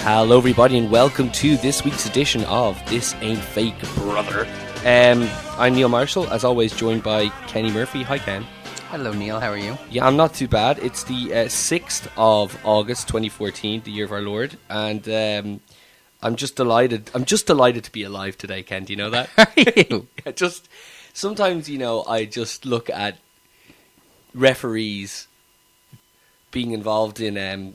Hello everybody and welcome to this week's edition of This Ain't Fake Brother. I'm Neill Marshall, as always joined by Kenny Murphy. Hi Ken. Hello Neill, how are you? Yeah, I'm not too bad. It's the 6th of August 2014, the year of our Lord, and I'm just delighted to be alive today, Ken. Do you know that? Are you? Sometimes, I just look at referees being involved in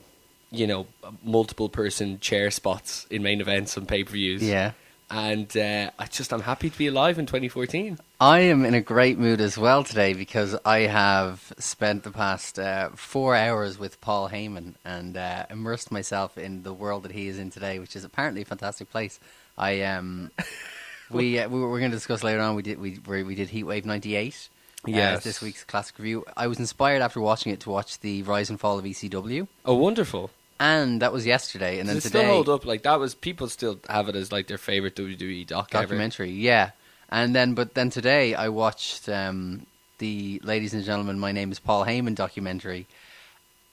multiple person chair spots in main events and pay-per-views. Yeah. And I'm happy to be alive in 2014. I am in a great mood as well today because I have spent the past 4 hours with Paul Heyman and immersed myself in the world that he is in today, which is apparently a fantastic place. We're going to discuss later on. We did Heatwave 98. Yes. This week's classic review. I was inspired after watching it to watch the rise and fall of ECW. Oh, wonderful. And that was yesterday, and then today, still hold up. Like that was, people still have it as like their favorite WWE documentary. Yeah, but then today I watched the Ladies and Gentlemen, My Name Is Paul Heyman documentary,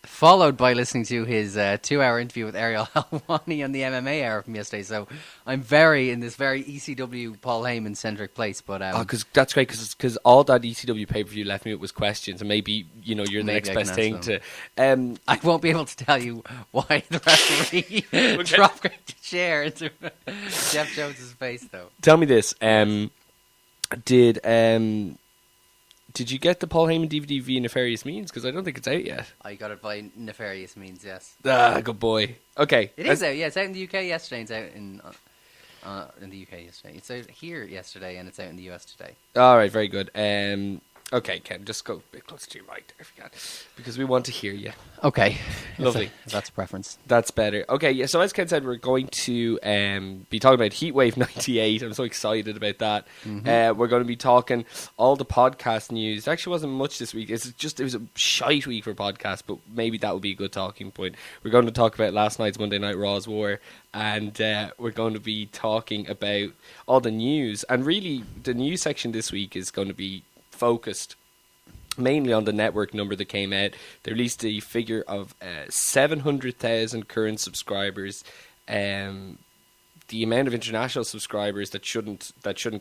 followed by listening to his 2-hour interview with Ariel Helwani on the MMA hour from yesterday. So I'm in this very ECW Paul Heyman centric place. But because that's great, because all that ECW pay per view left me with was questions, and maybe you're the next best thing to. I won't be able to tell you why the referee dropped the chair into Jeff Jones's face, though. Tell me this: Did you get the Paul Heyman DVD via Nefarious Means? Because I don't think it's out yet. I got it by Nefarious Means, yes. Ah, good boy. Okay. It is out, yeah. It's out in the UK yesterday. It's out in the UK yesterday. It's out here yesterday, and it's out in the US today. All right, very good. Okay, Ken, just go a bit closer to your mic there if you can, because we want to hear you. Okay. Lovely. That's a preference. That's better. Okay, yeah, so as Ken said, we're going to be talking about Heatwave 98. I'm so excited about that. Mm-hmm. We're going to be talking all the podcast news. There actually wasn't much this week. It was a shite week for podcasts, but maybe that would be a good talking point. We're going to talk about last night's Monday Night Raw's War, and we're going to be talking about all the news. And really, the news section this week is going to be focused mainly on the network number that came out. They released a figure of 700,000 current subscribers. The amount of international subscribers that shouldn't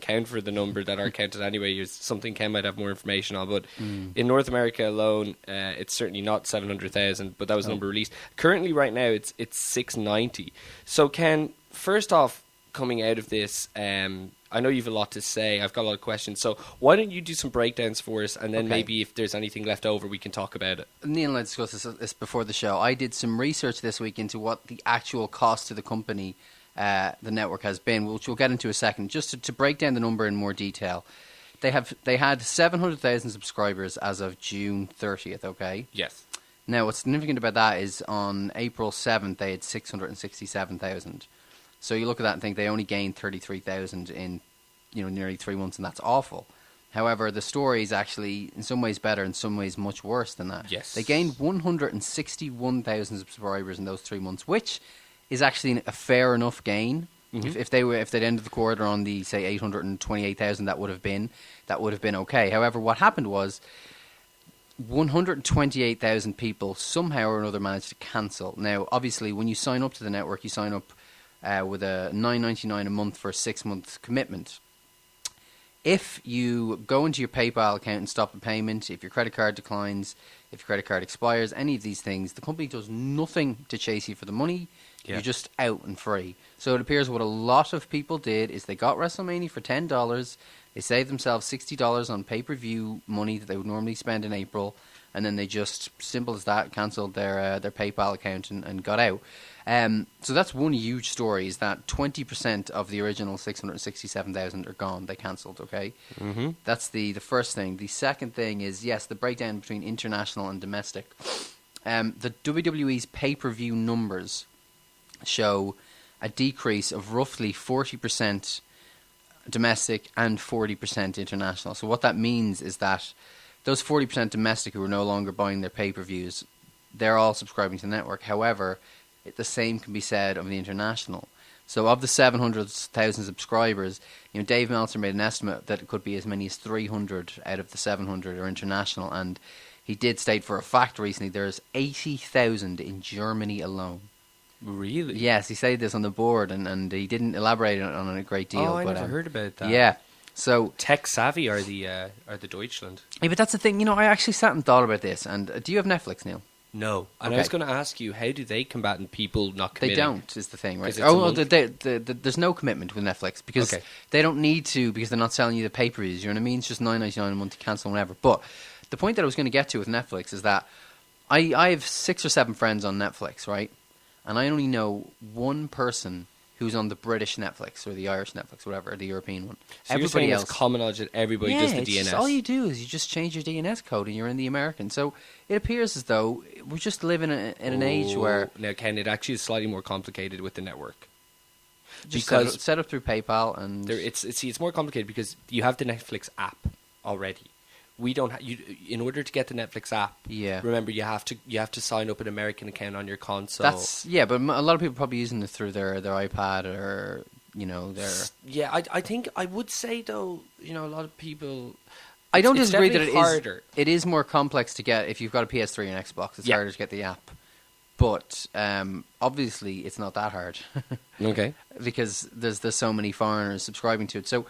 count for the number that are counted anyway is something Ken might have more information on. But in North America alone, it's certainly not 700,000, but that was the number released. Currently, right now, it's 690. So Ken, first off, coming out of this, I know you have a lot to say. I've got a lot of questions. So why don't you do some breakdowns for us, and then maybe if there's anything left over, we can talk about it. Neil and I discussed this before the show. I did some research this week into what the actual cost to the company, the network, has been, which we'll get into in a second. Just to break down the number in more detail, they had 700,000 subscribers as of June 30th, okay? Yes. Now, what's significant about that is on April 7th, they had 667,000. So you look at that and think they only gained 33,000 in nearly 3 months, and that's awful. However, the story is actually in some ways better, in some ways much worse than that. Yes. They gained 161,000 subscribers in those 3 months, which is actually a fair enough gain. Mm-hmm. If they'd ended the quarter on the, say, 828,000, that would have been okay. However, what happened was 128,000 people somehow or another managed to cancel. Now, obviously, when you sign up to the network, you sign up with a $9.99 a month for a 6-month commitment. If you go into your PayPal account and stop the payment, if your credit card declines, if your credit card expires, any of these things, the company does nothing to chase you for the money. Yeah. You're just out and free. So it appears what a lot of people did is they got WrestleMania for $10. They saved themselves $60 on pay-per-view money that they would normally spend in April, and then they just, simple as that, cancelled their PayPal account and got out. So that's one huge story, is that 20% of the original 667,000 are gone. They cancelled, okay? Mm-hmm. That's the first thing. The second thing is, yes, the breakdown between international and domestic. The WWE's pay-per-view numbers show a decrease of roughly 40% domestic and 40% international. So what that means is that those 40% domestic who are no longer buying their pay-per-views, they're all subscribing to the network. However, the same can be said of the international. So of the 700,000 subscribers, Dave Meltzer made an estimate that it could be as many as 300 out of the 700 are international, and he did state for a fact recently there's 80,000 in Germany alone. Really? Yes, he said this on the board, and he didn't elaborate on it a great deal. Oh, I but, never heard about that. Yeah. So tech savvy are the Deutschland. Yeah, but that's the thing. I actually sat and thought about this. And do you have Netflix, Neil? No. And Okay. I was going to ask you, how do they combat people not committing? They don't, is the thing, right? 'Cause it's There's no commitment with Netflix because Okay. they don't need to, because they're not selling you the pay-per-views. You know what I mean? It's just $9.99 a month to cancel whenever. But the point that I was going to get to with Netflix is that I have 6 or 7 friends on Netflix, right? And I only know one person who's on the British Netflix or the Irish Netflix, whatever, the European one. So you're saying it's common knowledge that everybody does the it's DNS? just, all you do is you just change your DNS code and you're in the American. So it appears as though we're just living in an age where... Now, Ken, it actually is slightly more complicated with the network. Just Because set up through PayPal and... it's more complicated because you have the Netflix app already. We don't. In order to get the Netflix app, remember you have to sign up an American account on your console. But a lot of people are probably using it through their iPad or their. Yeah, I think I would say though, a lot of people. I don't disagree that it harder. is. It is more complex to get if you've got a PS3 and Xbox. It's harder to get the app, but obviously it's not that hard. Okay. Because there's so many foreigners subscribing to it. So,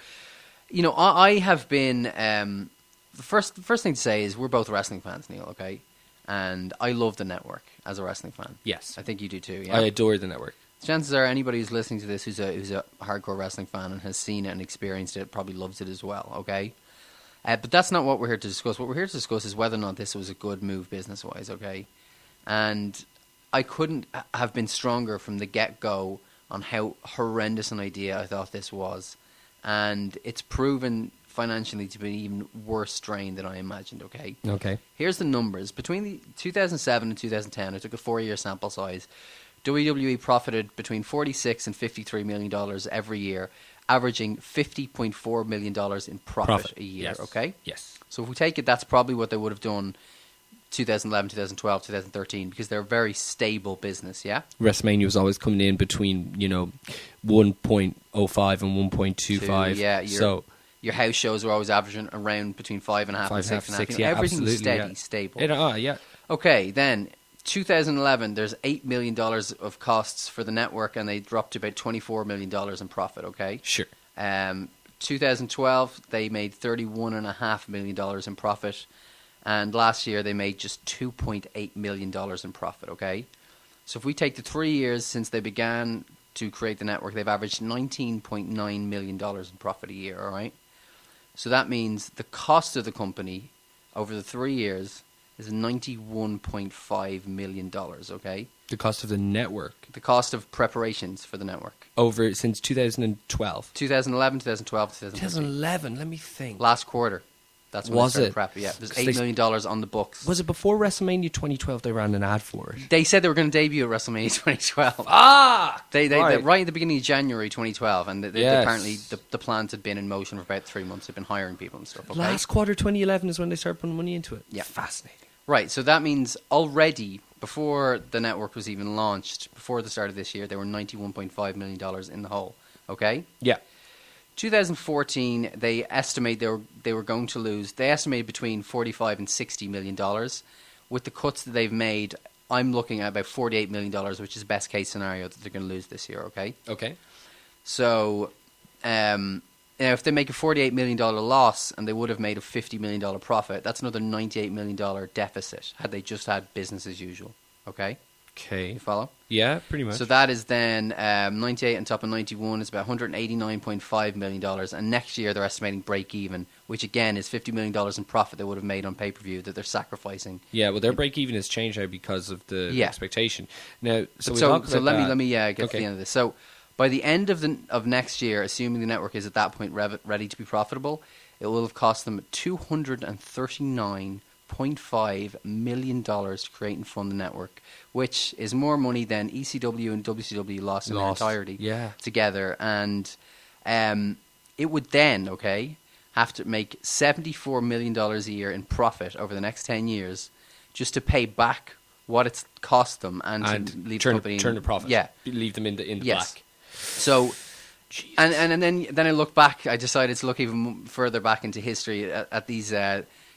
I have been. The first thing to say is we're both wrestling fans, Neil, okay? And I love the network as a wrestling fan. Yes. I think you do too, yeah? I adore the network. Chances are anybody who's listening to this who's a hardcore wrestling fan and has seen it and experienced it probably loves it as well, okay? But that's not what we're here to discuss. What we're here to discuss is whether or not this was a good move business-wise, okay? And I couldn't have been stronger from the get-go on how horrendous an idea I thought this was. And it's proven financially to be an even worse strain than I imagined, okay? Okay. Here's the numbers. Between the 2007 and 2010, I took a 4-year sample size. WWE profited between $46 and $53 million every year, averaging $50.4 million in profit a year, yes. Okay? Yes. So if we take it, that's probably what they would have done 2011, 2012, 2013, because they're a very stable business, yeah? WrestleMania was always coming in between, 1.05 and 1.25. Yeah, your house shows were always averaging around between 5.5 and 6.5. Yeah, everything was absolutely, steady, stable. Yeah. Okay, then 2011, there's $8 million of costs for the network, and they dropped to about $24 million in profit. Okay, sure. 2012, they made $31.5 million in profit, and last year they made just $2.8 million in profit. Okay, so if we take the 3 years since they began to create the network, they've averaged $19.9 million in profit a year. All right. So that means the cost of the company over the 3 years is $91.5 million, okay? The cost of the network? The cost of preparations for the network. Since 2012? 2011, 2012, 2013. 2011, let me think. Last quarter. That's when was they started it? prep. Yeah, there's $8 million on the books. Was it before WrestleMania 2012 they ran an ad for it? They said they were going to debut at WrestleMania 2012. They right at the beginning of January 2012, and they apparently the plans had been in motion for about 3 months. They've been hiring people and stuff. Okay? Last quarter 2011 is when they started putting money into it. Yeah, fascinating. Right, so that means already before the network was even launched, before the start of this year, they were $91.5 million in the hole. Okay. Yeah. 2014, they estimate they were going to lose. They estimated between $45 and $60 million. With the cuts that they've made, I'm looking at about $48 million, which is best case scenario that they're going to lose this year. Okay. Okay. So, if they make a $48 million loss and they would have made a $50 million profit, that's another $98 million deficit had they just had business as usual. Okay. Okay. You follow? Yeah, pretty much. So that is then 98 on top of 91 is about $189.5 million. And next year they're estimating break even, which again is $50 million in profit they would have made on pay-per-view that they're sacrificing. Yeah, well, their break even has changed now because of the expectation. Now, so let me get to the end of this. So by the end of next year, assuming the network is at that point ready to be profitable, it will have cost them $239.5 million to create and fund the network, which is more money than ECW and WCW lost in their entirety together. And it would then, have to make $74 million a year in profit over the next 10 years just to pay back what it's cost them and to leave the company turn the profit. Yeah. Leave them in the black. So, and then I look back. I decided to look even further back into history at these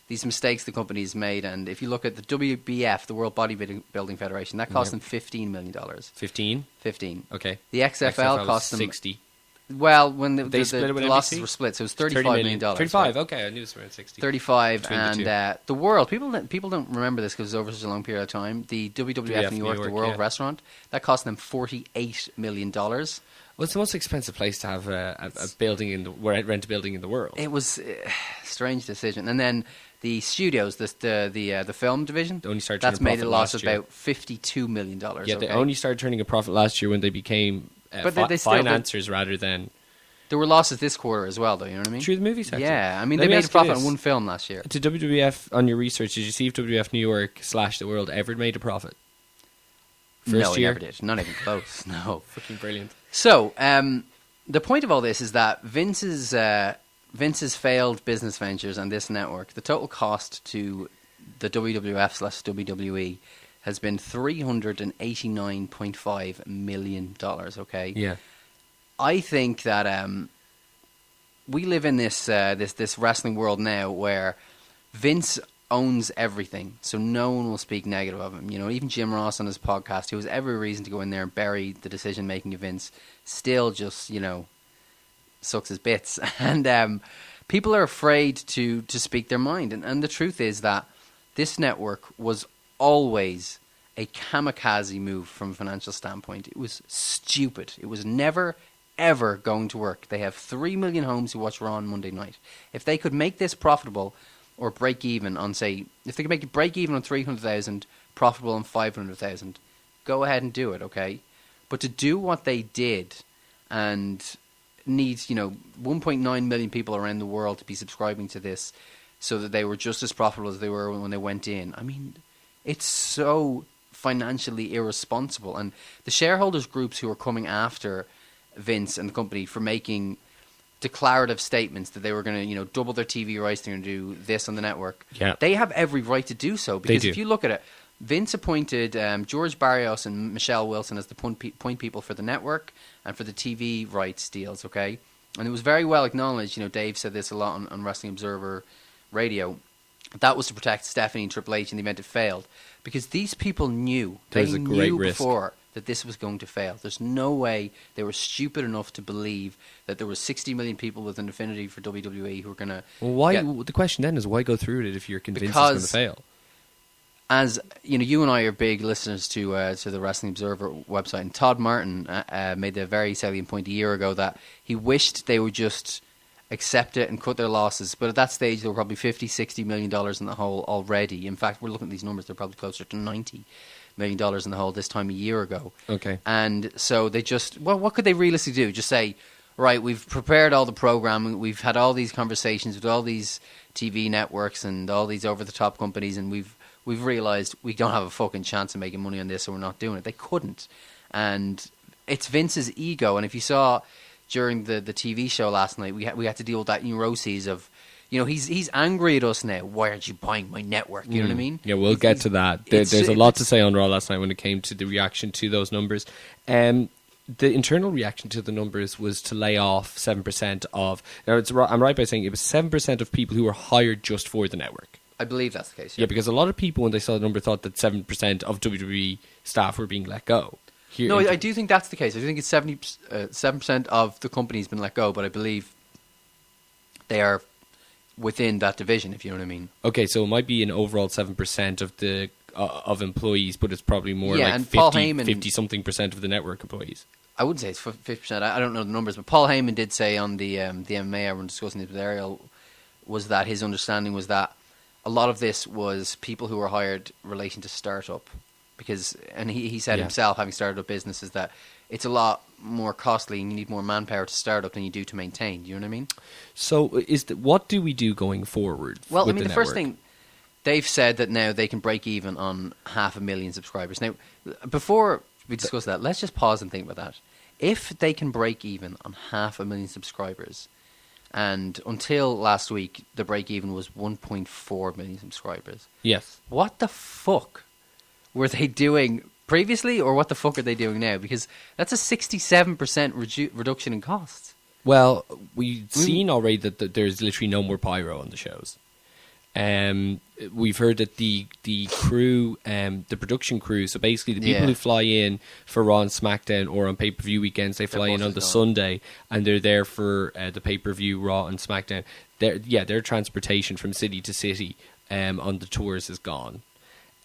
these mistakes the company's made. And if you look at the WBF, the World Bodybuilding Federation, that cost them $15 million. 15? 15. Okay. The XFL was cost them 60. Well, when They split it with the losses NBC? were split, so it was $30 $35 million. 35, right? okay, I knew it was around 60. 35, Between the two. and the World, people don't remember this because it was over such a long period of time. The WWF New York, the World Restaurant, that cost them $48 million. Well, it's the most expensive place to have a building rent a building in the world. It was a strange decision. And then the studios, the film division, They only started that's turning made a profit loss last of year. about $52 million. Yeah, they okay? only started turning a profit last year when they became But they still- financiers rather than There were losses this quarter as well, though, you know what I mean? through the movie sector. Yeah, I mean, Let they me made a ask you profit this. on one film last year. To WWF, on your research, did you see if WWF New York / the World ever made a profit? No, First he year? never did. Not even close, no. Fucking brilliant. So, the point of all this is that Vince's failed business ventures and this network, the total cost to the WWF / WWE has been $389.5 million, okay? Yeah. I think that we live in this wrestling world now where Vince owns everything, so no one will speak negative of him. You know, even Jim Ross on his podcast, who has every reason to go in there and bury the decision making of Vince, still just sucks his bits, and people are afraid to speak their mind. And the truth is that this network was always a kamikaze move from a financial standpoint. It was stupid. It was never ever going to work. They have 3 million homes who watch Raw on Monday night. If they could make this profitable or break even on, say, if they could make it break even on 300,000, profitable on 500,000, go ahead and do it, okay? But to do what they did and needs 1.9 million people around the world to be subscribing to this so that they were just as profitable as they were when they went in, I mean, it's so financially irresponsible. And the shareholders groups who are coming after Vince and the company for making declarative statements that they were going to, double their TV rights, they're going to do this on the network. Yeah. They have every right to do so, because do. if you look at it, Vince appointed George Barrios and Michelle Wilson as the point people for the network and for the TV rights deals, okay? And it was very well acknowledged, Dave said this a lot on Wrestling Observer Radio, that was to protect Stephanie and Triple H in the event it failed. Because these people knew, There's a great risk before that this was going to fail. There's no way they were stupid enough to believe that there were 60 million people with an affinity for WWE who were going to... Well, why? The question then is, why go through with it if you're convinced it's going to fail? As you and I are big listeners to the Wrestling Observer website, and Todd Martin made the very salient point a year ago that he wished they would just accept it and cut their losses. But at that stage, they were probably $50-60 million in the hole already. In fact, we're looking at these numbers; they're probably closer to $90 million in the hole this time a year ago. Okay. And so they just, what could they realistically do? Just say, right, we've prepared all the programming, we've had all these conversations with all these TV networks and all these over-the-top companies, and we've realised we don't have a fucking chance of making money on this, so we're not doing it. They couldn't. And it's Vince's ego. And if you saw during the TV show last night, we had to deal with that neuroses of, he's angry at us now. Why aren't you buying my network? You know what I mean? Yeah, we'll get to that. There's a lot to say on Raw last night when it came to the reaction to those numbers. The internal reaction to the numbers was to lay off 7% of... Now, I'm right by saying it was 7% of people who were hired just for the network. I believe that's the case. Yeah, because a lot of people, when they saw the number, thought that 7% of WWE staff were being let go. No, I do think that's the case. I do think it's 7% of the company's been let go, but I believe they are within that division, if you know what I mean. Okay, so it might be an overall 7% of the of employees, but it's probably more like and Paul Heyman, 50-something% of the network employees. I wouldn't say it's 50%. I don't know the numbers, but Paul Heyman did say on the MMA hour when discussing it with Ariel was that his understanding was that a lot of this was people who were hired in relation to startup. And he said himself, having started up businesses, that it's a lot more costly and you need more manpower to start up than you do to maintain. Do you know what I mean? So what do we do going forward? Well, with the first thing, they've said that now they can break even on 500,000 subscribers. Now, before we discuss that, let's just pause and think about that. If they can break even on 500,000 subscribers, and until last week, the break even was 1.4 million subscribers. Yes. What the fuck were they doing previously, or what the fuck are they doing now? Because that's a 67% reduction in costs. Well, we've seen already that there's literally no more pyro on the shows. We've heard that the crew, the production crew, so basically the people who fly in for Raw and SmackDown or on pay-per-view weekends, they fly in on the Sunday and they're there for the pay-per-view Raw and SmackDown. Their transportation from city to city on the tours is gone.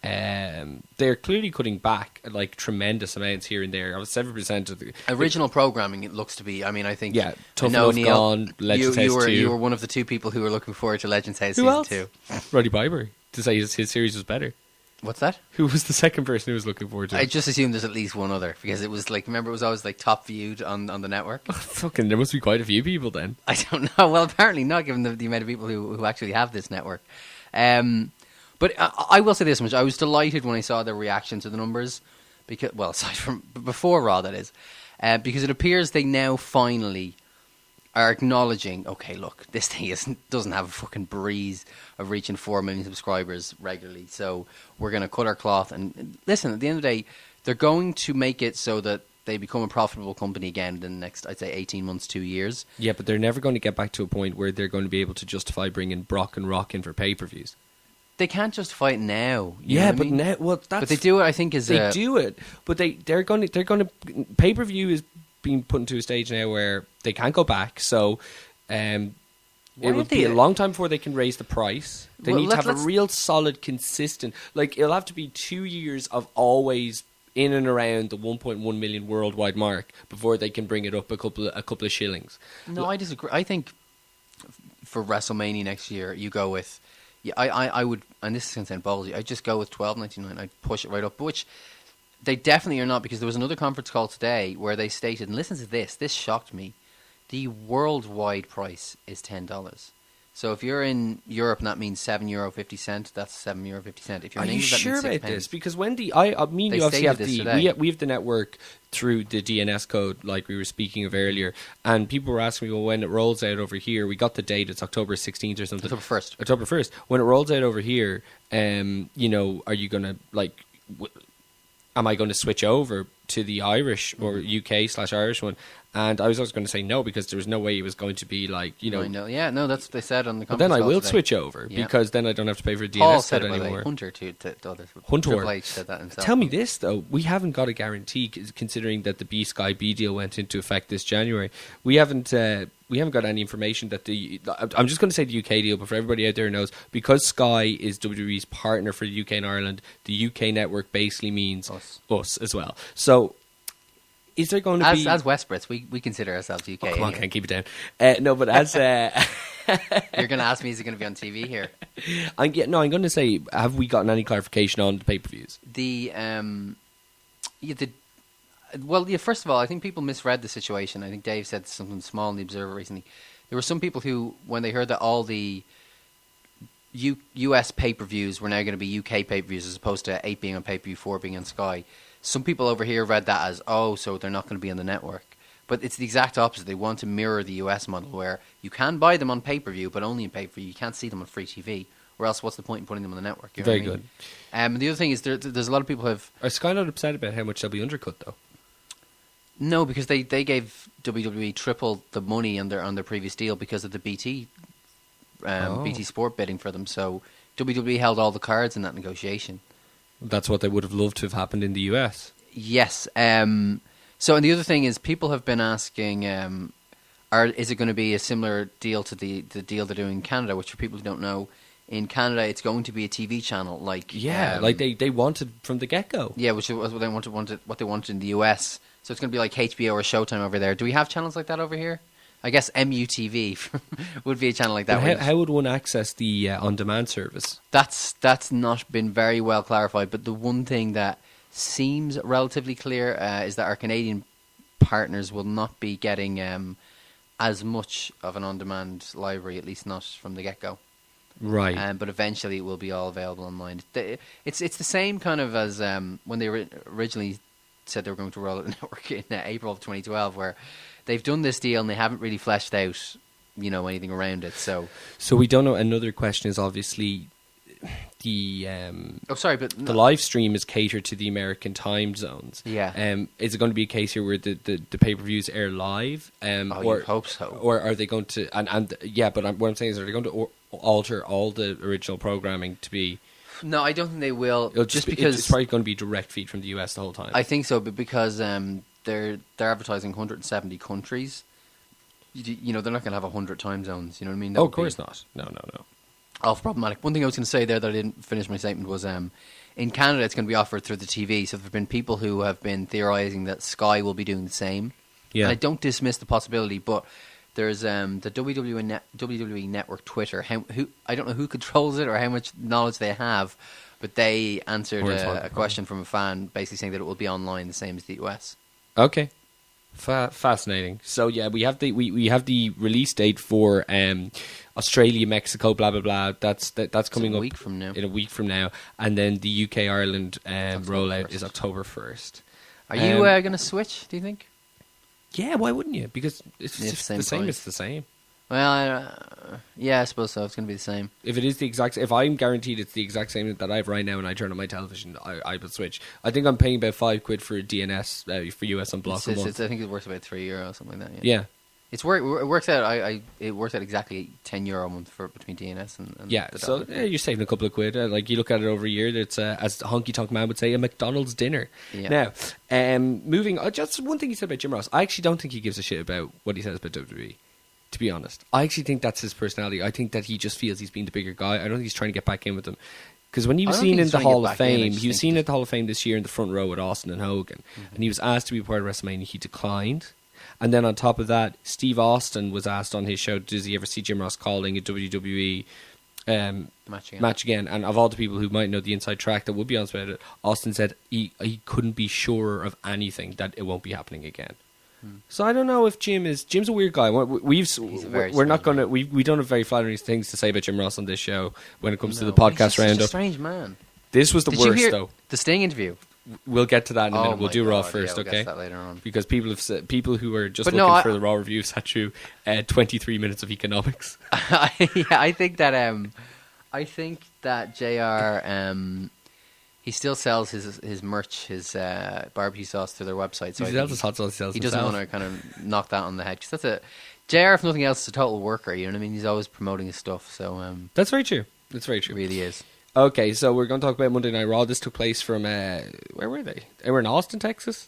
They're clearly cutting back like tremendous amounts here and there. 7% of the original programming. It looks to be. I mean, I think. Yeah, Tough Enough Neill, gone. Legends House 2. You were one of the two people who were looking forward to Legends House Who season else? 2. Roddy Piper to say his series was better. What's that? Who was the second person who was looking forward to it? I just assumed there's at least one other because it was like, remember, it was always like top viewed on the network. Fucking, there must be quite a few people then. I don't know. Well, apparently not, given the amount of people who actually have this network. But I will say this much: I was delighted when I saw the reaction to the numbers, because, well, aside from before Raw, that is, because it appears they now finally are acknowledging, okay, look, this thing doesn't have a fucking breeze of reaching 4 million subscribers regularly, so we're going to cut our cloth. And listen, at the end of the day, they're going to make it so that they become a profitable company again in the next, I'd say, 18 months, 2 years. Yeah, but they're never going to get back to a point where they're going to be able to justify bringing Brock and Rock in for pay-per-views. They can't justify it now. Yeah, but now, well, that's... But they do it, I think, do it, but they're going to... Pay-per-view is being put into a stage now where they can't go back, so it will be a long time before they can raise the price. They need to have a real solid, consistent... Like, it'll have to be 2 years of always in and around the 1.1 million worldwide mark before they can bring it up a couple of shillings. No, I disagree. I think for WrestleMania next year, you go with... Yeah, I would, and this is going to sound ballsy, I'd just go with $12.99. I'd push it right up, which they definitely are not, because there was another conference call today where they stated, and listen to this shocked me, the worldwide price is $10. So if you're in Europe, and that means €7.50, that's €7.50. If you're in England, are you sure that means about this? Because Wendy, me and you obviously have we have the network through the DNS code, like we were speaking of earlier, and people were asking me, well, when it rolls out over here, we got the date, it's October 16th or something. October 1st. When it rolls out over here, you know, are you going to, like, am I going to switch over to the Irish or UK/Irish one? And I was always going to say no, because there was no way it was going to be like, you know. I know. Yeah, no, that's what they said on the conference. But then I will today. switch over, because then I don't have to pay for a DNS Paul said code it, anymore. Hunter to others. Hunter. Triple H said that himself. Tell me this, though. We haven't got a guarantee, considering that the B-Sky B deal went into effect this January. We haven't got any information that I'm just going to say the UK deal, but for everybody out there who knows, because Sky is WWE's partner for the UK and Ireland, the UK network basically means us as well. So, is there going to be... As West Brits, we consider ourselves UK. Oh, come on, can't keep it down. No, but as... You're going to ask me, is it going to be on TV here? I'm going to say, have we gotten any clarification on the pay-per-views? First of all, I think people misread the situation. I think Dave said something small in the Observer recently. There were some people who, when they heard that all the US pay-per-views were now going to be UK pay-per-views as opposed to 8 being on pay-per-view, 4 being on Sky, some people over here read that as, so they're not going to be on the network. But it's the exact opposite. They want to mirror the US model, where you can buy them on pay-per-view, but only in pay-per-view. You can't see them on free TV. Or else, what's the point in putting them on the network? You know Very what I mean? good. The other thing is, there's a lot of people who have... Are Sky not upset about how much they'll be undercut, though? No, because they gave WWE triple the money on their previous deal because of the BT Sport bidding for them. So WWE held all the cards in that negotiation. That's what they would have loved to have happened in the US. Yes. So, and the other thing is, people have been asking, is it going to be a similar deal to the deal they're doing in Canada? Which, for people who don't know, in Canada it's going to be a TV channel, like like they wanted from the get go. Yeah, which was what they wanted in the US. So it's going to be like HBO or Showtime over there. Do we have channels like that over here? I guess MUTV would be a channel like that. How would one access the on-demand service? That's not been very well clarified. But the one thing that seems relatively clear is that our Canadian partners will not be getting as much of an on-demand library, at least not from the get-go. Right. But eventually it will be all available online. It's the same kind of as when they originally said they were going to roll out the network in April of 2012, where they've done this deal and they haven't really fleshed out, anything around it. So we don't know. Another question is obviously the the live stream is catered to the American time zones. Yeah. Is it going to be a case here where the pay-per-views air live? Or hope so. Or are they going to? What I'm saying is, are they going to alter all the original programming to be? No, I don't think they will. Just because it's probably going to be direct feed from the US the whole time. I think so, but because they're advertising 170 countries. You know, they're not going to have 100 time zones. You know what I mean? Of course not. No. Awful problematic. One thing I was going to say there that I didn't finish my statement was in Canada it's going to be offered through the TV. So there have been people who have been theorising that Sky will be doing the same. Yeah. And I don't dismiss the possibility, but there's the WWE Network Twitter. Who I don't know who controls it or how much knowledge they have, but they answered a question from a fan basically saying that it will be online the same as the US. Okay. Fascinating. So yeah, we have the release date for Australia, Mexico, blah blah blah. That's coming up a week from now. In a week from now, and then the UK Ireland rollout is October 1st. Are you going to switch? Do you think? Yeah, why wouldn't you? Because it's the the same. It's the same. Well, yeah, I suppose so. It's going to be the same. If it is the exact, if I'm guaranteed it's the exact same that I have right now, and I turn on my television, I will switch. I think I'm paying about £5 for a DNS for US on block a month. I think it works about €3 or something like that. Yeah. It works out. It works out exactly €10 a month for between DNS and yeah. So you're saving a couple of quid. Like you look at it over a year, it's as the honky tonk man would say, a McDonald's dinner. Yeah. Now, moving. Just one thing you said about Jim Ross. I actually don't think he gives a shit about what he says about WWE. To be honest, I actually think that's his personality. I think that he just feels he's being the bigger guy. I don't think he's trying to get back in with them. Because when he was seen in the Hall of Fame, he was seen at the Hall of Fame this year in the front row with Austin and Hogan, and he was asked to be part of WrestleMania. He declined. And then on top of that, Steve Austin was asked on his show, does he ever see Jim Ross calling a WWE match again? And of all the people who might know the inside track that would be honest about it, Austin said he couldn't be sure of anything, that it won't be happening again. So I don't know if Jim's a weird guy. We don't have very flattering things to say about Jim Ross on this show when it comes to the podcast roundup. He's a strange man. This was the worst, though. The Sting interview. We'll get to that in a minute. We'll do Raw first, we'll okay? Get that later on. Because people who are just looking for the Raw review sat through 23 minutes of economics. I think that JR. He still sells his merch, his barbecue sauce through their website. So he sells his hot sauce. He doesn't want to kind of knock that on the head. Because that's JR, if nothing else, is a total worker. You know what I mean? He's always promoting his stuff. So that's very true. That's very true. It really is. Okay, so we're going to talk about Monday Night Raw. This took place from where were they? They were in Austin, Texas.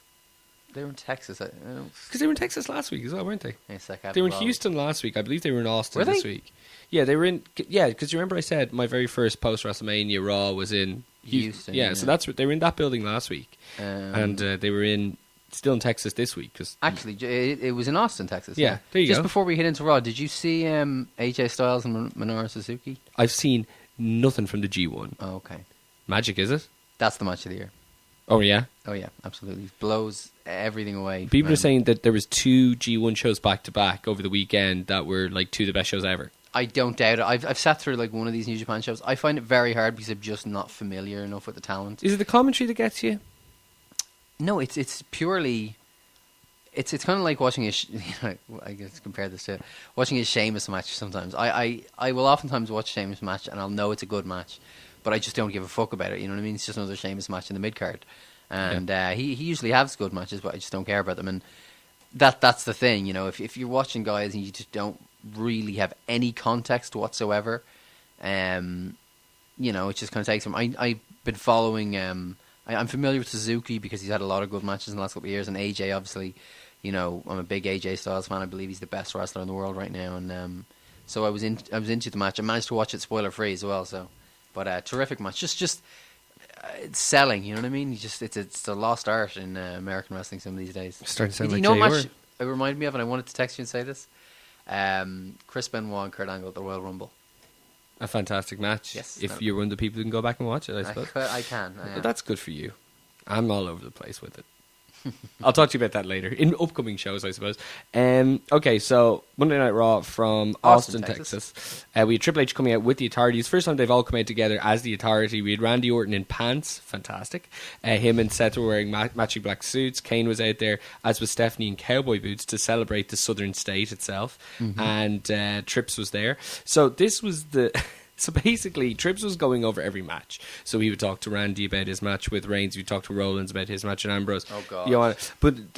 They were in Texas. Because they were in Texas last week as well, weren't they? Yes, they were in Houston last week. I believe they were in Austin this week. Yeah, they were in. Yeah, because you remember I said my very first post WrestleMania Raw was in Houston. Yeah, so they were in that building last week, and they were still in Texas this week. Cause actually, it was in Austin, Texas. Yeah, there you go. Just before we hit into Raw, did you see AJ Styles and Minoru Suzuki? I've seen nothing from the G1. Oh, okay. Magic, is it? That's the match of the year. Oh yeah. Oh yeah, absolutely. Blows everything away. People are saying that there was 2 G1 shows back to back over the weekend that were like 2 of the best shows ever. I don't doubt it. I've sat through like one of these New Japan shows. I find it very hard because I'm just not familiar enough with the talent. Is it the commentary that gets you? No, it's purely. It's kind of like watching I guess compare this to watching a Sheamus match. Sometimes I will oftentimes watch a Sheamus match and I'll know it's a good match, but I just don't give a fuck about it. You know what I mean? It's just another Sheamus match in the mid card, and he usually has good matches, but I just don't care about them. And that's the thing, you know. If you're watching guys and you just don't really have any context whatsoever, you know, it just kind of takes them. I've been following. I'm familiar with Suzuki because he's had a lot of good matches in the last couple of years, and AJ obviously. You know, I'm a big AJ Styles fan. I believe he's the best wrestler in the world right now, and so I was into the match. I managed to watch it spoiler free as well. So, but terrific match. Just it's selling. You know what I mean? It's a lost art in American wrestling some of these days. It's starting to sound like you know what match it reminded me of, and I wanted to text you and say this. Chris Benoit and Kurt Angle at the Royal Rumble. A fantastic match. Yes. If you're one of the people who can go back and watch it, I suppose. I can. But that's good for you. I'm all over the place with it. I'll talk to you about that later in upcoming shows, I suppose. Okay, so Monday Night Raw from Austin, Texas. We had Triple H coming out with the Authorities. First time they've all come out together as the Authority. We had Randy Orton in pants, fantastic. Him and Seth were wearing matching black suits. Kane was out there, as was Stephanie, in cowboy boots to celebrate the Southern state itself. And Trips was there. So this was the... So basically, Trips was going over every match. So he would talk to Randy about his match with Reigns. He would talk to Rollins about his match with Ambrose. Oh, God. You know, but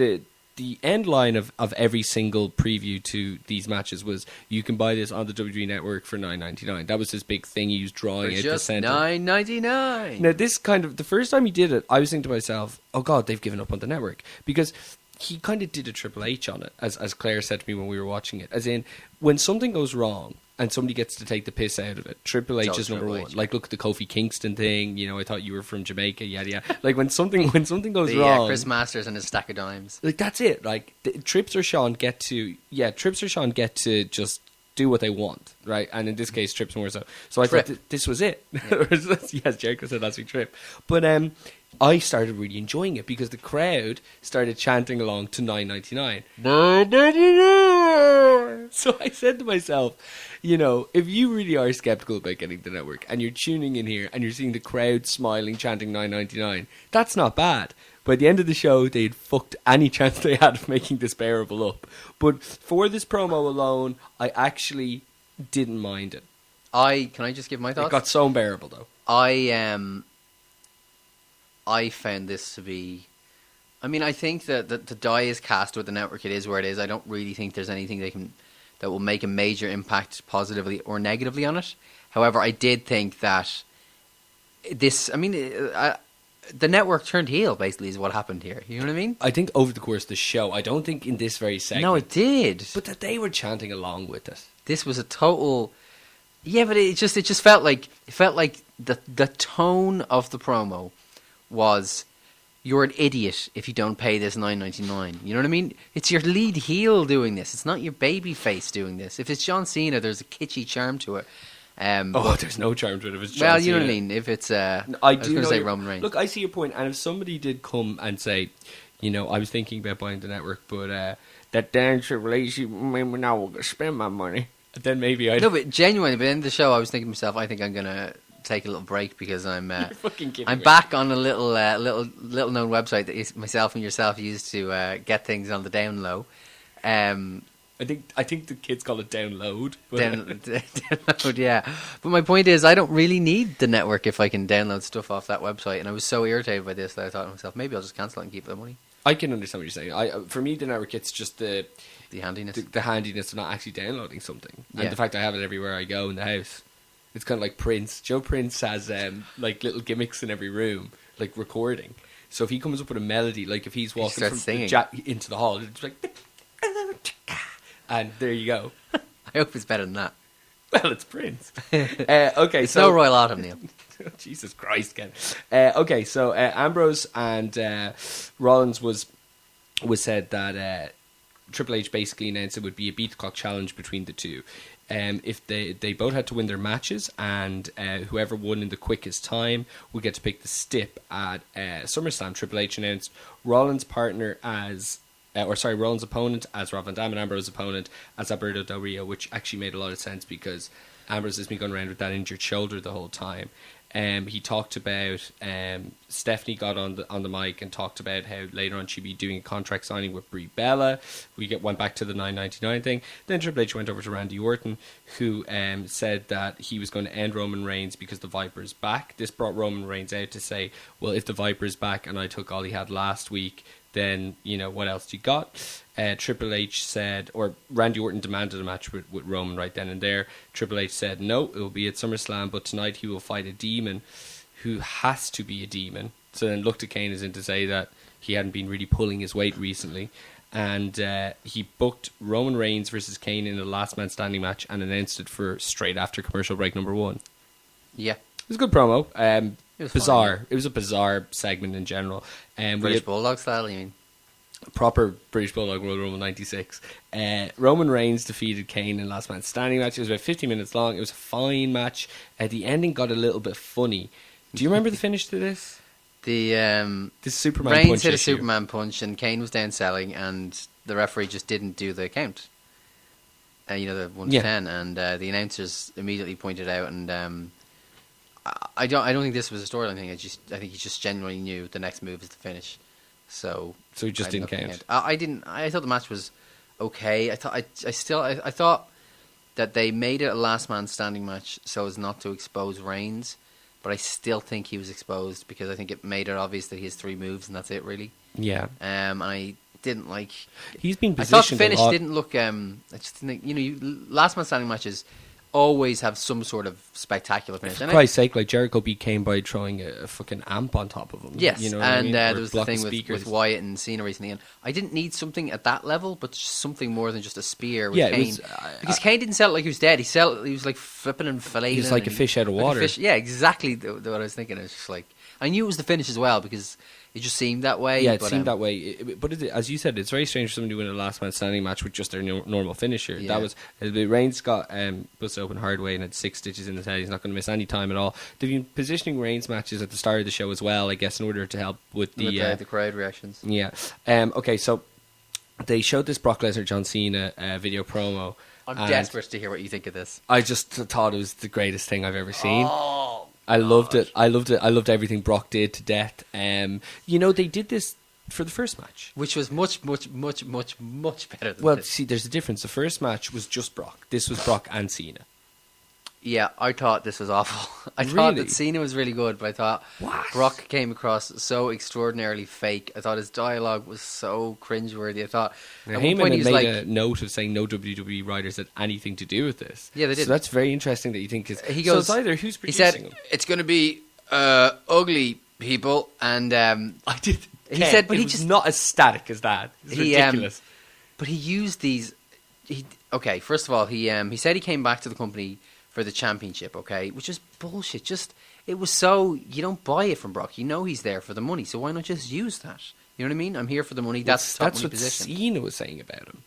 the end line of every single preview to these matches was, you can buy this on the WWE Network for $9.99. That was his big thing. He was drawing out the center. $9.99. Now, this kind of, the first time he did it, I was thinking to myself, oh God, they've given up on the network. Because he kind of did a Triple H on it, as Claire said to me when we were watching it. As in, when something goes wrong and somebody gets to take the piss out of it, Triple H is number one. Like, look at the Kofi Kingston thing. You know, I thought you were from Jamaica. Yada yada. Like, when something goes wrong, Chris Masters and his stack of dimes. Like, that's it. Like, Trips or Sean get to just do what they want, right? And in this case, Trips more so. So I thought this was it. Yeah. Yes, Jericho said last week, Trip. But I started really enjoying it because the crowd started chanting along to $9.99. So I said to myself, you know, if you really are skeptical about getting the network and you're tuning in here and you're seeing the crowd smiling, chanting $9.99, that's not bad. By the end of the show, they'd fucked any chance they had of making this bearable up. But for this promo alone, I actually didn't mind it. Can I just give my thoughts? It got so unbearable, though. I found this to be... I mean, I think that the die is cast with the network. It is where it is. I don't really think there's anything that will make a major impact positively or negatively on it. However, I did think that this... I mean, the network turned heel, basically, is what happened here. You know what I mean? I think over the course of the show, I don't think in this very segment... No, it did. But that they were chanting along with it. This was a total... Yeah, but it just felt like... It felt like the tone of the promo was, you're an idiot if you don't pay this $9.99. You know what I mean? It's your lead heel doing this. It's not your baby face doing this. If it's John Cena, there's a kitschy charm to it. There's no charm to it if it's John Cena. Well, you know what I mean? If it's, I was going to say Roman Reigns. Look, I see your point, and if somebody did come and say, you know, I was thinking about buying the network, but that damn Triple H made me now spend my money, then maybe I'd... No, but genuinely, by the end of the show, I was thinking to myself, I think I'm going to take a little break because I'm back on a little known website that myself and yourself used to get things on the down low. I think the kids call it download. Download, yeah. But my point is, I don't really need the network if I can download stuff off that website. And I was so irritated by this that I thought to myself, maybe I'll just cancel it and keep the money. I can understand what you're saying. For me, the network, it's just the handiness, the handiness of not actually downloading something, yeah. And the fact I have it everywhere I go in the house. It's kind of like Prince. Joe Prince has like little gimmicks in every room, like recording. So if he comes up with a melody, like if he's walking from into the hall, it's like, and there you go. I hope it's better than that. Well, it's Prince. Okay, it's no Royal Autumn, Neill. Jesus Christ, Ken. Okay, so Ambrose and Rollins was said that Triple H basically announced it would be a beat the clock challenge between the two. If they both had to win their matches, and whoever won in the quickest time would get to pick the stip at SummerSlam. Triple H announced Rollins' partner as, Rollins' opponent as Rob Van Dam and Ambrose's opponent as Alberto Del Rio, which actually made a lot of sense because Ambrose has been going around with that injured shoulder the whole time. He talked about Stephanie got on the mic and talked about how later on she'd be doing a contract signing with Brie Bella. Went back to the $9.99 thing. Then Triple H went over to Randy Orton, who said that he was going to end Roman Reigns because the Viper's back. This brought Roman Reigns out to say, well, if the Viper's back and I took all he had last week, then, you know, what else you got? Triple H said, or Randy Orton demanded a match with Roman right then and there. Triple H said, no, it will be at SummerSlam, but tonight he will fight a demon who has to be a demon. So then looked at Kane as in to say that he hadn't been really pulling his weight recently. And he booked Roman Reigns versus Kane in the last man standing match and announced it for straight after commercial break number 1. Yeah. It was a good promo. It was bizarre. Fine. It was a bizarre segment in general. British Bulldog style, you mean? Proper British Bulldog Royal Rumble 96. Roman Reigns defeated Kane in last man standing match. It was about 50 minutes long. It was a fine match. The ending got a little bit funny. Do you remember the finish to this? The Superman Reigns punch hit a issue. Superman punch and Kane was down selling and the referee just didn't do the count. The 1 to 10, and the announcers immediately pointed out, and I don't think this was a storyline thing. I think he just genuinely knew the next move is the finish. So he just didn't count. I didn't. I thought the match was okay. I thought that they made it a last man standing match so as not to expose Reigns, but I still think he was exposed because I think it made it obvious that he has 3 moves and that's it really. Yeah. And I didn't like. He's been I thought the positioned finish a lot. didn't look. I just think last man standing matches always have some sort of spectacular finish. For Christ's sake, like Jericho beat Kane by throwing a fucking amp on top of him. Yes, you know what and I mean? there Or was the blocking thing with Wyatt and Cena recently, and I didn't need something at that level, but just something more than just a spear with Kane. It was, because Kane didn't sell it like he was dead. He was like flipping and filleting. He was like a fish out of water. Yeah, exactly what I was thinking. It was just like, I knew it was the finish as well because it just seemed that way. Yeah, it seemed that way. But as you said, it's very strange for somebody to win a last man standing match with just their normal finisher. Yeah. That was Reigns got busted open hard way and had 6 stitches in his head. He's not going to miss any time at all. They've been positioning Reigns matches at the start of the show as well, I guess, in order to help with the crowd reactions. Yeah. Okay, so they showed this Brock Lesnar John Cena video promo. I'm desperate to hear what you think of this. I just thought it was the greatest thing I've ever seen. Oh, I loved it. I loved everything Brock did to death. They did this for the first match, which was much better than well, this. see, there's a difference. The first match was just Brock. This was Brock and Cena. Yeah, I thought this was awful. I thought that Cena was really good, but I thought Brock came across so extraordinarily fake. I thought his dialogue was so cringeworthy. I thought now, Heyman had made a note of saying no WWE writers had anything to do with this. Yeah, they did. So that's very interesting that you think he goes, so it's either who's producing he said, them. It's going to be ugly people, and I did. He said, but it was not as static as that. It's ridiculous. But he used these. Okay, first of all, he said he came back to the company for the championship, okay, which is bullshit. It was so, you don't buy it from Brock. You know he's there for the money, so why not just use that? You know what I mean? I'm here for the money. That's what position. Cena was saying about him.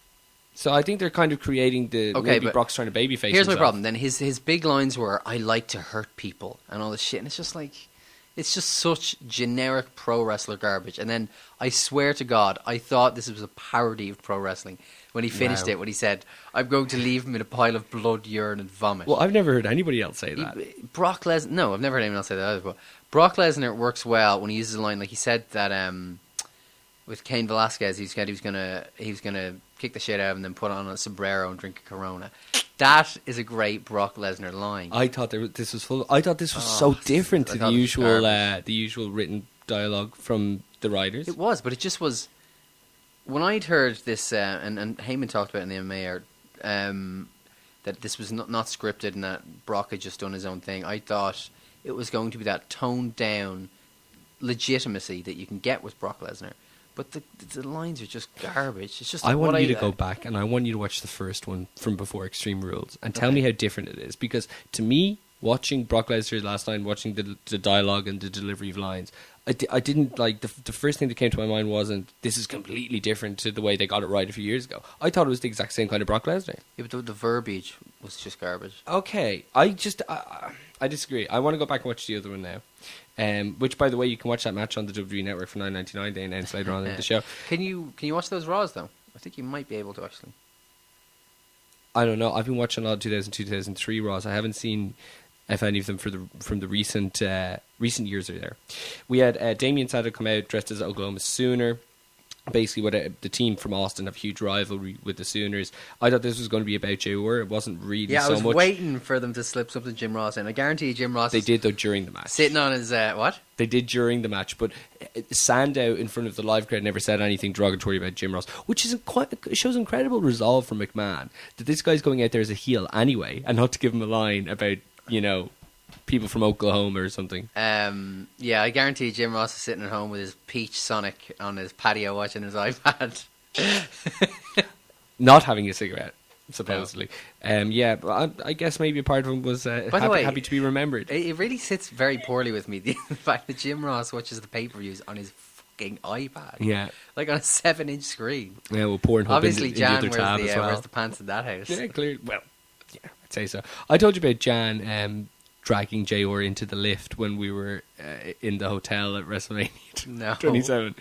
So I think they're kind of creating maybe Brock's trying to babyface Here's himself. my problem. Then his big lines were, "I like to hurt people" and all this shit, and it's just like, it's just such generic pro wrestler garbage. And then I swear to God, I thought this was a parody of pro wrestling when he finished it. When he said, "I'm going to leave him in a pile of blood, urine, and vomit." Well, I've never heard anybody else say that. Brock Lesnar. No, I've never heard anyone else say that either. But Brock Lesnar works well when he uses a line like he said that with Cain Velasquez, he said he was gonna kick the shit out of him and then put on a sombrero and drink a Corona. That is a great Brock Lesnar line. I thought this was full. I thought this was so different to the usual written dialogue from the writers. It was, but it just was. When I'd heard this, and Heyman talked about it in the MMA, that this was not scripted and that Brock had just done his own thing, I thought it was going to be that toned down legitimacy that you can get with Brock Lesnar. But the lines are just garbage. It's just. I want you to go back and I want you to watch the first one from before Extreme Rules and tell me how different it is. Because to me, watching Brock Lesnar last night, watching the dialogue and the delivery of lines, I didn't like the first thing that came to my mind wasn't this is completely different to the way they got it right a few years ago. I thought it was the exact same kind of Brock Lesnar. Yeah, but the verbiage was just garbage. Okay, I disagree. I want to go back and watch the other one now. Which, by the way, you can watch that match on the WWE Network for $9.99. They announced later on in the show. Can you watch those Raws though? I think you might be able to actually. I don't know. I've been watching a lot of 2002, 2003 Raws. I haven't seen if any of them from the recent years are there. We had Damian Sandow come out dressed as Oklahoma Sooner. Basically, the team from Austin have a huge rivalry with the Sooners. I thought this was going to be about Jay Ure. It wasn't really so much. Yeah, I was waiting for them to slip something Jim Ross in. I guarantee you Jim Ross... They did, though, during the match. Sitting on his... what? They did during the match, but Sandow in front of the live crowd never said anything derogatory about Jim Ross, which shows incredible resolve from McMahon, that this guy's going out there as a heel anyway, and not to give him a line about, people from Oklahoma or something. Yeah, I guarantee Jim Ross is sitting at home with his peach Sonic on his patio watching his iPad. Not having a cigarette, supposedly. No. Yeah, but I guess maybe a part of him was happy to be remembered. It really sits very poorly with me, the fact that Jim Ross watches the pay-per-views on his fucking iPad. Yeah. Like on a 7-inch screen. Yeah, well, Pornhub obviously in Jan the other tab as well. wears the pants in that house. Yeah, clearly. Well, yeah, I'd say so. I told you about Jan... dragging Jay Ure into the lift when we were in the hotel at WrestleMania 27.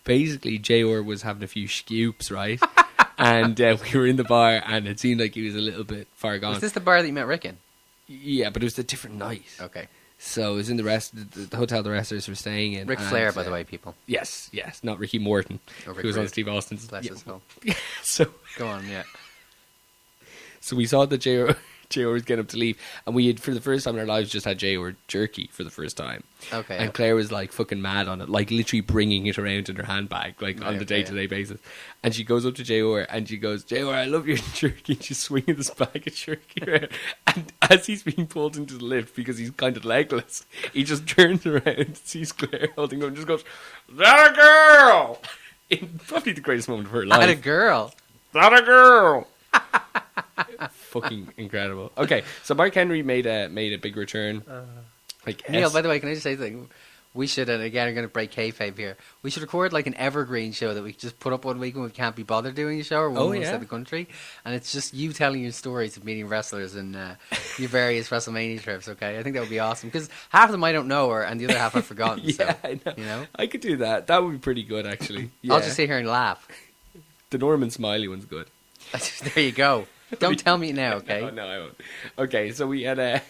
Basically, Jay Ure was having a few scoops, right? And we were in the bar, and it seemed like he was a little bit far gone. Was this the bar that you met Rick in? Yeah, but it was a different night. Okay. So it was in the hotel the wrestlers were staying in. Ric Flair, by the way, people. Yes, not Ricky Morton, who was on Steve Austin's. Bless his soul. So go on, yeah. So we saw that Jay Ure JR was getting up to leave, and we had, for the first time in our lives, just had JR jerky for the first time. Okay. And Claire was like fucking mad on it, like literally bringing it around in her handbag, like on the day-to-day basis. And she goes up to JR and she goes, JR, I love your jerky. And she's swinging this bag of jerky around. And as he's being pulled into the lift, because he's kind of legless, he just turns around, sees Claire holding him, and just goes, "That a girl!" In probably the greatest moment of her life. That a girl. That a girl. Fucking incredible. Okay, so Mark Henry made a big return. Neill, by the way, can I just say something? We should, and again, I'm going to break kayfabe here. We should record like an evergreen show that we just put up one week when we can't be bothered doing a show or when we're outside the country, and it's just you telling your stories of meeting wrestlers and your various WrestleMania trips. Okay, I think that would be awesome because half of them I don't know, and the other half I've forgotten. Yeah, so, I know. You know, I could do that. That would be pretty good, actually. Yeah. I'll just sit here and laugh. The Norman Smiley one's good. There you go. Don't tell me now, okay? No, I won't. Okay, so we had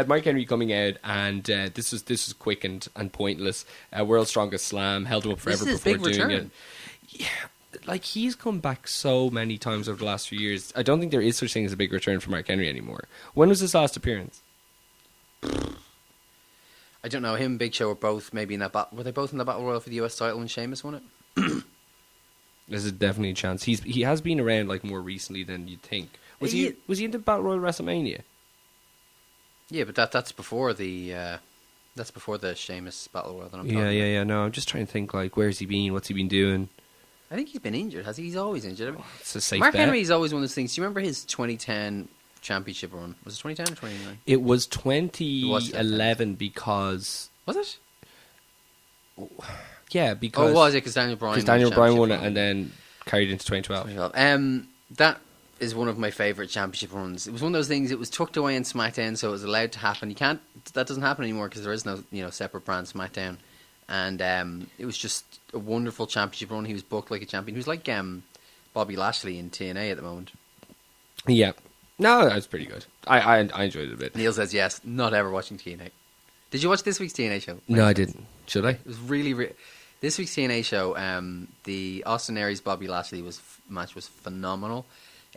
Mark Henry coming out, and this was quick and pointless. World's Strongest Slam, held him up forever before doing it. Yeah, like he's come back so many times over the last few years. I don't think there is such thing as a big return for Mark Henry anymore. When was his last appearance? I don't know. Him and Big Show were both maybe in that were they both in the battle royal for the US title when Sheamus won it? There's definitely a chance. He has been around like more recently than you'd think. Was he in the Battle Royal WrestleMania? Yeah, but that's before the Sheamus Battle Royal that I'm talking about. Yeah. No, I'm just trying to think like where's he been? What's he been doing? I think he's been injured. Has he? He's always injured. I mean, it's a safe Mark bet. Henry's always one of those things. Do you remember his 2010 championship run? Was it 2010 or 2009? It was 2011 because was it? Yeah, because was it because Daniel Bryan? Won it and then carried into 2012. That is one of my favourite championship runs. It was one of those things. It was tucked away in SmackDown, so it was allowed to happen. That doesn't happen anymore because there is no separate brand SmackDown. And it was just a wonderful championship run. He was booked like a champion. He was like Bobby Lashley in TNA at the moment. Yeah, no, that was pretty good. I enjoyed it a bit. Neill says yes. Not ever watching TNA. Did you watch this week's TNA show? No, I didn't. Should I? It was really. This week's TNA show, the Austin Aries Bobby Lashley match was phenomenal.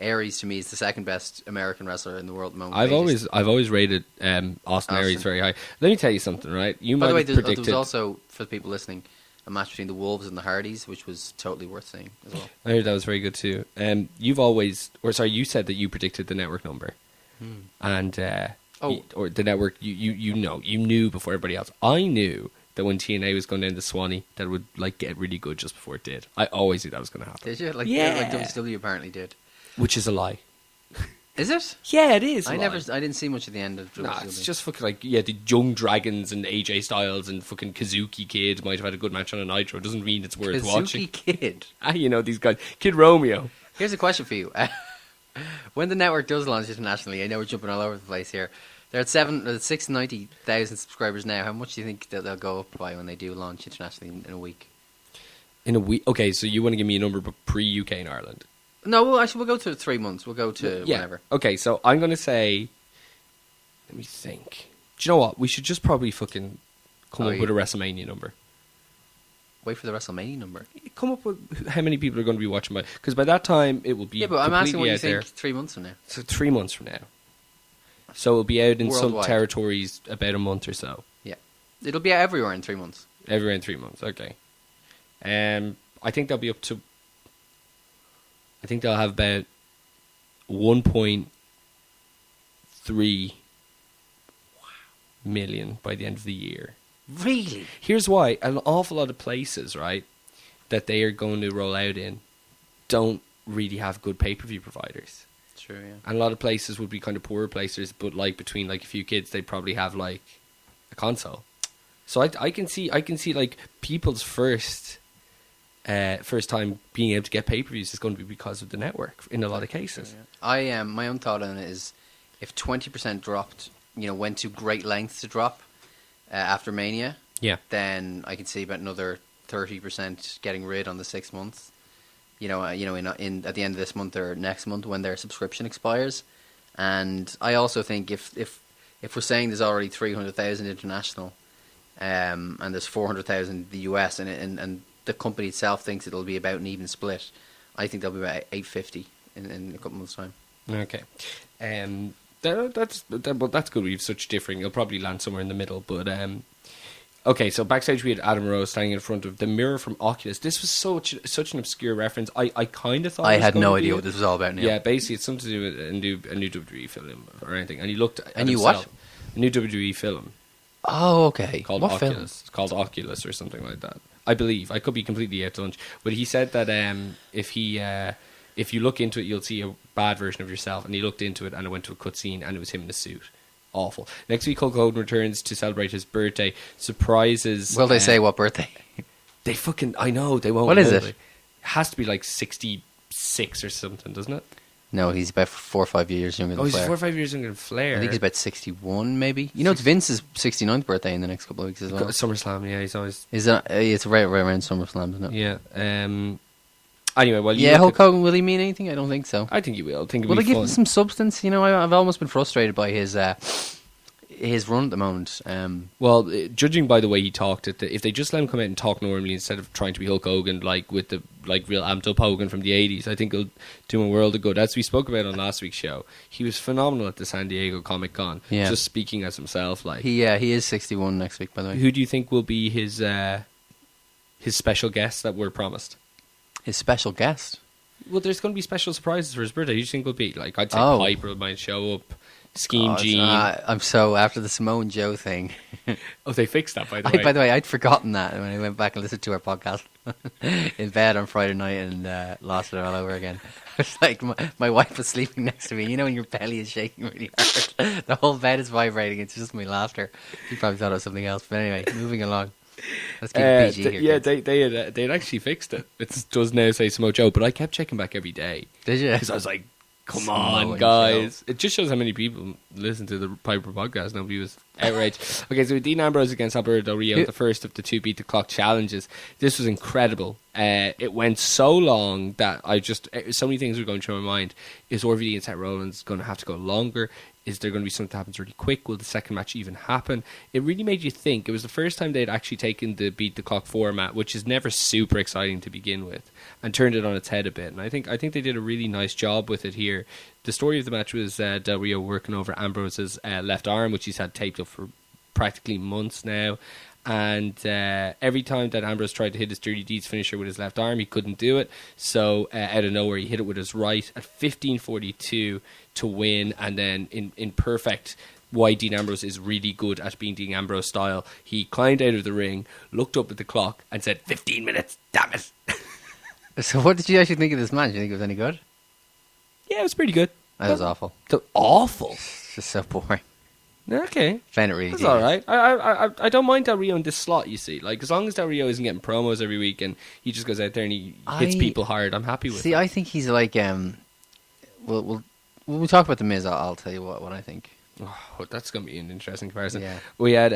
Aries to me is the second best American wrestler in the world at the moment. I've always rated Austin Aries very high. Let me tell you something, right? By the way, there was also, for the people listening, a match between the Wolves and the Hardys, which was totally worth seeing as well. I heard that was very good too. You said that you predicted the network number, and or the network. You knew before everybody else. I knew that when TNA was going down to Swanee, that it would like get really good just before it did. I always knew that was going to happen. Did you? Like WCW apparently did. Which is a lie. Is it? Yeah, it is. I didn't see much at the end of WCW. Nah, it's just fucking like the Young Dragons and AJ Styles and fucking Kazuki Kid might have had a good match on a Nitro. It doesn't mean it's worth watching. Kazuki Kid. These guys. Kid Romeo. Here's a question for you. When the network does launch internationally, I know we're jumping all over the place here. They're at 690,000 subscribers now. How much do you think that they'll go up by when they do launch internationally in a week? In a week? Okay, so you want to give me a number but pre-UK and Ireland? No, we'll go to 3 months. We'll go to whenever. Okay, so I'm going to say... Let me think. Do you know what? We should just probably fucking come up with a WrestleMania number. Wait for the WrestleMania number? Come up with how many people are going to be watching. Because by that time, it will be... Yeah, but I'm asking what you think 3 months from now. So 3 months from now. So it'll be out in Worldwide. some territories about a month or so. Yeah. It'll be out everywhere in 3 months. Everywhere in 3 months, okay. I think they'll be up to... I think they'll have about 1.3 million by the end of the year. Really? Here's why. An awful lot of places, right, that they are going to roll out in don't really have good pay-per-view providers. True, yeah. And a lot of places would be kind of poorer places, but like between like a few kids, they'd probably have like a console. So I can see like people's first time being able to get pay-per-views is going to be because of the network in a lot of cases. True, yeah. My own thought on it is if 20% dropped, went to great lengths to drop after Mania, then I can see about another 30% getting rid on the 6 months. In at the end of this month or next month when their subscription expires. And I also think if we're saying there's already 300,000 international, and there's 400,000 the US, and the company itself thinks it'll be about an even split, I think there'll be about 850 in a couple months' time. Okay. That's good. We have such differing. He'll probably land somewhere in the middle. But okay, so backstage we had Adam Rose standing in front of the mirror from Oculus. This was such an obscure reference. I kind of thought I had no idea what this was all about. Neil. Yeah, basically it's something to do with a new WWE film or anything. And he looked at a new himself. what? A new WWE film. Oh, okay. Called what Oculus. film? It's called Oculus or something like that. I believe. I could be completely out to lunch. But he said that if you look into it, you'll see a bad version of yourself. And he looked into it and it went to a cutscene and it was him in a suit. Awful. Next week, Hulk Hogan returns to celebrate his birthday. Surprises. Will they say what birthday? They fucking... I know, they won't. What is it? It has to be like 66 or something, doesn't it? No, he's about 4 or 5 years younger than Flair. He's 4 or 5 years younger than Flair. I think he's about 61, maybe. You know, it's Vince's 69th birthday in the next couple of weeks as well. SummerSlam, yeah, he's always... It's right around SummerSlam, isn't it? Yeah. Anyway, well... Yeah, Hulk Hogan, will he mean anything? I don't think so. I think he will. I think will it'll they be give him some substance? You know, I've almost been frustrated by his run at the moment. Well, judging by the way he talked, if they just let him come out and talk normally instead of trying to be Hulk Hogan, like with the real amped up Hogan from the 80s, I think it'll do him a world of good. As we spoke about on last week's show, he was phenomenal at the San Diego Comic Con, just speaking as himself. Like he is 61 next week, by the way. Who do you think will be his special guests that were promised? His special guest? Well, there's going to be special surprises for his birthday. Who do you think will be? Like, I'd say Piper might show up. Scheme Gene. I'm so after the Samoan Joe thing. Oh, they fixed that by the way. By the way, I'd forgotten that when I went back and listened to our podcast in bed on Friday night and lost it all over again. It's like my wife was sleeping next to me. You know when your belly is shaking really hard, the whole bed is vibrating. It's just my laughter. She probably thought it was something else. But anyway, moving along. Let's keep it PG here. Yeah, they'd actually fixed it. It does now say Samoa Joe, but I kept checking back every day. Did you? Because I was like, come on, guys. It just shows how many people listen to the Piper podcast. Nobody was outraged. Okay, so Dean Ambrose against Alberto Del Rio, the first of the 2 Beat the Clock challenges. This was incredible. It went so long that so many things were going through my mind. Is RVD and Seth Rollins going to have to go longer? Is there going to be something that happens really quick? Will the second match even happen? It really made you think. It was the first time they'd actually taken the Beat the Clock format, which is never super exciting to begin with, and turned it on its head a bit. And I think they did a really nice job with it here. The story of the match was Del Rio working over Ambrose's left arm, which he's had taped up for practically months now. And every time that Ambrose tried to hit his Dirty Deeds finisher with his left arm, he couldn't do it. So out of nowhere, he hit it with his right at 15:42 to win. And then in perfect, why Dean Ambrose is really good at being Dean Ambrose style, he climbed out of the ring, looked up at the clock, and said, 15 minutes, damn it. So what did you actually think of this match? Did you think it was any good? Yeah, it was pretty good. That was awful. Awful? It's just so boring. Okay. Found it really That's deep. all right. I don't mind Del Rio in this slot, you see. Like, as long as Del Rio isn't getting promos every week and he just goes out there and he hits people hard, I'm happy with it. See, I think he's like... When we talk about The Miz, I'll tell you what I think. Oh, that's going to be an interesting comparison. Yeah. We had...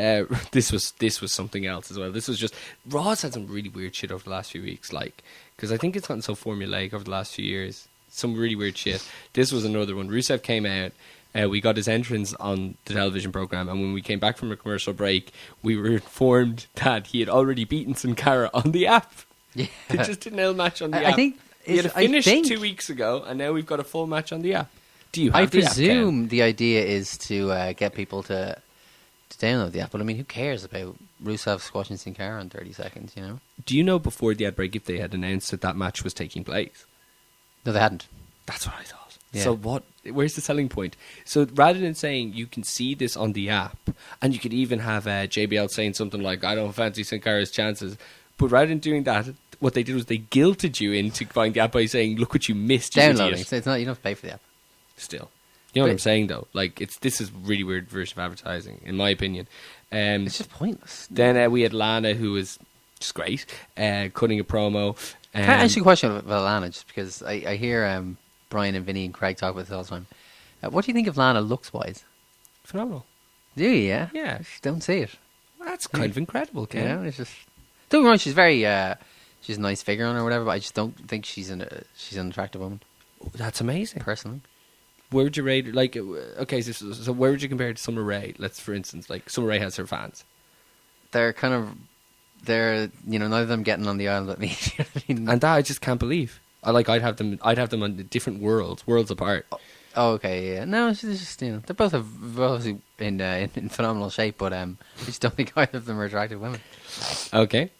this was something else as well. This was just... Raw's had some really weird shit over the last few weeks, like... Because I think it's gotten so formulaic over the last few years. Some really weird shit. This was another one. Rusev came out... we got his entrance on the television program, and when we came back from a commercial break, we were informed that he had already beaten Sin Cara on the app. Yeah. They just did an L match on the app. I think he had a finish 2 weeks ago, and now we've got a full match on the app. Do you have the app, Ken? I presume the idea is to get people to download the app, but I mean, who cares about Rusev squashing Sin Cara in 30 seconds, you know? Do you know before the ad break if they had announced that match was taking place? No, they hadn't. That's what I thought. Yeah. So where's the selling point? So rather than saying you can see this on the app, and you could even have JBL saying something like, I don't fancy Sin Cara's chances, but rather than doing that, what they did was they guilted you into buying the app by saying, look what you missed, you downloading. idiot. So it's not, you don't have to pay for the app. Still. You know what I'm saying, though? Like, this is a really weird version of advertising, in my opinion. It's just pointless. Then we had Lana, who was just great, cutting a promo. Can I ask you a question about Lana, just because I hear Brian and Vinny and Craig talk about this all the time. What do you think of Lana looks-wise? Phenomenal. Do you, yeah? Yeah. Don't see it. Well, that's kind of incredible, Ken. You know, it's just... Don't get me wrong, she's very... she's a nice figure on her or whatever, but I just don't think she's an attractive woman. Oh, that's amazing. Personally. Where would you rate her? Like, okay, so where would you compare it to Summer Rae? Let's, for instance, like, Summer Rae has her fans. They're kind of... They're, neither of them getting on the island with me. And that I just can't believe. I'd have them on different worlds apart. Oh, okay, yeah. No, it's just, you know, they're both obviously in phenomenal shape, but I just don't think either of them are attractive women. Okay.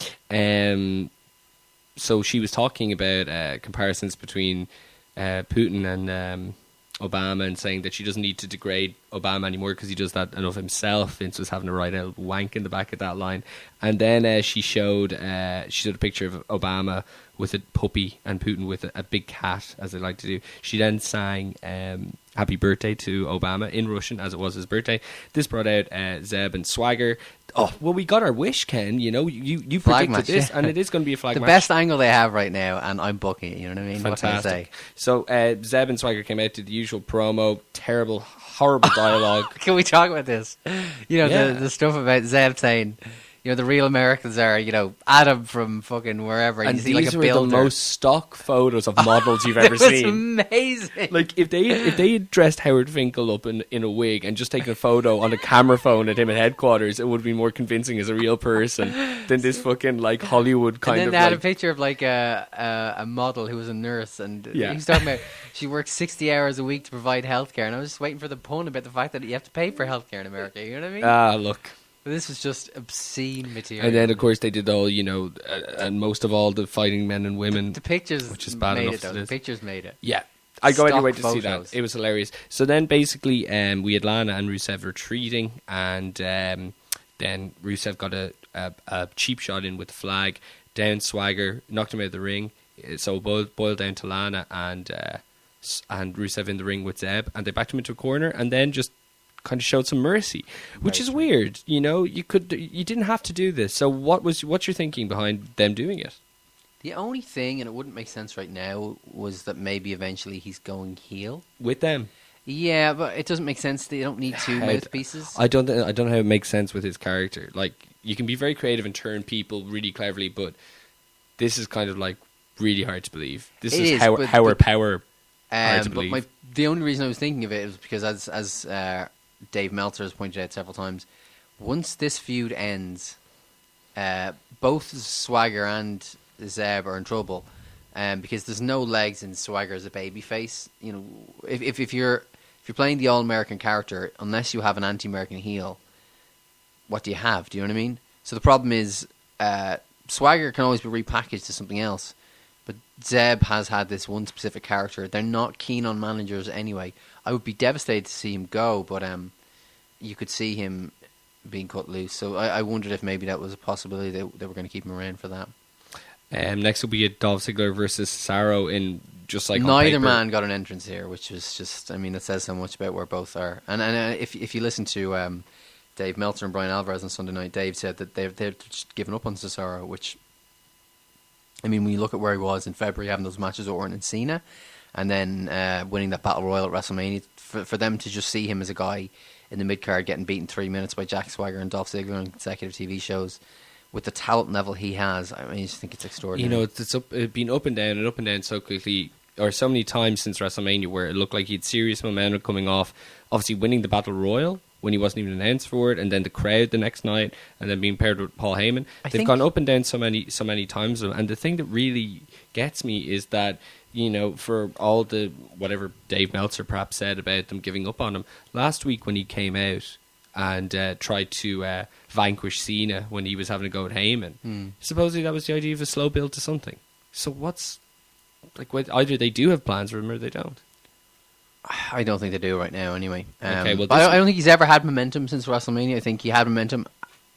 So she was talking about comparisons between Putin and Obama, and saying that she doesn't need to degrade Obama anymore because he does that enough himself. Vince was having a right out wank in the back of that line. And then she showed a picture of Obama with a puppy and Putin with a big cat, as they like to do. She then sang happy birthday to Obama in Russian, as it was his birthday. This brought out Zeb and Swagger. Oh, well, we got our wish, Ken. You know, you predicted match, this, yeah. and it is going to be a flag The match. best angle they have right now, and I'm booking it, you know what I mean? Fantastic. What can I say? So Zeb and Swagger came out to the usual promo. Terrible, horrible dialogue. Can we talk about this? You know, Yeah. the stuff about Zeb saying, you know, the real Americans are, you know, Adam from fucking wherever. And you see these like a were builder. the most stock photos of models you've ever It was seen. amazing. Like, if they had dressed Howard Finkel up in a wig and just taken a photo on a camera phone at him at headquarters, it would be more convincing as a real person than this fucking, like, Hollywood kind and then of, they had like... a picture of like a model who was a nurse, and Yeah. he was talking about she works 60 hours a week to provide healthcare, and I was just waiting for the pun about the fact that you have to pay for healthcare in America. You know what I mean? Ah, look. But this was just obscene material. And then, of course, they did all, you know, and most of all, the fighting men and women. the pictures which is bad made enough it, though. as it The is. pictures made it. Yeah. I go Stock anyway to see photos. that. It was hilarious. So then, basically, we had Lana and Rusev retreating, and then Rusev got a cheap shot in with the flag, down Swagger, knocked him out of the ring. So it boiled down to Lana and Rusev in the ring with Zeb, and they backed him into a corner, and then just kind of showed some mercy, which is weird. You know, you didn't have to do this. So what's your thinking behind them doing it? The only thing, and it wouldn't make sense right now, was that maybe eventually he's going heel. With them? Yeah, but it doesn't make sense. They don't need two mouthpieces. I don't know how it makes sense with his character. Like, you can be very creative and turn people really cleverly, but this is kind of like really hard to believe. This is power hard to believe. But the only reason I was thinking of it was because, as Dave Meltzer has pointed out several times, once this feud ends, both Swagger and Zeb are in trouble, because there's no legs in Swagger as a babyface. You know, if you're playing the all-American character, unless you have an anti-American heel, what do you have? Do you know what I mean? So the problem is, Swagger can always be repackaged to something else, but Zeb has had this one specific character. They're not keen on managers anyway. I would be devastated to see him go, but you could see him being cut loose. So I wondered if maybe that was a possibility they were going to keep him around for that. Next will be a Dolph Ziggler versus Cesaro in just like neither man got an entrance here, which was just, I mean, it says so much about where both are. And if you listen to Dave Meltzer and Brian Alvarez on Sunday night, Dave said that they're just given up on Cesaro, which, I mean, when you look at where he was in February, having those matches with Orton and Cena, and then winning that Battle Royal at WrestleMania, for them to just see him as a guy in the mid-card getting beaten 3 minutes by Jack Swagger and Dolph Ziggler on consecutive TV shows, with the talent level he has, I mean, I just think it's extraordinary. You know, it's been up and down so quickly, or so many times since WrestleMania, where it looked like he had serious momentum coming off, obviously winning the Battle Royal when he wasn't even announced for it, and then the crowd the next night, and then being paired with Paul Heyman. They've gone up and down so many times, and the thing that really gets me is that, you know, for all the whatever Dave Meltzer perhaps said about them giving up on him, last week when he came out and tried to vanquish Cena when he was having a go at Heyman, supposedly that was the idea of a slow build to something. So either they do have plans for him or they don't. I don't think they do right now, anyway. Okay, well, I don't think he's ever had momentum since WrestleMania. I think he had momentum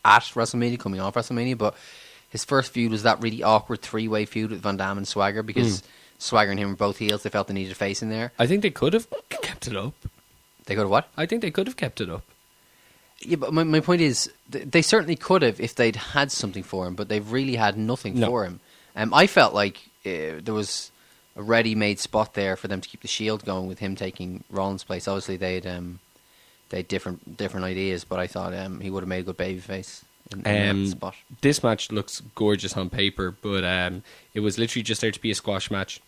at WrestleMania, coming off WrestleMania, but his first feud was that really awkward three-way feud with Van Damme and Swagger, because Swagger and him were both heels. They felt they needed a face in there. I think they could have kept it up. They could have what? I think they could have kept it up. Yeah, but my point is, they certainly could have if they'd had something for him, but they've really had nothing for him. I felt like there was a ready-made spot there for them to keep the Shield going with him taking Rollins' place. Obviously, they had different ideas, but I thought he would have made a good babyface in that spot. This match looks gorgeous on paper, but it was literally just there to be a squash match.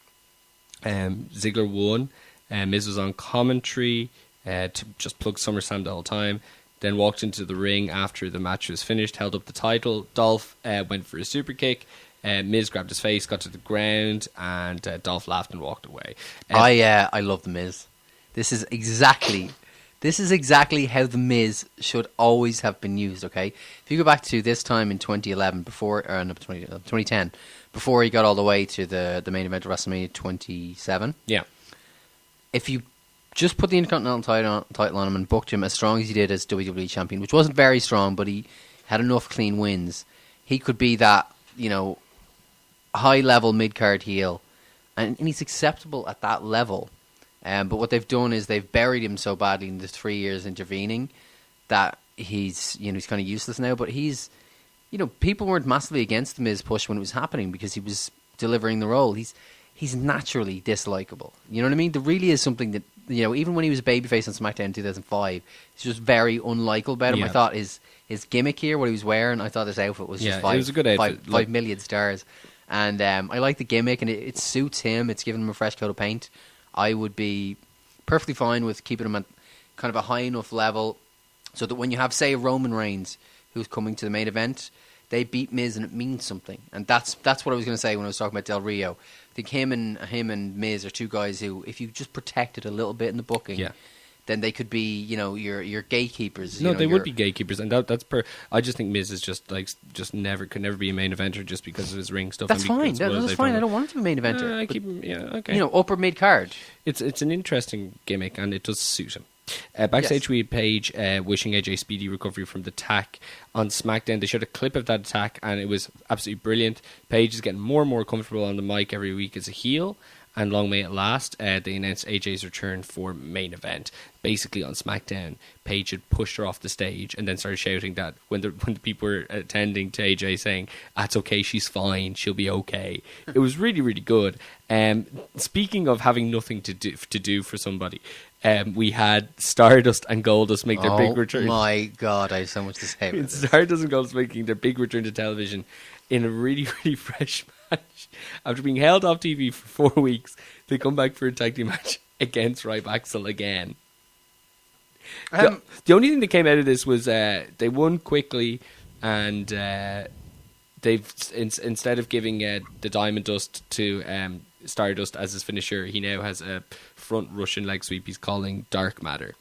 Ziggler won. Miz was on commentary to just plug SummerSlam the whole time. Then walked into the ring after the match was finished, held up the title. Dolph went for a super kick. Miz grabbed his face, got to the ground, and Dolph laughed and walked away. I love the Miz. This is exactly how the Miz should always have been used. Okay, if you go back to this time in 2011, 2010, before he got all the way to the main event of WrestleMania 27. Yeah, if you just put the Intercontinental title on him and booked him as strong as he did as WWE champion, which wasn't very strong, but he had enough clean wins, he could be that, high-level mid-card heel. And he's acceptable at that level. But what they've done is they've buried him so badly in the 3 years intervening that he's kind of useless now. But he's, people weren't massively against the Miz push when it was happening because he was delivering the role. He's naturally dislikable. You know what I mean? There really is something that, even when he was a babyface on SmackDown in 2005, it's just very unlikable about him. Yeah. I thought his gimmick here, what he was wearing, I thought his outfit was just it was a good outfit. 5 million stars. And I like the gimmick, and it suits him. It's giving him a fresh coat of paint. I would be perfectly fine with keeping him at kind of a high enough level so that when you have, say, Roman Reigns, who's coming to the main event, they beat Miz and it means something. And that's what I was going to say when I was talking about Del Rio. I think him and Miz are two guys who, if you just protected a little bit in the booking, then they could be, your gatekeepers. No, they would be gatekeepers, and that's I just think Miz is just could never be a main eventer just because of his ring stuff. That's fine. That's fine. I don't want him to be a main eventer. I keep him, okay. Upper mid card. It's an interesting gimmick, and it does suit him. Backstage, we had Paige wishing AJ speedy recovery from the attack on SmackDown. They showed a clip of that attack, and it was absolutely brilliant. Paige is getting more and more comfortable on the mic every week as a heel, and long may it last. They announced AJ's return for main event. Basically, on SmackDown, Paige had pushed her off the stage and then started shouting that when the people were attending to AJ, saying, "That's okay, she's fine, she'll be okay." It was really, really good. Speaking of having nothing to do for somebody, we had Stardust and Goldust make their big return. Oh my God, I have so much to say about this. Stardust and Goldust making their big return to television in a really, really fresh match. After being held off TV for 4 weeks, they come back for a tag team match against Ryback again. The only thing that came out of this was they won quickly, and they've instead of giving the Diamond Dust to Stardust as his finisher, he now has a front Russian leg sweep he's calling Dark Matter.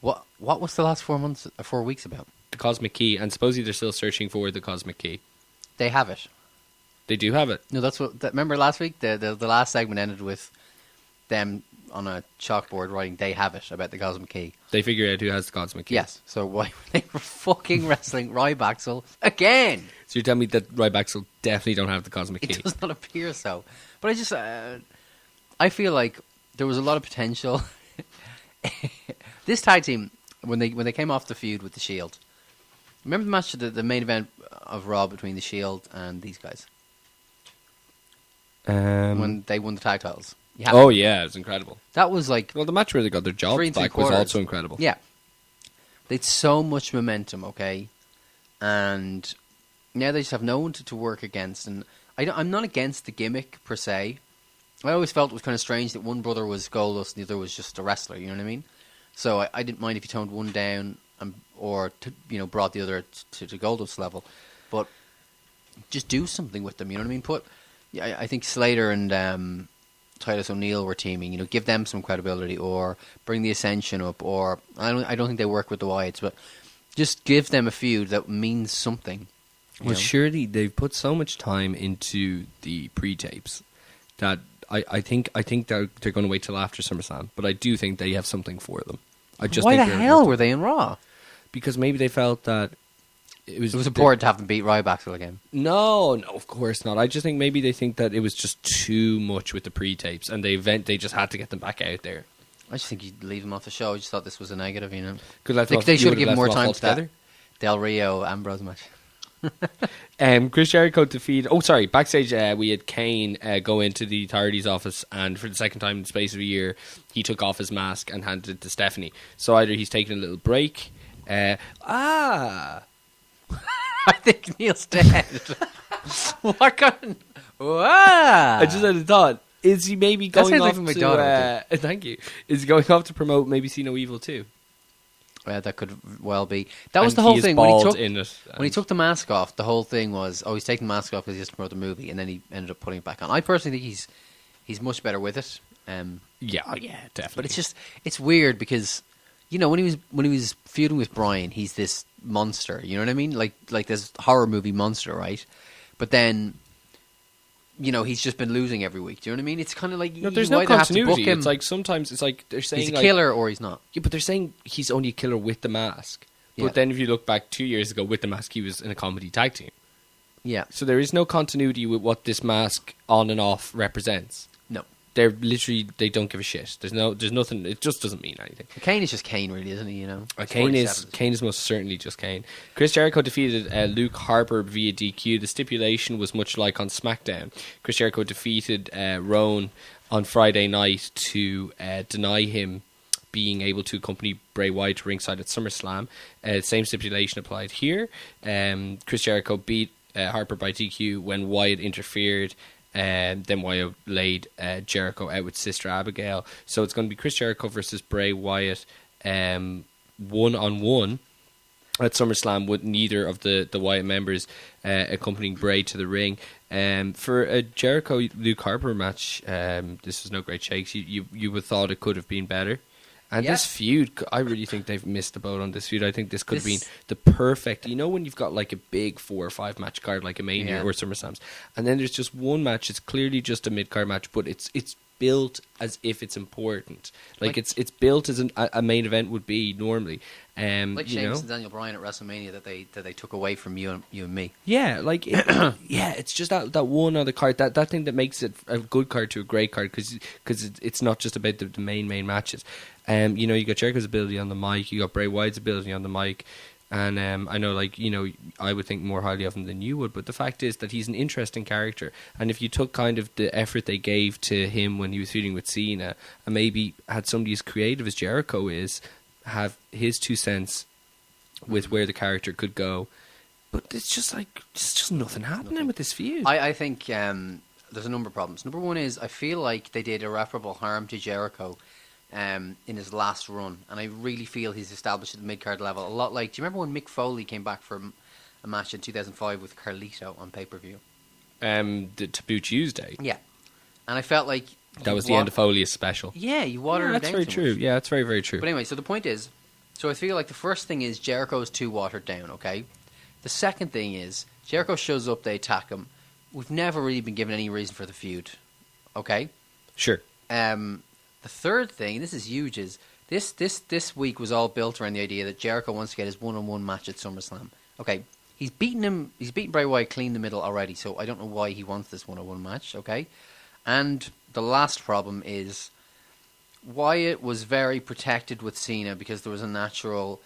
What was the last 4 weeks about? The Cosmic Key, and supposedly they're still searching for the Cosmic Key. They have it. They do have it. No, that's what. Remember last week, the last segment ended with them on a chalkboard writing "They have it" about the Cosmic Key. They figured out who has the Cosmic Key. Yes. So why they were fucking wrestling Ryback again? So you're telling me that Ryback definitely don't have the Cosmic Key? It does not appear so. But I just, I feel like there was a lot of potential. This tag team, when they came off the feud with the Shield, remember the match, the main event of Raw between the Shield and these guys? When they won the tag titles. Yeah, it was incredible. That was like... Well, the match where they got their jobs back was also incredible. Yeah. They had so much momentum, okay? And now they just have no one to work against. And I'm not against the gimmick, per se. I always felt it was kind of strange that one brother was Goldust and the other was just a wrestler, you know what I mean? So I didn't mind if you toned one down or brought the other to Goldust's level. But just do something with them, you know what I mean? I think Slater and Titus O'Neil were teaming. Give them some credibility, or bring the Ascension up, or I don't think they work with the Wyatts, but just give them a feud that means something. Well, surely they've put so much time into the pre-tapes that I think they're going to wait till after SummerSlam, but I do think they have something for them. Why the hell were they in Raw? Because maybe they felt that it was important to have them beat Ryback again. No, of course not. I just think maybe they think that it was just too much with the pre-tapes, and they just had to get them back out there. I just think you'd leave them off the show. I just thought this was a negative, They should have given more time to that Del Rio Ambrose match. Chris Jericho defeated... Oh, sorry. Backstage, we had Kane go into the authorities' office, and for the second time in the space of a year, he took off his mask and handed it to Stephanie. So either he's taking a little break... I think Neill's dead. What kind of... I just had a thought. Is he maybe going off to... Thank you. Is he going off to promote maybe See No Evil too? That could well be. That was And the whole he is thing bald in it. when he took the mask off. The whole thing was, he's taking the mask off because he has to promote the movie, and then he ended up putting it back on. I personally think he's much better with it. Yeah, definitely. But it's weird because, when he was feuding with Bryan, he's this monster. You know what I mean? Like this horror movie monster, right? But then, he's just been losing every week. Do you know what I mean? It's kind of like there's no continuity. It's like sometimes it's like they're saying he's a killer or he's not. Yeah, but they're saying he's only a killer with the mask. Yeah. But then if you look back 2 years ago with the mask, he was in a comedy tag team. Yeah. So there is no continuity with what this mask on and off represents. No. They're literally, they don't give a shit. There's nothing. It just doesn't mean anything. Kane is just Kane, really, isn't he? Kane is most certainly just Kane. Chris Jericho defeated Luke Harper via DQ. The stipulation was much like on SmackDown. Chris Jericho defeated Rowan on Friday night to deny him being able to accompany Bray Wyatt to ringside at SummerSlam. Same stipulation applied here. Chris Jericho beat Harper by DQ when Wyatt interfered. Then Wyatt laid Jericho out with Sister Abigail. So it's going to be Chris Jericho versus Bray Wyatt one-on-one at SummerSlam with neither of the Wyatt members accompanying Bray to the ring. For a Jericho-Luke Harper match, this was no great shakes. You would have thought it could have been better. And this feud, I really think they've missed the boat on this feud. I think this could have been the perfect... when you've got like a big 4 or 5 match card like a Mania or SummerSlams, and then there's just one match, it's clearly just a mid-card match, but it's built as if it's important. Like it's built as a main event would be normally. Like Sheamus and Daniel Bryan at WrestleMania that they took away from you and me. Yeah, it's just that one on the card, that thing that makes it a good card to a great card because it's not just about the main matches. You got Jericho's ability on the mic, you got Bray Wyatt's ability on the mic, and I know, I would think more highly of him than you would, but the fact is that he's an interesting character, and if you took kind of the effort they gave to him when he was feuding with Cena, and maybe had somebody as creative as Jericho is, have his 2 cents with where the character could go, but it's just nothing happening with this feud. I think there's a number of problems. Number one is I feel like they did irreparable harm to Jericho in his last run, and I really feel he's established at the mid-card level a lot. Like, do you remember when Mick Foley came back from a match in 2005 with Carlito on pay-per-view? The Taboo Tuesday. Yeah, and I felt like that was the end of Foley's special. Yeah, you watered it down. That's very true. Yeah, that's very, very true. But anyway, so the point is, I feel like the first thing is Jericho's too watered down. Okay, the second thing is Jericho shows up, they attack him. We've never really been given any reason for the feud. Okay, sure. The third thing, this is huge, is this week was all built around the idea that Jericho wants to get his one-on-one match at SummerSlam. Okay, he's beaten Bray Wyatt clean the middle already, so I don't know why he wants this one-on-one match. Okay, and the last problem is Wyatt was very protected with Cena because there was a natural.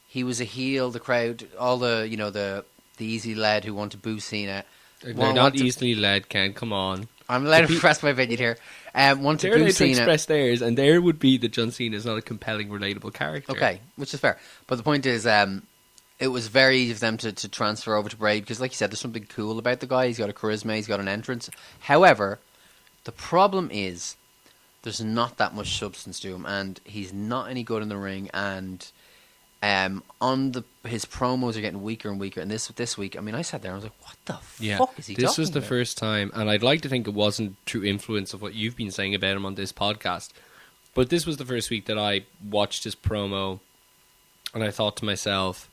He was a heel. The crowd, all the easy lad who want to boo Cena. They're not easily led, Ken. Come on. I'm allowed to express my opinion here. Want to boo Cena. Express theirs, and there would be that John Cena is not a compelling, relatable character. Okay, which is fair. But the point is, it was very easy for them to transfer over to Bray because, like you said, there's something cool about the guy. He's got a charisma. He's got an entrance. However, the problem is there's not that much substance to him, and he's not any good in the ring. And his promos are getting weaker and weaker. And this week, I mean, I sat there and I was like, "What the fuck is he talking about?" This was the first time, and I'd like to think it wasn't through influence of what you've been saying about him on this podcast, but this was the first week that I watched his promo, and I thought to myself,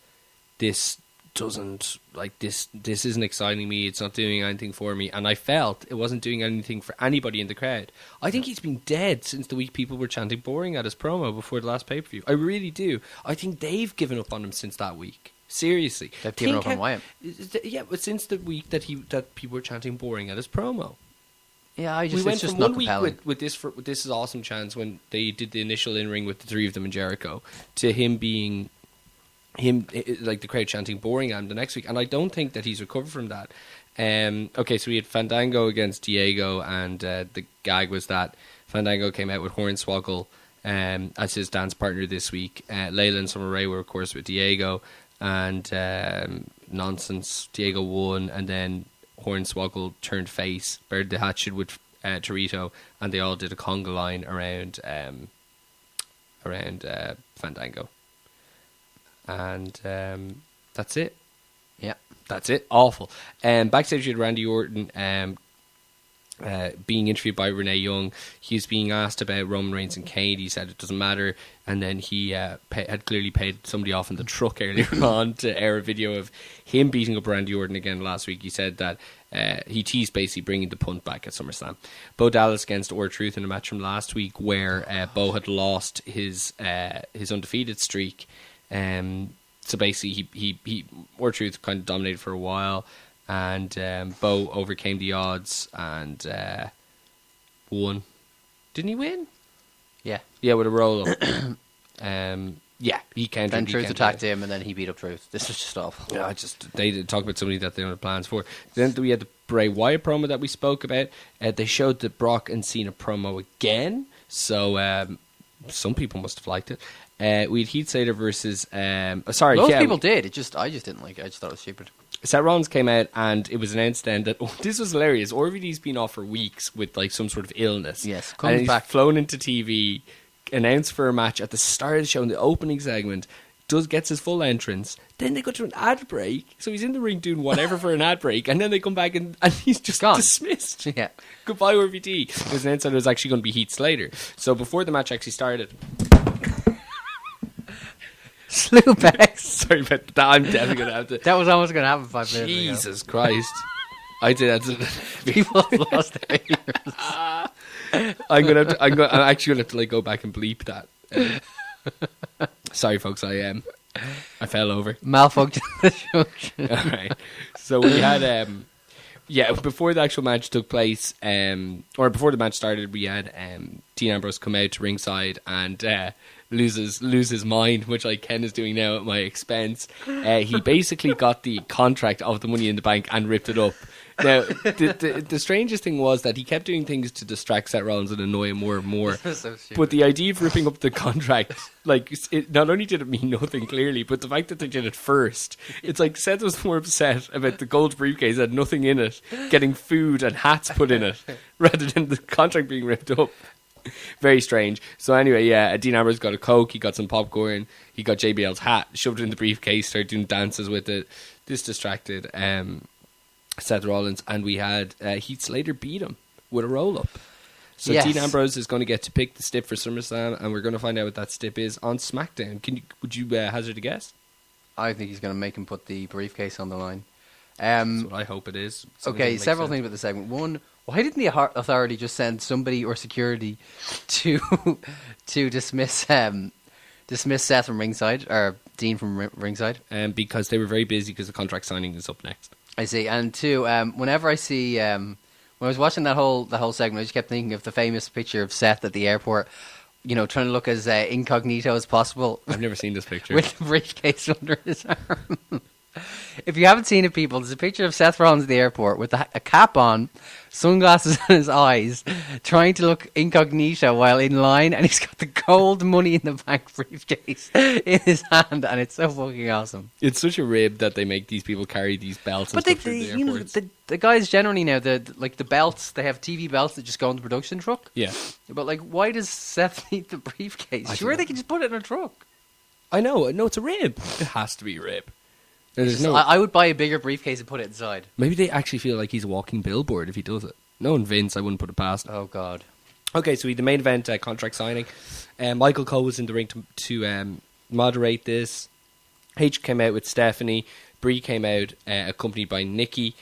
"This isn't exciting me. It's not doing anything for me." And I felt it wasn't doing anything for anybody in the crowd. I think he's been dead since the week people were chanting boring at his promo before the last pay-per-view. I really do. I think they've given up on him since that week. Seriously. They've given up on Wyatt. Yeah, but since the week that people were chanting boring at his promo. Yeah, we went from one week with this is awesome chance when they did the initial in-ring with the three of them and Jericho to him being... like the crowd chanting boring at him the next week, and I don't think that he's recovered from that. Okay, so we had Fandango against Diego, and the gag was that Fandango came out with Hornswoggle as his dance partner this week. Layla and Summer Rae were, of course, with Diego, and nonsense. Diego won, and then Hornswoggle turned face, buried the hatchet with Torito, and they all did a conga line around Fandango. And that's it. Yeah. That's it. Awful. Backstage with Randy Orton being interviewed by Renee Young. He was being asked about Roman Reigns and Kane. He said it doesn't matter. And then he had clearly paid somebody off in the truck earlier on to air a video of him beating up Randy Orton again last week. He said that he teased basically bringing the punt back at SummerSlam. Bo Dallas against R-Truth in a match from last week where Bo had lost his undefeated streak. So basically, he R-Truth kind of dominated for a while, and Bo overcame the odds and won. Didn't he win? Yeah. Yeah, with a roll up. Yeah, he countered. Then Truth attacked him, and then he beat up Truth. This was just awful. Yeah, they did talk about somebody that they don't have plans for. Then we had the Bray Wyatt promo that we spoke about. They showed the Brock and Cena promo again, so some people must have liked it. We had Heath Slater versus... Most people did. I just didn't like it. I just thought it was stupid. Seth Rollins came out and it was announced then that... Oh, this was hilarious. RVD's been off for weeks with like some sort of illness. Yes, comes back. Flown into TV, announced for a match at the start of the show in the opening segment, gets his full entrance. Then they go to an ad break. So he's in the ring doing whatever for an ad break. And then they come back and he's just gone. Dismissed. Yeah. Goodbye, RVD. It was announced that it was actually going to be Heath Slater. So before the match actually started... Slewbacks. Sorry about that. I'm definitely going to have to... That was almost going to happen 5 minutes ago. Jesus Christ. I did that. People have lost their ears. I'm actually going to have to like go back and bleep that. Sorry, folks. I fell over. Malfunction. All right. So we had... before the actual match took place, or before the match started, we had Dean Ambrose come out to ringside and lose his mind, which like Ken is doing now at my expense. He basically got the contract of the Money in the Bank and ripped it up. Now, the strangest thing was that he kept doing things to distract Seth Rollins and annoy him more and more. So but the idea of ripping up the contract, like, it not only did it mean nothing clearly, but the fact that they did it first, it's like Seth was more upset about the gold briefcase that had nothing in it, getting food and hats put in it, rather than the contract being ripped up. Very strange. So anyway, yeah, Dean Ambrose got a Coke, he got some popcorn, he got JBL's hat, shoved it in the briefcase, started doing dances with it. This distracted Seth Rollins, and we had Heath Slater beat him with a roll-up. So yes. Dean Ambrose is going to get to pick the stip for SummerSlam, and we're going to find out what that stip is on SmackDown. Would you hazard a guess? I think he's going to make him put the briefcase on the line. That's what I hope it is. Okay, several things about the segment. One, why didn't the authority just send somebody or security to dismiss Seth from ringside, or Dean from ringside? Because they were very busy because the contract signing is up next. I see. And two, whenever I see, when I was watching that whole segment, I just kept thinking of the famous picture of Seth at the airport, trying to look as incognito as possible. I've never seen this picture. With the briefcase under his arm. If you haven't seen it, people, there's a picture of Seth Rollins at the airport with a cap on, sunglasses on his eyes, trying to look incognito while in line, and he's got the gold Money in the Bank briefcase in his hand, and it's so fucking awesome. It's such a rib that they make these people carry these belts and stuff through the airports. The guys generally now, the belts, they have TV belts that just go in the production truck. Yeah. But why does Seth need the briefcase? Sure, they can just put it in a truck. I know. No, it's a rib. It has to be a rib. I would buy a bigger briefcase and put it inside. Maybe they actually feel like he's a walking billboard if he does it. Knowing Vince, I wouldn't put it past him. Oh, God. Okay, so the main event, contract signing. Michael Cole was in the ring to moderate this. H came out with Stephanie. Brie came out accompanied by Nikki.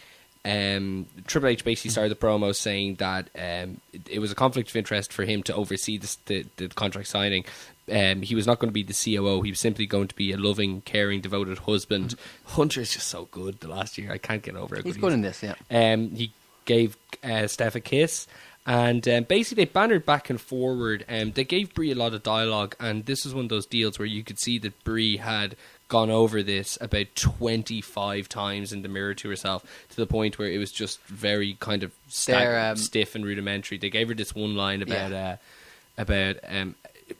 Triple H basically started the promo saying that it was a conflict of interest for him to oversee the contract signing. He was not going to be the COO. He was simply going to be a loving, caring, devoted husband. Hunter is just so good the last year. I can't get over it. He's good in this, yeah. He gave Steph a kiss. And basically they bantered back and forward. They gave Brie a lot of dialogue. And this was one of those deals where you could see that Brie had gone over this about 25 times in the mirror to herself, to the point where it was just very kind of stiff and rudimentary. They gave her this one line about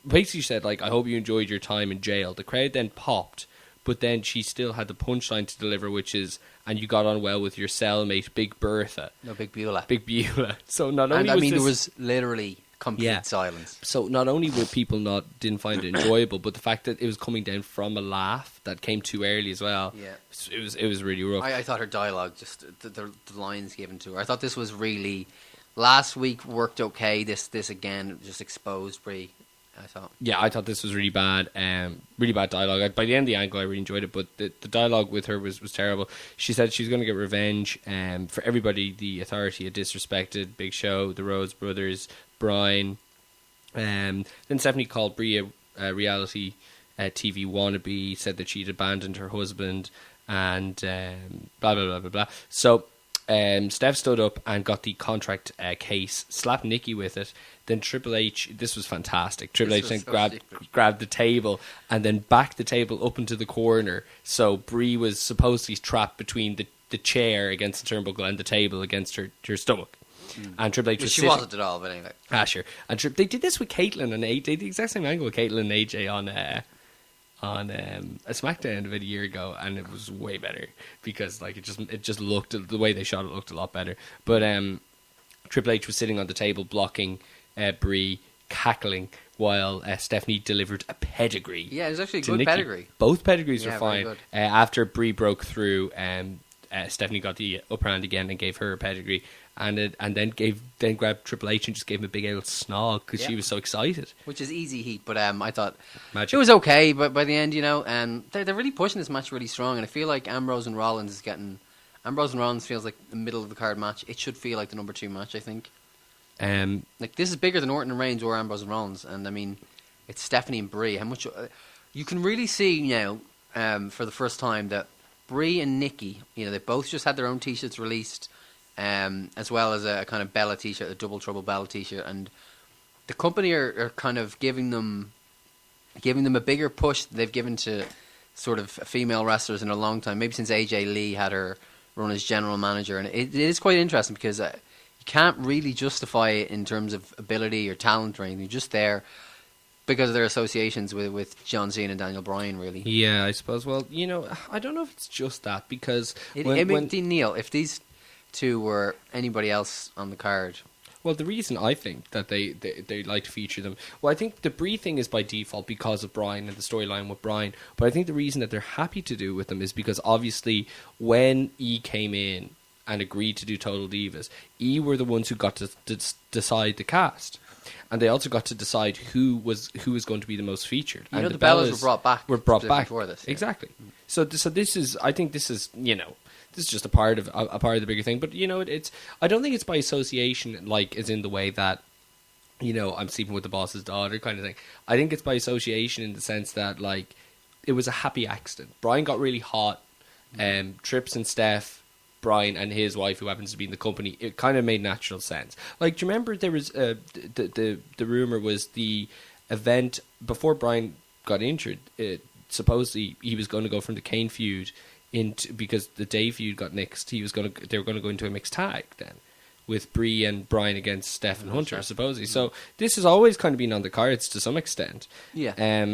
basically said, I hope you enjoyed your time in jail. The crowd then popped, but then she still had the punchline to deliver, which is, and you got on well with your cellmate, Big Bertha. No, Big Beulah. Big Beulah. So not only there was literally complete silence. So not only were people didn't find it enjoyable, but the fact that it was coming down from a laugh that came too early as well. Yeah, it was really rough. I thought her dialogue, just the lines given to her, I thought this was really. Last week worked okay. This again just exposed Brie. I thought this was really bad. Really bad dialogue. By the end of the angle, I really enjoyed it, but the dialogue with her was terrible. She said she was going to get revenge for everybody the Authority had disrespected. Big Show, the Rhodes Brothers, Bryan. Then Stephanie called Brie a reality TV wannabe. Said that she'd abandoned her husband and blah blah blah blah blah. So. Steph stood up and got the contract case, slapped Nikki with it. Then Triple H, this was fantastic. Triple H then grabbed the table and then backed the table up into the corner. So Brie was supposedly trapped between the chair against the turnbuckle and the table against her stomach. And Triple H was she wasn't at all, but anyway. Sure. And they did this with Caitlyn and AJ. They did the exact same angle with Caitlyn and AJ on a SmackDown about a year ago, and it was way better because like it just looked, the way they shot it looked a lot better. But Triple H was sitting on the table blocking Brie, cackling while Stephanie delivered a pedigree. Yeah, it was actually a good pedigree. Both pedigrees were fine. After Brie broke through, Stephanie got the upper hand again and gave her a pedigree. And then grabbed Triple H and just gave him a big old snog because she was so excited. Which is easy heat, but I thought Magic. It was okay. But by the end, they're really pushing this match really strong, and I feel like Ambrose and Rollins feels like the middle of the card match. It should feel like the number 2 match, I think. Like this is bigger than Orton and Reigns or Ambrose and Rollins, and I mean, it's Stephanie and Brie. How much you can really see now for the first time that Brie and Nikki, they both just had their own T-shirts released. As well as a kind of Bella T-shirt, a Double Trouble Bella T-shirt, and the company are kind of giving them a bigger push than they've given to sort of female wrestlers in a long time, maybe since AJ Lee had her run as general manager, and it is quite interesting because you can't really justify it in terms of ability or talent or anything. You're just there because of their associations with John Cena and Daniel Bryan, really. Yeah, I suppose. Well, I don't know if it's just that because Neill, if these two were anybody else on the card. Well, the reason I think that they like to feature them, well, I think the Brie thing is by default because of Bryan and the storyline with Bryan, but I think the reason that they're happy to do with them is because obviously when E came in and agreed to do Total Divas, E were the ones who got to decide the cast. And they also got to decide who was going to be the most featured. And the Bellas were brought back before this. Yeah. Exactly. So this is, I think this is, this is just a part of the bigger thing, but it's. I don't think it's by association, like as in the way that, I'm sleeping with the boss's daughter kind of thing. I think it's by association in the sense that like it was a happy accident. Bryan got really hot, Trips and Steph, Bryan and his wife, who happens to be in the company. It kind of made natural sense. Like, do you remember there was the rumor was the event before Bryan got injured? Supposedly he was going to go from the Kane feud. Because the Day feud got nixed, they were going to go into a mixed tag then with Brie and Bryan against Steph and Hunter, supposedly. So this has always kind of been on the cards to some extent. Yeah.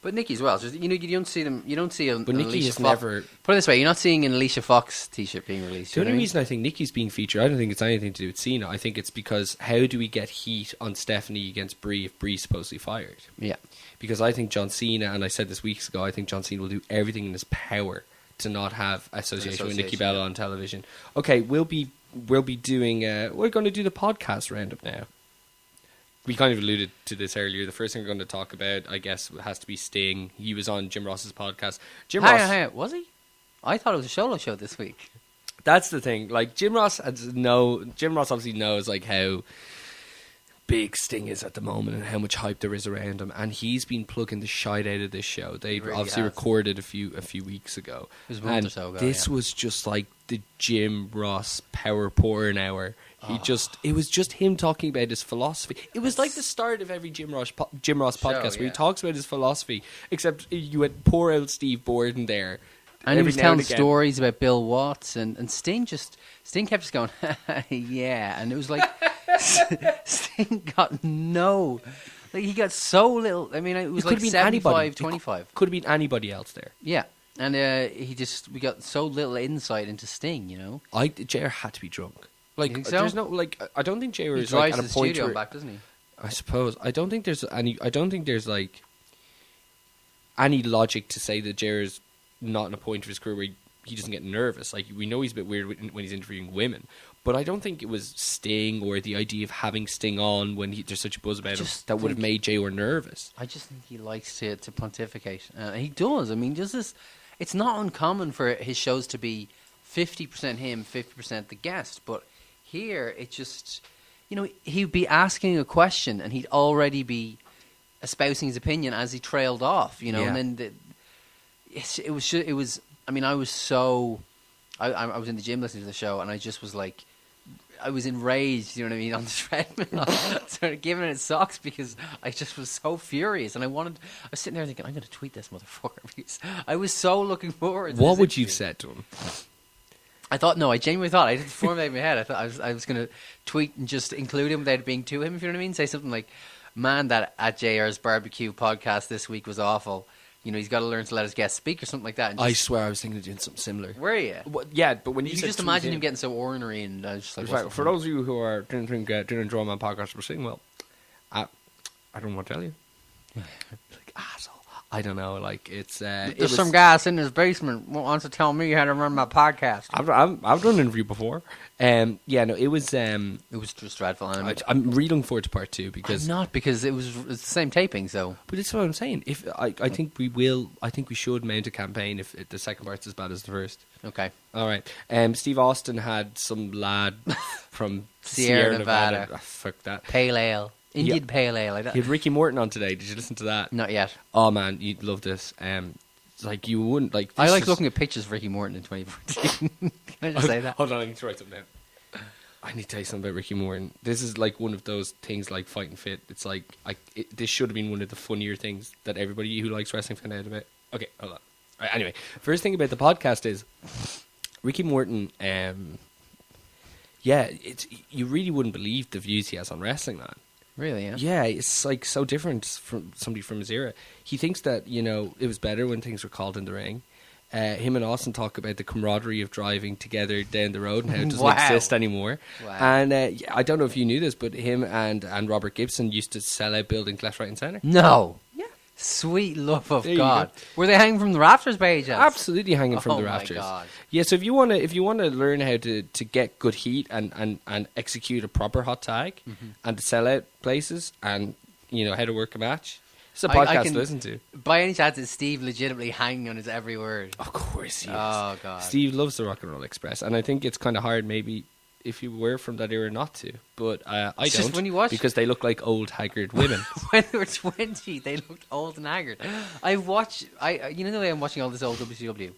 But Nikki as well. Just, you don't see them. You don't see a. But Nikki has never. Put it this way: you're not seeing an Alicia Fox T-shirt being released. The only reason I think Nikki's being featured, I don't think it's anything to do with Cena. I think it's because how do we get heat on Stephanie against Brie if Brie's supposedly fired? Yeah. Because I think John Cena, and I said this weeks ago, I think John Cena will do everything in his power to not have association with Nikki Bella on television. Okay, we'll be doing. We're going to do the podcast roundup now. We kind of alluded to this earlier. The first thing we're going to talk about, I guess, has to be Sting. He was on Jim Ross's podcast. Ross, was he? I thought it was a solo show this week. That's the thing. Like Jim Ross obviously knows like how big Sting is at the moment and how much hype there is around him, and he's been plugging the shite out of this show. They really obviously recorded a few weeks ago. It was a month or so ago. This was just like the Jim Ross power porn hour. It was just him talking about his philosophy. It was like the start of every Jim Ross podcast where he talks about his philosophy, except you had poor old Steve Borden there. And he was telling stories about Bill Watts, and Sting kept just going, yeah, and it was like Sting got he got so little. I mean, it was like 75-25. Could have been anybody else there. Yeah, and we got so little insight into Sting. JR had to be drunk. Like, so? there's no I don't think JR is drives like at a the point studio where, back, doesn't he? I suppose I don't think there's like any logic to say that Jer's not in a point of his career where he doesn't get nervous. Like, we know he's a bit weird when he's interviewing women, but I don't think it was Sting or the idea of having Sting on when there's such a buzz about him that would have made JR nervous. I just think he likes to pontificate. He does. I mean, it's not uncommon for his shows to be 50% him, 50% the guest, but here it just, he'd be asking a question and he'd already be espousing his opinion as he trailed off, and then it was. I mean, I was in the gym listening to the show, and I just was like, I was enraged, you know what I mean, on the treadmill, started giving it socks because I just was so furious, and I was sitting there thinking, I'm going to tweet this motherfucker, because I was so looking forward to What would you have said to him? I genuinely thought, I didn't form it in my head, I thought I was going to tweet and just include him without being to him, if you know what I mean, say something like, man, that at JR's barbecue podcast this week was awful. He's got to learn to let his guests speak or something like that. And I swear I was thinking of doing something similar. Were you? Well, yeah, but when you said just imagine him getting so ornery and just like... Right, for those of you who didn't enjoy my podcast, we're saying, well, I don't want to tell you. Like, asshole. I don't know, like, it's... There's some guy in his basement who wants to tell me how to run my podcast. I've done an interview before. It was... It was just dreadful. I'm really looking forward to part 2 because... I'm not, because it's the same taping, so... But it's what I'm saying. I think we should mount a campaign if the second part's as bad as the first. Okay. All right. Steve Austin had some lad from Sierra Nevada. Oh, fuck that. Pale ale. Indian pale ale. Like that. He had Ricky Morton on today. Did you listen to that? Not yet. Oh, man, you'd love this. Like, you wouldn't... like. I like looking at pictures of Ricky Morton in 2014. Can I just say that? Hold on, I need to write something down. I need to tell you something about Ricky Morton. This is like one of those things like Fighting Fit. It's like, this should have been one of the funnier things that everybody who likes wrestling found out about. Okay, hold on. All right, anyway, first thing about the podcast is Ricky Morton, you really wouldn't believe the views he has on wrestling, man. Really, yeah? Yeah, it's like so different from somebody from his era. He thinks that, it was better when things were called in the ring. Him and Austin talk about the camaraderie of driving together down the road and how it doesn't exist anymore. Wow. And I don't know if you knew this, but him and Robert Gibson used to sell out buildings left, right and centre. No. Yeah. Sweet love of God. Were they hanging from the rafters by any chance? Absolutely hanging from the rafters. Oh my God. Yeah, so if you want to learn how to get good heat and execute a proper hot tag and to sell out places and how to work a match, it's a podcast to listen to. By any chance, is Steve legitimately hanging on his every word? Of course he is. Oh God. Steve loves the Rock and Roll Express, and I think it's kind of hard maybe if you were from that era not to, but I don't, when you watch, because they look like old haggard women. When they were 20, they looked old and haggard. The way I'm watching all this old WCW,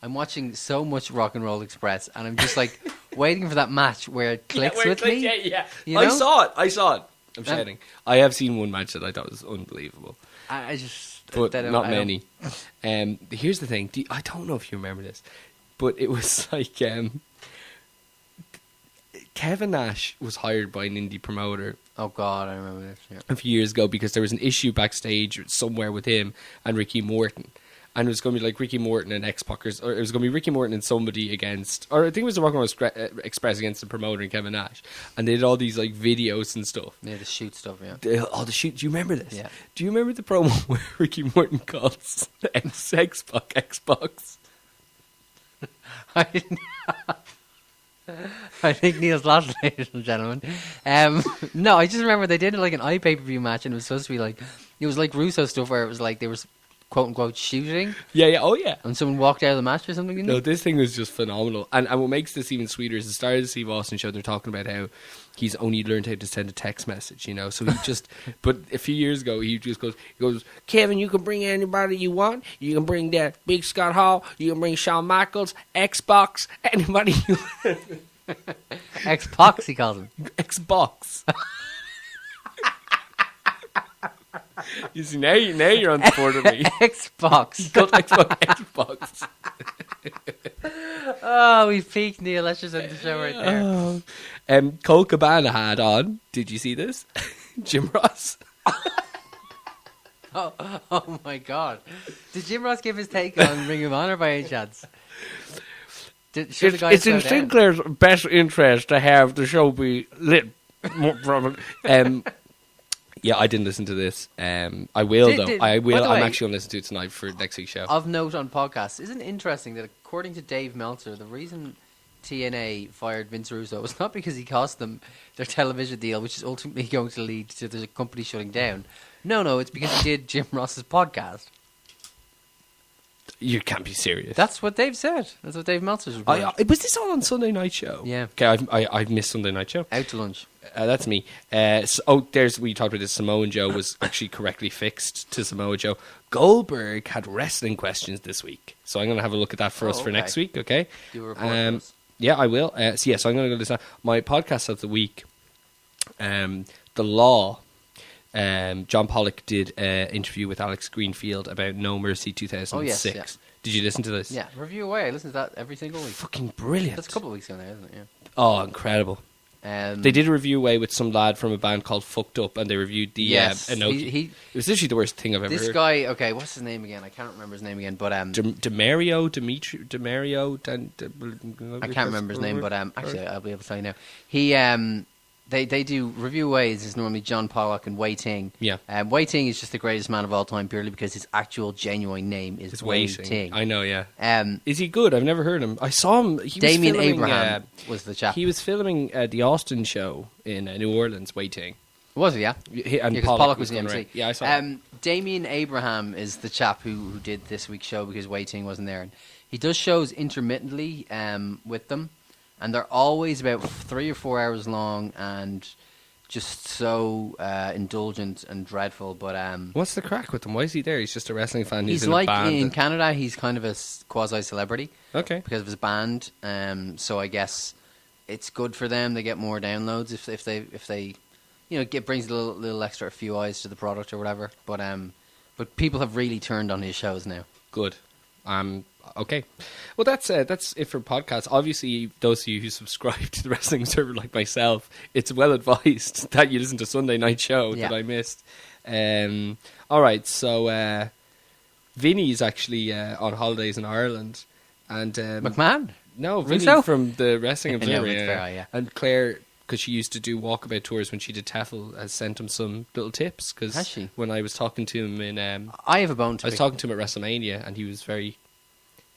I'm watching so much Rock and Roll Express, and I'm just like waiting for that match where it clicks with me. Yeah. I saw it. I'm shouting. I have seen one match that I thought was unbelievable. But not many. Here's the thing. I don't know if you remember this, but it was like Kevin Nash was hired by an indie promoter. Oh God, I remember this. Yeah. A few years ago, because there was an issue backstage somewhere with him and Ricky Morton. And it was going to be like Ricky Morton and X-Packers, or it was going to be Ricky Morton and somebody against, or I think it was the Rock and Roll Express against the promoter and Kevin Nash. And they did all these like videos and stuff. Yeah, the shoot stuff, yeah. The shoot. Do you remember this? Yeah. Do you remember the promo where Ricky Morton calls X-Pac Xbox? I didn't. I think Neil's lost, ladies and gentlemen. No, I just remember they did like an iPay-per-view match, and it was supposed to be like, it was like Russo stuff where it was like they were quote unquote shooting. Yeah, oh yeah. And someone walked out of the match or something, didn't No, this thing was just phenomenal. And what makes this even sweeter is the start of the Steve Austin show, they're talking about how he's only learned how to send a text message, so he just, but a few years ago, he goes, Kevin, you can bring anybody you want. You can bring that Big Scott Hall. You can bring Shawn Michaels, Xbox, anybody you want. Xbox, he calls him. Xbox. You see, now you're on the board with me. Xbox. He called Xbox. Oh, we peaked, Neil. Let's just end the show right there. Cole Cabana had on, did you see this? Jim Ross. Oh my God. Did Jim Ross give his take on Ring of Honor by any chance? It's in Sinclair's best interest to have the show be lit from Yeah, I didn't listen to this. I will though. I will. By the way, I'm actually going to listen to it tonight for next week's show. Of note on podcasts, isn't it interesting that according to Dave Meltzer, the reason TNA fired Vince Russo was not because he cost them their television deal, which is ultimately going to lead to the company shutting down. No, it's because he did Jim Ross's podcast. You can't be serious. That's what Dave said. That's what Dave Meltzer's reported. Was this all on Sunday Night Show? Yeah. Okay, I've missed Sunday Night Show. Out to lunch. That's me. We talked about this. Samoan Joe was actually correctly fixed to Samoa Joe. Goldberg had wrestling questions this week, so I'm going to have a look at that for us for next week. Okay. Do a report for us. Yeah, I will. So I'm going to go listen. My podcast of the week, The Law. John Pollock did an interview with Alex Greenfield about No Mercy 2006. Oh, yes, yeah. Did you listen to this? Yeah, Review Away. I listen to that every single week. Fucking brilliant. That's a couple of weeks ago now, isn't it? Yeah. Oh, incredible. They did a review away with some lad from a band called Fucked Up, and they reviewed the Inoki. It was literally the worst thing I've ever heard. This guy, okay, what's his name again? I can't remember his name again, but Demario. I can't remember his name, but actually I'll be able to tell you now. He they do Review Ways is normally John Pollock and Wei Ting. Yeah. Wei Ting is just the greatest man of all time purely because his actual genuine name is Wei Ting. I know, yeah. Is he good? I've never heard him. I saw him. Damien Abraham was the chap. He was filming the Austin show in New Orleans, Wei Ting. Was he, yeah? And Pollock was the MC. Right. Yeah, I saw him. Damien Abraham is the chap who did this week's show because Wei Ting wasn't there. And he does shows intermittently with them, and they're always about 3 or 4 hours long and just so indulgent and dreadful. But what's the crack with him? Why is he there? He's just a wrestling fan. He's in like a band in Canada. He's kind of a quasi-celebrity. Okay. Because of his band. So I guess it's good for them. They get more downloads if they it brings a little extra few eyes to the product or whatever. But people have really turned on his shows now. Good. Okay. Well, that's it for podcasts. Obviously, those of you who subscribe to the Wrestling Observer like myself, it's well advised that you listen to Sunday Night Show that I missed. All right, so Vinny's actually on holidays in Ireland. And McMahon? No, Vinny Russo? from the Wrestling Observer. Yeah. And Claire, because she used to do walkabout tours when she did TAFL, has sent him some little tips. Because when I was talking to him in... I have a bone to I was talking to him at WrestleMania, and he was very...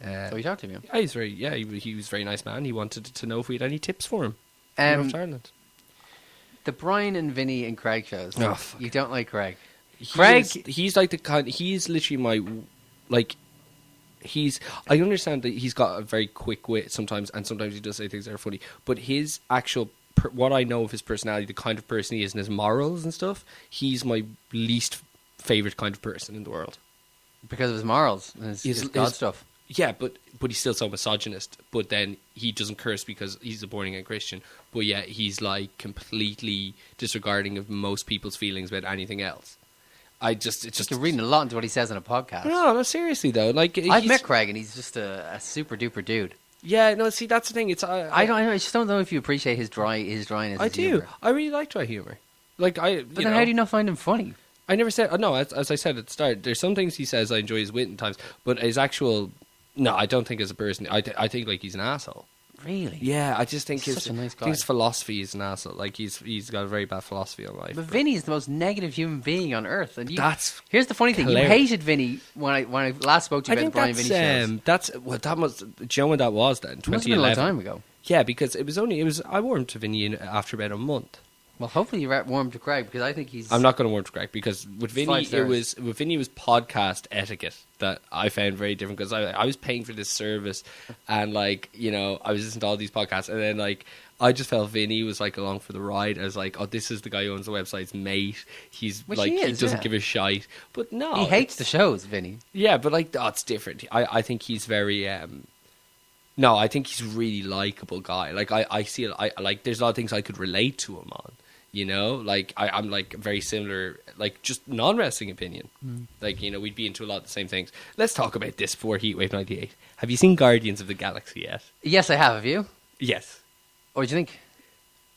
so you talked to him? Yeah, he was a very nice man. He wanted to know if we had any tips for him. Ireland. The Brian and Vinny and Craig shows. Oh, fuck. You don't like Craig. He's like the kind. He's literally my like. I understand that he's got a very quick wit sometimes, and sometimes he does say things that are funny. But his actual, what I know of his personality, the kind of person he is, and his morals and stuff, he's my least favorite kind of person in the world. Because of his morals and his God stuff. Yeah, but he's still so misogynist. But then he doesn't curse because he's a born again Christian. But yeah, he's like completely disregarding of most people's feelings about anything else. You're reading a lot into what he says on a podcast. No, seriously though. Like I've met Craig and he's just a super duper dude. Yeah, no, see that's the thing. It's I just don't know if you appreciate his dryness. I do. Humor. I really like dry humor. But then how do you not find him funny? I never said no. As I said at the start, there's some things he says I enjoy his wit at times, but his actual I don't think as a person. I think like he's an asshole. Really? Yeah, I just think such a nice guy. His philosophy is an asshole. Like he's got a very bad philosophy on life. But Vinny's the most negative human being on earth. And here's the funny thing: hilarious. You hated Vinny when I last spoke to you about the Brian Vinny shows. Do you know when that was then? 2011. Must have been a long time ago. Yeah, because I warmed to Vinny after about a month. Well, hopefully you warmed to Craig because I think he's... I'm not going to warm to Craig because with Vinny, it was podcast etiquette that I found very different because I was paying for this service and I was listening to all these podcasts and then I just felt Vinny was along for the ride. I was like, oh, this is the guy who owns the website's mate. He's he doesn't give a shite. But no. He hates the shows, Vinny. Yeah, but it's different. I think he's very... No, I think he's a really likable guy. I see there's a lot of things I could relate to him on. I'm very similar, just non-wrestling opinion. We'd be into a lot of the same things. Let's talk about this for Heatwave 98. Have you seen Guardians of the Galaxy yet? Yes, I have. Have you? Yes. What do you think?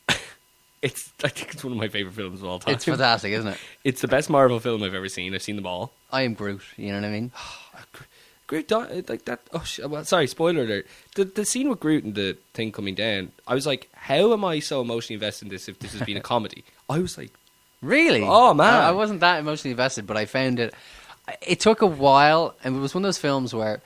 I think it's one of my favourite films of all time. It's fantastic, isn't it? It's the best Marvel film I've ever seen. I've seen them all. I am Groot, you know what I mean? Groot like that. Oh, well, sorry, spoiler alert. The scene with Groot and the thing coming down. I was like, how am I so emotionally invested in this if this has been a comedy? I was like, Really? Oh, man. I wasn't that emotionally invested, but I found it. It took a while, and it was one of those films where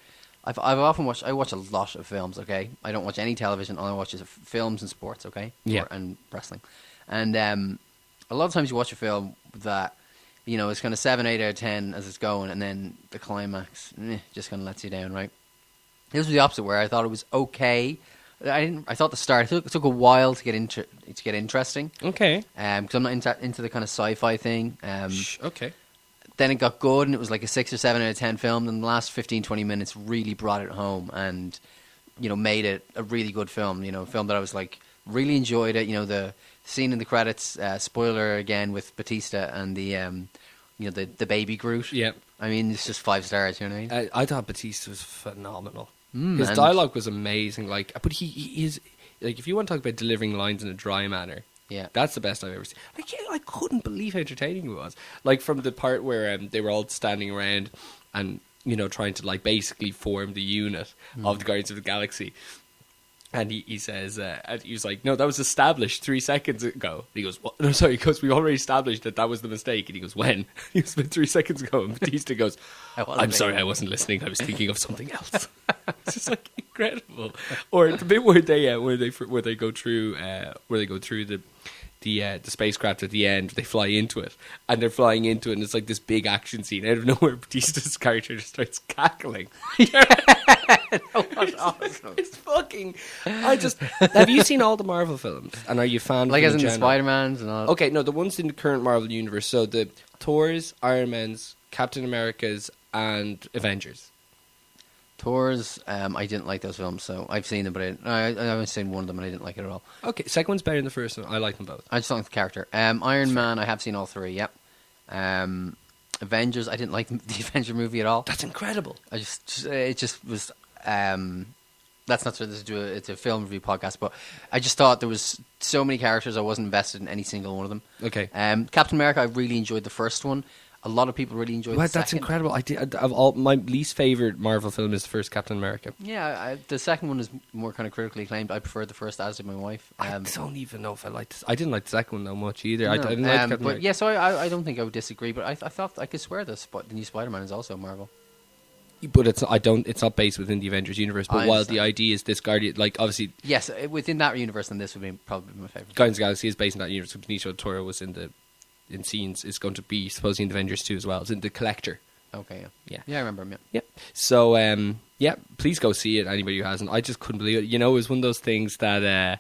I've often watched. I watch a lot of films. Okay, I don't watch any television. All I watch is films and sports. Okay, Yeah, and wrestling, and a lot of times you watch a film that it's kind of 7, 8 out of 10 as it's going, and then the climax just kind of lets you down. Right. This was the opposite, where I thought it was okay. I thought the start it took a while to get interesting. Okay. Because I'm not into the kind of sci-fi thing. Okay. Then it got good, and it was like a 6 or 7 out of 10 film. And the last 15, 20 minutes really brought it home, and made it a really good film. A film that I was like really enjoyed it. The scene in the credits, spoiler again with Batista and the baby Groot. Yeah. I mean, it's just 5 stars. You know what I mean? I thought Batista was phenomenal. His dialogue was amazing. But he is like, if you want to talk about delivering lines in a dry manner, yeah, that's the best I've ever seen. Like, I couldn't believe how entertaining it was. Like, from the part where they were all standing around and trying to like basically form the unit of the Guardians of the Galaxy. And he says, and he was like, no, that was established 3 seconds ago. And he goes, what? No, sorry, because we already established that was the mistake. And he goes, when? He was about 3 seconds ago. And Batista goes, I'm sorry, I wasn't listening. I was thinking of something else. It's just like incredible. Or the bit where they go through the spacecraft at the end, they fly into it, and they're flying into it, and it's like this big action scene. Out of nowhere, Batista's character just starts cackling. It's fucking. Have you seen all the Marvel films? And are you fan? Like, of as in the Spider-Mans and all? Okay, no, the ones in the current Marvel universe. So the Thors, Iron Mans, Captain Americas, and Avengers. Thors, I didn't like those films, so I've seen them, but I haven't seen one of them, and I didn't like it at all. Okay, second one's better than the first one. I like them both. I just don't like the character. Iron Man, I have seen all 3. Yep. Avengers, I didn't like the Avenger movie at all. That's incredible. It just was. That's not it's a film review podcast, but I just thought there was so many characters I wasn't invested in any single one of them. Okay. Captain America, I really enjoyed the first one. A lot of people really enjoyed the second. That's incredible. My least favorite Marvel film is the first Captain America. Yeah, the second one is more kind of critically acclaimed. I preferred the first, as did my wife. I don't even know if I liked this. I didn't like the second one that much either. No. I didn't like Captain America. Yeah, so I don't think I would disagree, but I thought I could swear the new Spider-Man is also Marvel. But it's not based within the Avengers universe. But while the idea is this Guardian, like, obviously, yes, within that universe, then this would be probably my favorite. Guardians of the Galaxy is based in that universe. Benicio del Toro was in scenes. Is going to be supposedly in the Avengers 2 as well. It's in The Collector. Okay, yeah, I remember him. Yeah. So please go see it. Anybody who hasn't, I just couldn't believe it. It was one of those things that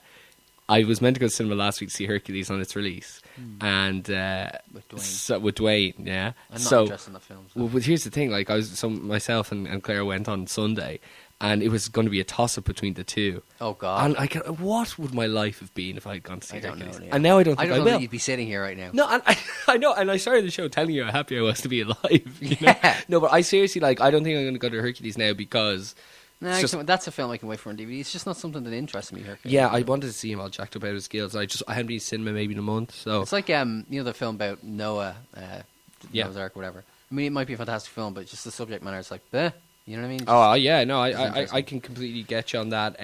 I was meant to go to cinema last week to see Hercules on its release, and with Dwayne, yeah. I'm not interested in that film. So. Well, but here's the thing: like, myself and Claire went on Sunday, and it was going to be a toss-up between the two. Oh God! And what would my life have been if I had gone to see Hercules? I don't know. Yeah. And now I don't think I will. That you'd be sitting here right now. No, and I know, and I started the show telling you how happy I was to be alive. Yeah. No, but I seriously, I don't think I'm going to go to Hercules now because. No, that's a film I can wait for on DVD. It's just not something that interests me. Hercules. Yeah, I wanted to see him all jacked up out of his gills. I hadn't been to cinema maybe in a month. So it's like the film about Noah, Noah's Ark, whatever. I mean, it might be a fantastic film, but just the subject matter, it's like, bleh. You know what I mean? Oh yeah, no, I can completely get you on that.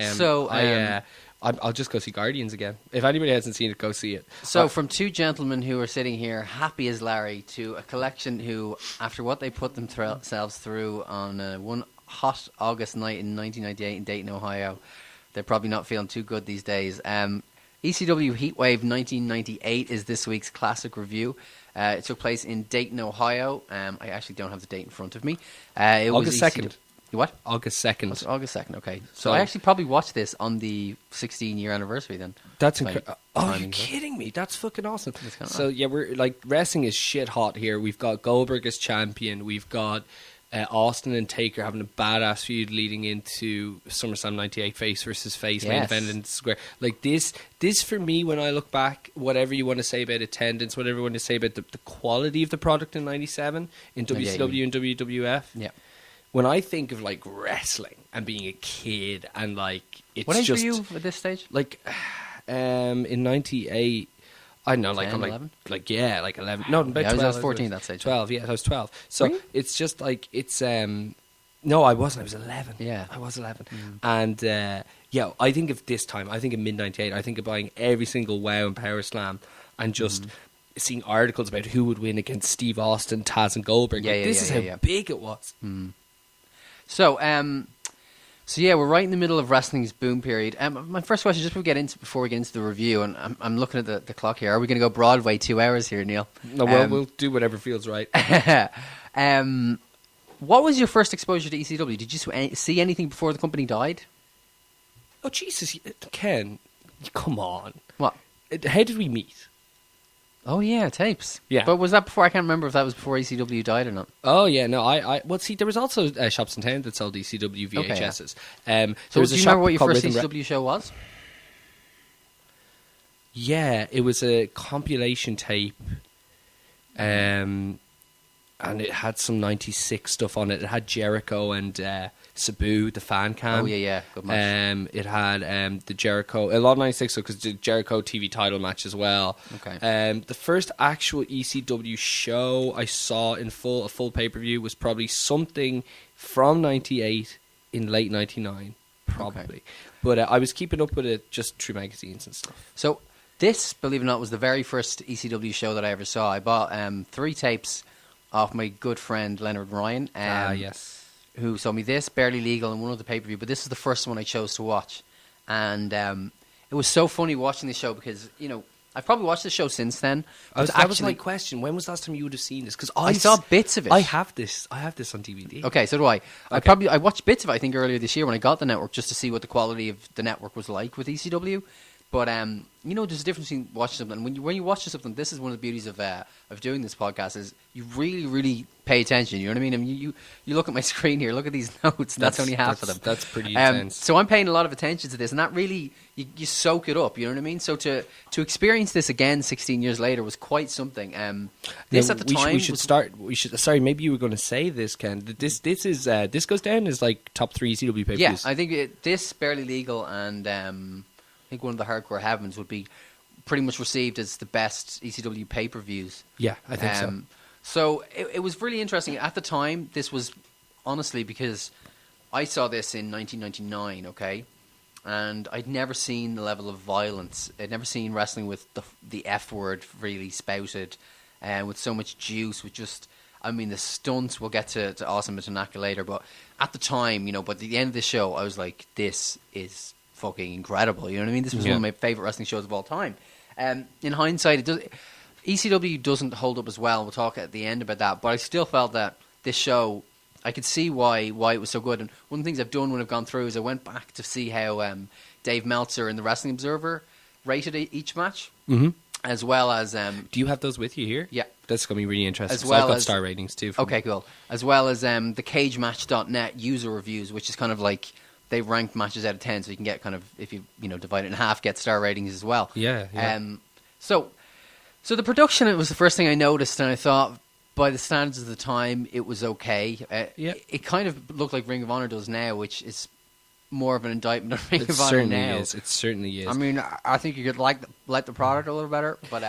I'll just go see Guardians again. If anybody hasn't seen it, go see it. So from two gentlemen who are sitting here happy as Larry to a collection who, after what they put themselves through on one hot August night in 1998 in Dayton, Ohio, they're probably not feeling too good these days. ECW Heatwave 1998 is this week's classic review. It took place in Dayton, Ohio. I actually don't have the date in front of me. August 2nd. What? August 2nd. It's August 2nd, okay. So I actually probably watched this on the 16-year anniversary then. That's incredible. Oh, you're kidding me. That's fucking awesome. So, yeah, we're like, wrestling is shit hot here. We've got Goldberg as champion. We've got Austin and Taker having a badass feud leading into SummerSlam 98, face versus face, main event in Square. Like, this for me, when I look back, whatever you want to say about attendance, whatever you want to say about the quality of the product in 97 in WCW and WWF. Yeah. When I think of, like, wrestling and being a kid and, like, it's what age just... were you at this stage? Like, in 98... I don't know, like, 10, I'm 11? like 11. No, about 12. I was 14 that stage. 12, yeah, I was 12. So really? It's just like, it's, no, I wasn't, I was 11. Yeah. I was 11. And, yeah, I think of this time, I think of mid-98, I think of buying every single WoW and Power Slam and just seeing articles about who would win against Steve Austin, Taz, and Goldberg. This is how big it was. So, we're right in the middle of wrestling's boom period. My first question, just before we get into the review, and I'm looking at the clock here. Are we going to go Broadway 2 hours here, Neil? No, we'll do whatever feels right. What was your first exposure to ECW? Did you see anything before the company died? Oh, Jesus, Ken, come on. What? How did we meet? Oh, yeah, tapes. Yeah. But was that before? I can't remember if that was before ECW died or not. Oh, yeah, no, well, see, there was also shops in town that sold ECW VHSs. Okay, so do you remember what your first ECW show was? Yeah, it was a compilation tape, and it had some 96 stuff on it. It had Jericho and Sabu, the fan cam. Oh, yeah, good match. It had the Jericho, a lot of 96 stuff, because the Jericho TV title match as well. Okay. The first actual ECW show I saw in a full pay-per-view was probably something from 98 in late 99, probably. Okay. But I was keeping up with it just through magazines and stuff. So this, believe it or not, was the very first ECW show that I ever saw. I bought 3 tapes off my good friend Leonard Ryan. Yes. Who sold me this, Barely Legal, and one other pay-per-view. But this is the first one I chose to watch. And it was so funny watching this show because, I've probably watched the show since then. That was my question. When was the last time you would have seen this? Because I saw bits of it. I have this on DVD. Okay, so do I. Okay. I watched bits of it, I think, earlier this year when I got the network, just to see what the quality of the network was like with ECW. But there's a difference between watching something. When you watch something, this is one of the beauties of doing this podcast is you really, really pay attention. You know what I mean? I mean, you look at my screen here, look at these notes. That's only half of them. That's pretty intense. So I'm paying a lot of attention to this, and that really you soak it up. You know what I mean? So to experience this again 16 years later was quite something. This at the time Sorry, maybe you were going to say this, Ken. This goes down as like top 3 ECW pay-per-views. Yeah, I think this Barely Legal and I think one of the Hardcore Heavens would be pretty much received as the best ECW pay-per-views. Yeah, I think so. So it was really interesting. At the time, this was honestly because I saw this in 1999, okay? And I'd never seen the level of violence. I'd never seen wrestling with the F word really spouted and with so much juice, with just... I mean, the stunts, we'll get to Awesome and Tanaka later, but at the time, but at the end of the show, I was like, this is fucking incredible. You know what I mean? This was one of my favourite wrestling shows of all time. In hindsight, ECW doesn't hold up as well. We'll talk at the end about that. But I still felt that this show, I could see why it was so good. And one of the things I've done when I've gone through is I went back to see how Dave Meltzer in the Wrestling Observer rated each match. Mm-hmm. As well as... do you have those with you here? Yeah. That's going to be really interesting. As well I've got as star ratings too. Okay, cool. As well as the CageMatch.net user reviews, which is kind of like... They rank matches out of 10, so you can get kind of, if you divide it in half, get star ratings as well. Yeah. So the production, it was the first thing I noticed, and I thought, by the standards of the time, it was okay. It kind of looked like Ring of Honor does now, which is more of an indictment on Ring of Honor now. It certainly is. I mean, I think you could like the product a little better, but...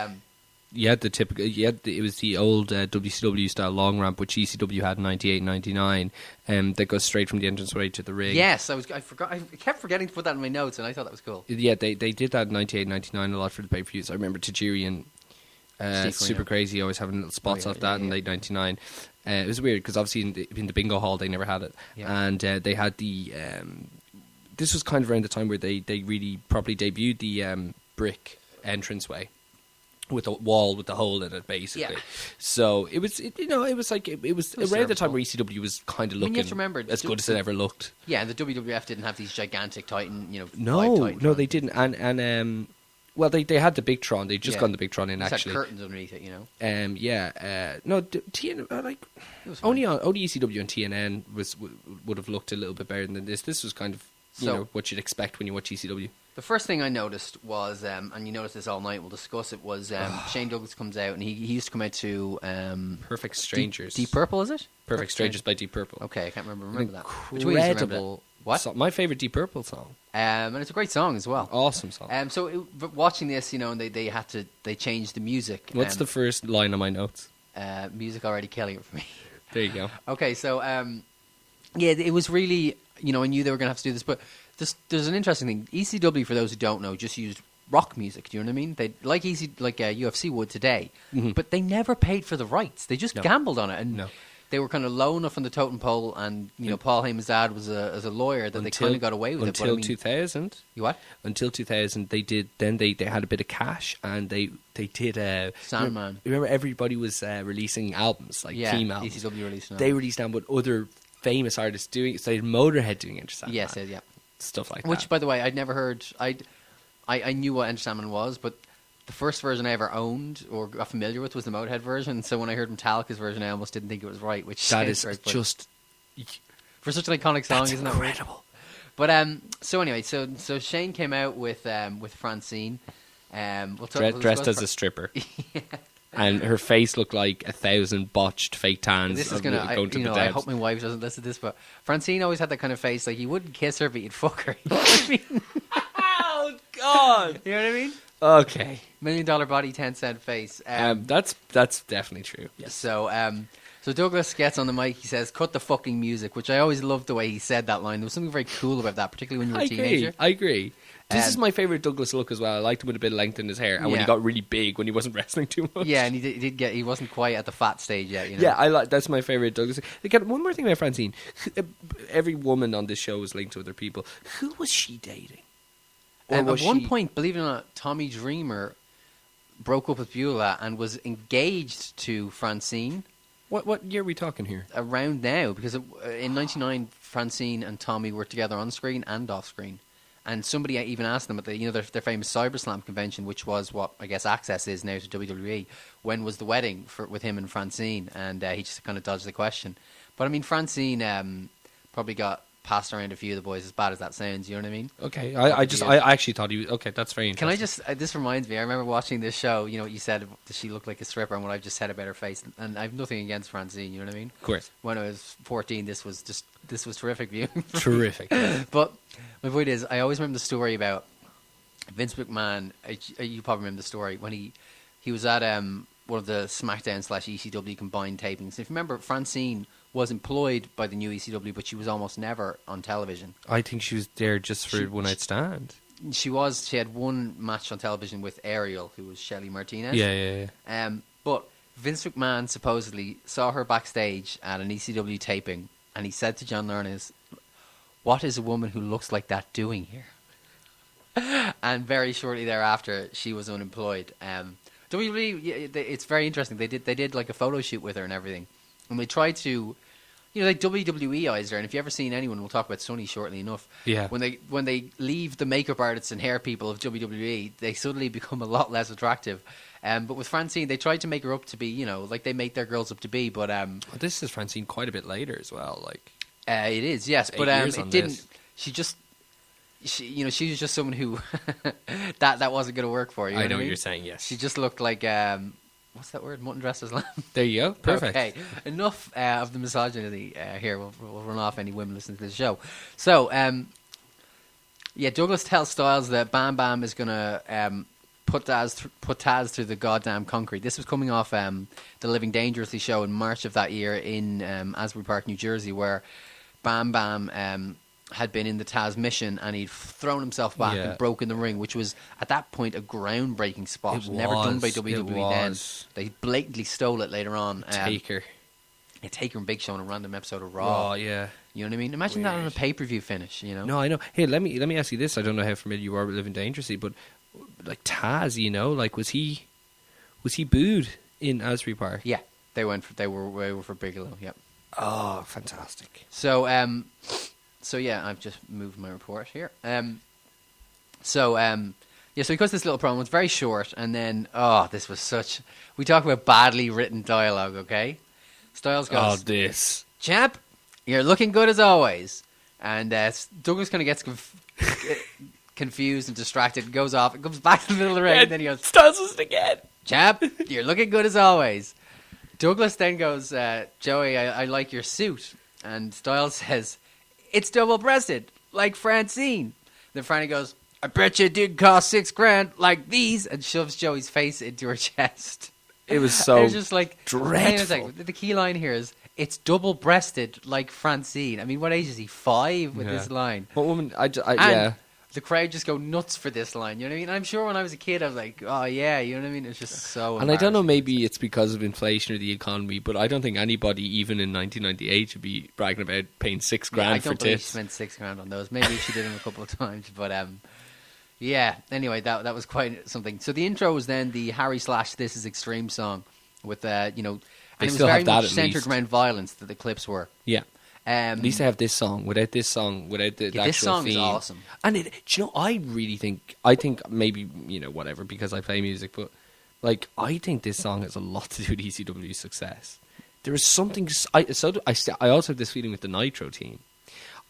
You had the typical. It was the old WCW style long ramp, which ECW had in 98, 99, that goes straight from the entranceway to the ring. Yes, I kept forgetting to put that in my notes, and I thought that was cool. Yeah, they did that in 98, 99 a lot for the pay-per-views. I remember Tajiri and Super Crazy always having little spots off that in late 99. It was weird because obviously in the bingo hall they never had it, and they had the. This was kind of around the time where they really properly debuted the brick entranceway. With a wall with the hole in it, basically. Yeah. So it was, it was around the time where ECW was kind of looking as good as it ever looked. Yeah, the WWF didn't have these gigantic Titan, No, they didn't. And well, they had the Big Tron. They'd just gone the Big Tron in, actually. Had curtains underneath it, only ECW and TNN would have looked a little bit better than this. This was kind of what you'd expect when you watch ECW. The first thing I noticed was, and you noticed this all night, we'll discuss it, was Shane Douglas comes out, and he used to come out to... Perfect Strangers. Deep Purple, is it? Perfect Strangers by Deep Purple. Okay, I can't remember that. Incredible. What? My favourite Deep Purple song. And it's a great song as well. Awesome song. Watching this, and they changed the music. What's the first line on my notes? Music already killing it for me. There you go. Okay, so, it was really... I knew they were going to have to do this, but... There's an interesting thing. ECW, for those who don't know, just used rock music. Do you know what I mean? They like UFC would today, but they never paid for the rights. They just gambled on it, and they were kind of low enough on the totem pole. And Paul Heyman's dad was a lawyer that they kind of got away with it. Until 2000, you what? Until 2000, they did. Then they had a bit of cash, and they did. Sandman. Remember, everybody was releasing albums like team albums. ECW released. They released them with other famous artists doing. So they had Motorhead doing Enter Sandman. Yes, yeah. Stuff like that. Which, by the way, I'd never heard. I knew what Enter Sandman was, but the first version I ever owned or got familiar with was the Motorhead version. So when I heard Metallica's version, I almost didn't think it was right. Which that is just for such an iconic song, isn't that incredible? But so anyway, so Shane came out with Francine, dressed as a stripper. And her face looked like 1,000 botched fake tans. This is going to I hope my wife doesn't listen to this, but Francine always had that kind of face. Like, you wouldn't kiss her, but you'd fuck her. You know what I mean? Oh, God. You know what I mean? Okay. $1 million body, 10-cent face. That's definitely true. Yes. So Douglas gets on the mic. He says, "Cut the fucking music," which I always loved the way he said that line. There was something very cool about that, particularly when you were a teenager. I agree. This is my favourite Douglas look as well. I liked him with a bit of length in his hair, and when he got really big, when he wasn't wrestling too much. Yeah, and he wasn't quite at the fat stage yet. You know? Yeah, that's my favourite Douglas. Again, one more thing about Francine. Every woman on this show is linked to other people. Who was she dating? At one point, believe it or not, Tommy Dreamer broke up with Beulah and was engaged to Francine. What year are we talking here? Around now, because in '99, Francine and Tommy were together on screen and off screen. And somebody even asked them at their famous CyberSlam convention, which was what I guess Access is now to WWE, when was the wedding with him and Francine? And he just kind of dodged the question. But I mean, Francine probably got passed around a few of the boys, as bad as that sounds. You know what I mean? Okay, I actually thought he was okay. That's very interesting. Can I just? This reminds me. I remember watching this show. You know what you said? Does she look like a stripper? And what I've just said about her face. And I've nothing against Francine. You know what I mean? Of course. When I was 14, this was terrific viewing. Terrific. But my point is, I always remember the story about Vince McMahon. You probably remember the story when he was at one of the SmackDown/ECW combined tapings. If you remember, Francine was employed by the new ECW, but she was almost never on television. I think she was there just for one night stand. She had one match on television with Ariel, who was Shelly Martinez. Yeah. But Vince McMahon supposedly saw her backstage at an ECW taping, and he said to John Laurinaitis, "What is a woman who looks like that doing here?" And very shortly thereafter, she was unemployed. WWE, it's very interesting. They did like a photo shoot with her and everything. And they tried to, like WWE-ized her. And if you've ever seen anyone, we'll talk about Sunny shortly enough. Yeah. When they leave the makeup artists and hair people of WWE, they suddenly become a lot less attractive. But with Francine, they tried to make her up to be, like they make their girls up to be. But this is Francine quite a bit later as well. Like it is, yes, but it didn't. She was just someone who that wasn't going to work for you. I know what you're saying. Yes, she just looked like. What's that word? Mutton dressed as lamb. There you go. Perfect. Okay. Enough of the misogyny here. We'll run off any women listening to this show. So, Douglas tells Styles that Bam Bam is going to put Taz through the goddamn concrete. This was coming off the Living Dangerously show in March of that year in Asbury Park, New Jersey, where Bam Bam had been in the Taz mission and he'd thrown himself back and broken the ring, which was at that point a groundbreaking spot. Never done by WWE then. They blatantly stole it later on. Taker and Big Show in a random episode of Raw. Yeah. You know what I mean? Imagine that on a pay-per-view finish, No, I know. Hey, let me ask you this. I don't know how familiar you are with Living Dangerously, but like Taz, like was he booed in Asbury Park? Yeah. They were for Bigelow, yeah. Oh, fantastic. So yeah, I've just moved my report here. So he cuts this little promo. It's very short, and then this was we talk about badly written dialogue. Okay, Styles goes, this champ, you're looking good as always, and Douglas kind of gets confused and distracted, and goes off, and comes back to the middle of the ring, and then he goes, Styles does it again, champ, you're looking good as always. Douglas then goes, Joey, I like your suit, and Styles says, it's double-breasted, like Francine. Then Franny goes, I bet you it did cost $6,000 like these, and shoves Joey's face into her chest. It was so it was just like dreadful. The key line here is, it's double-breasted like Francine. I mean, what age is he? 5 with this line. What woman? the crowd just go nuts for this line. You know what I mean? I'm sure when I was a kid, I was like, oh yeah, you know what I mean? It's just so. And I don't know, maybe it's because of inflation or the economy, but I don't think anybody, even in 1998, should be bragging about paying $6,000 for I don't believe she tits. spent $6,000 on those. Maybe she did them a couple of times, but yeah. Anyway, that was quite something. So the intro was then the Harry / This Is Extreme song with you know, and it was still very have that much at centered least. around violence that the clips were. Yeah. At least they have this song. Without this song, without the actual this song theme. is awesome. And do you know, I really think, I think maybe, you know, whatever, because I play music, but like, I think this song has a lot to do with ECW's success. There is something, I also have this feeling with the Nitro team.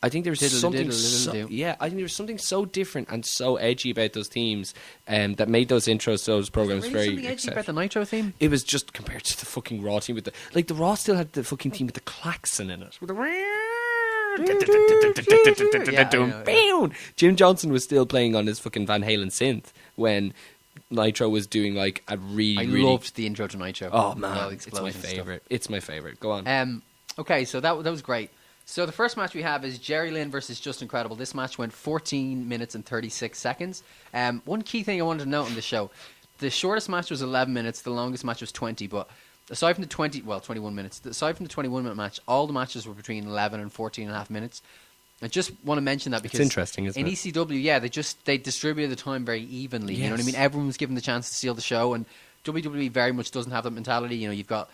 I think there's something I think there was something so different and so edgy about those teams that made those intros to those programs Really very something edgy about the Nitro theme? It was just compared to the fucking Raw team with the Raw still had the fucking team with the klaxon in it. With the Jim Johnson was still playing on his fucking Van Halen synth when Nitro was doing like a really loved the intro to Nitro. Oh man, it's my favorite. It's my favorite. Go on. Okay, so that was great. So the first match we have is Jerry Lynn versus Just Incredible. This match went 14 minutes and 36 seconds. One key thing I wanted to note on the show, the shortest match was 11 minutes, the longest match was 20, but aside from the 21 minutes, aside from the 21-minute match, all the matches were between 11 and 14 and a half minutes. I just want to mention that because it's interesting, isn't in it? ECW, yeah, they distributed the time very evenly. Yes. You know what I mean? Everyone was given the chance to steal the show, and WWE very much doesn't have that mentality. You know, you've got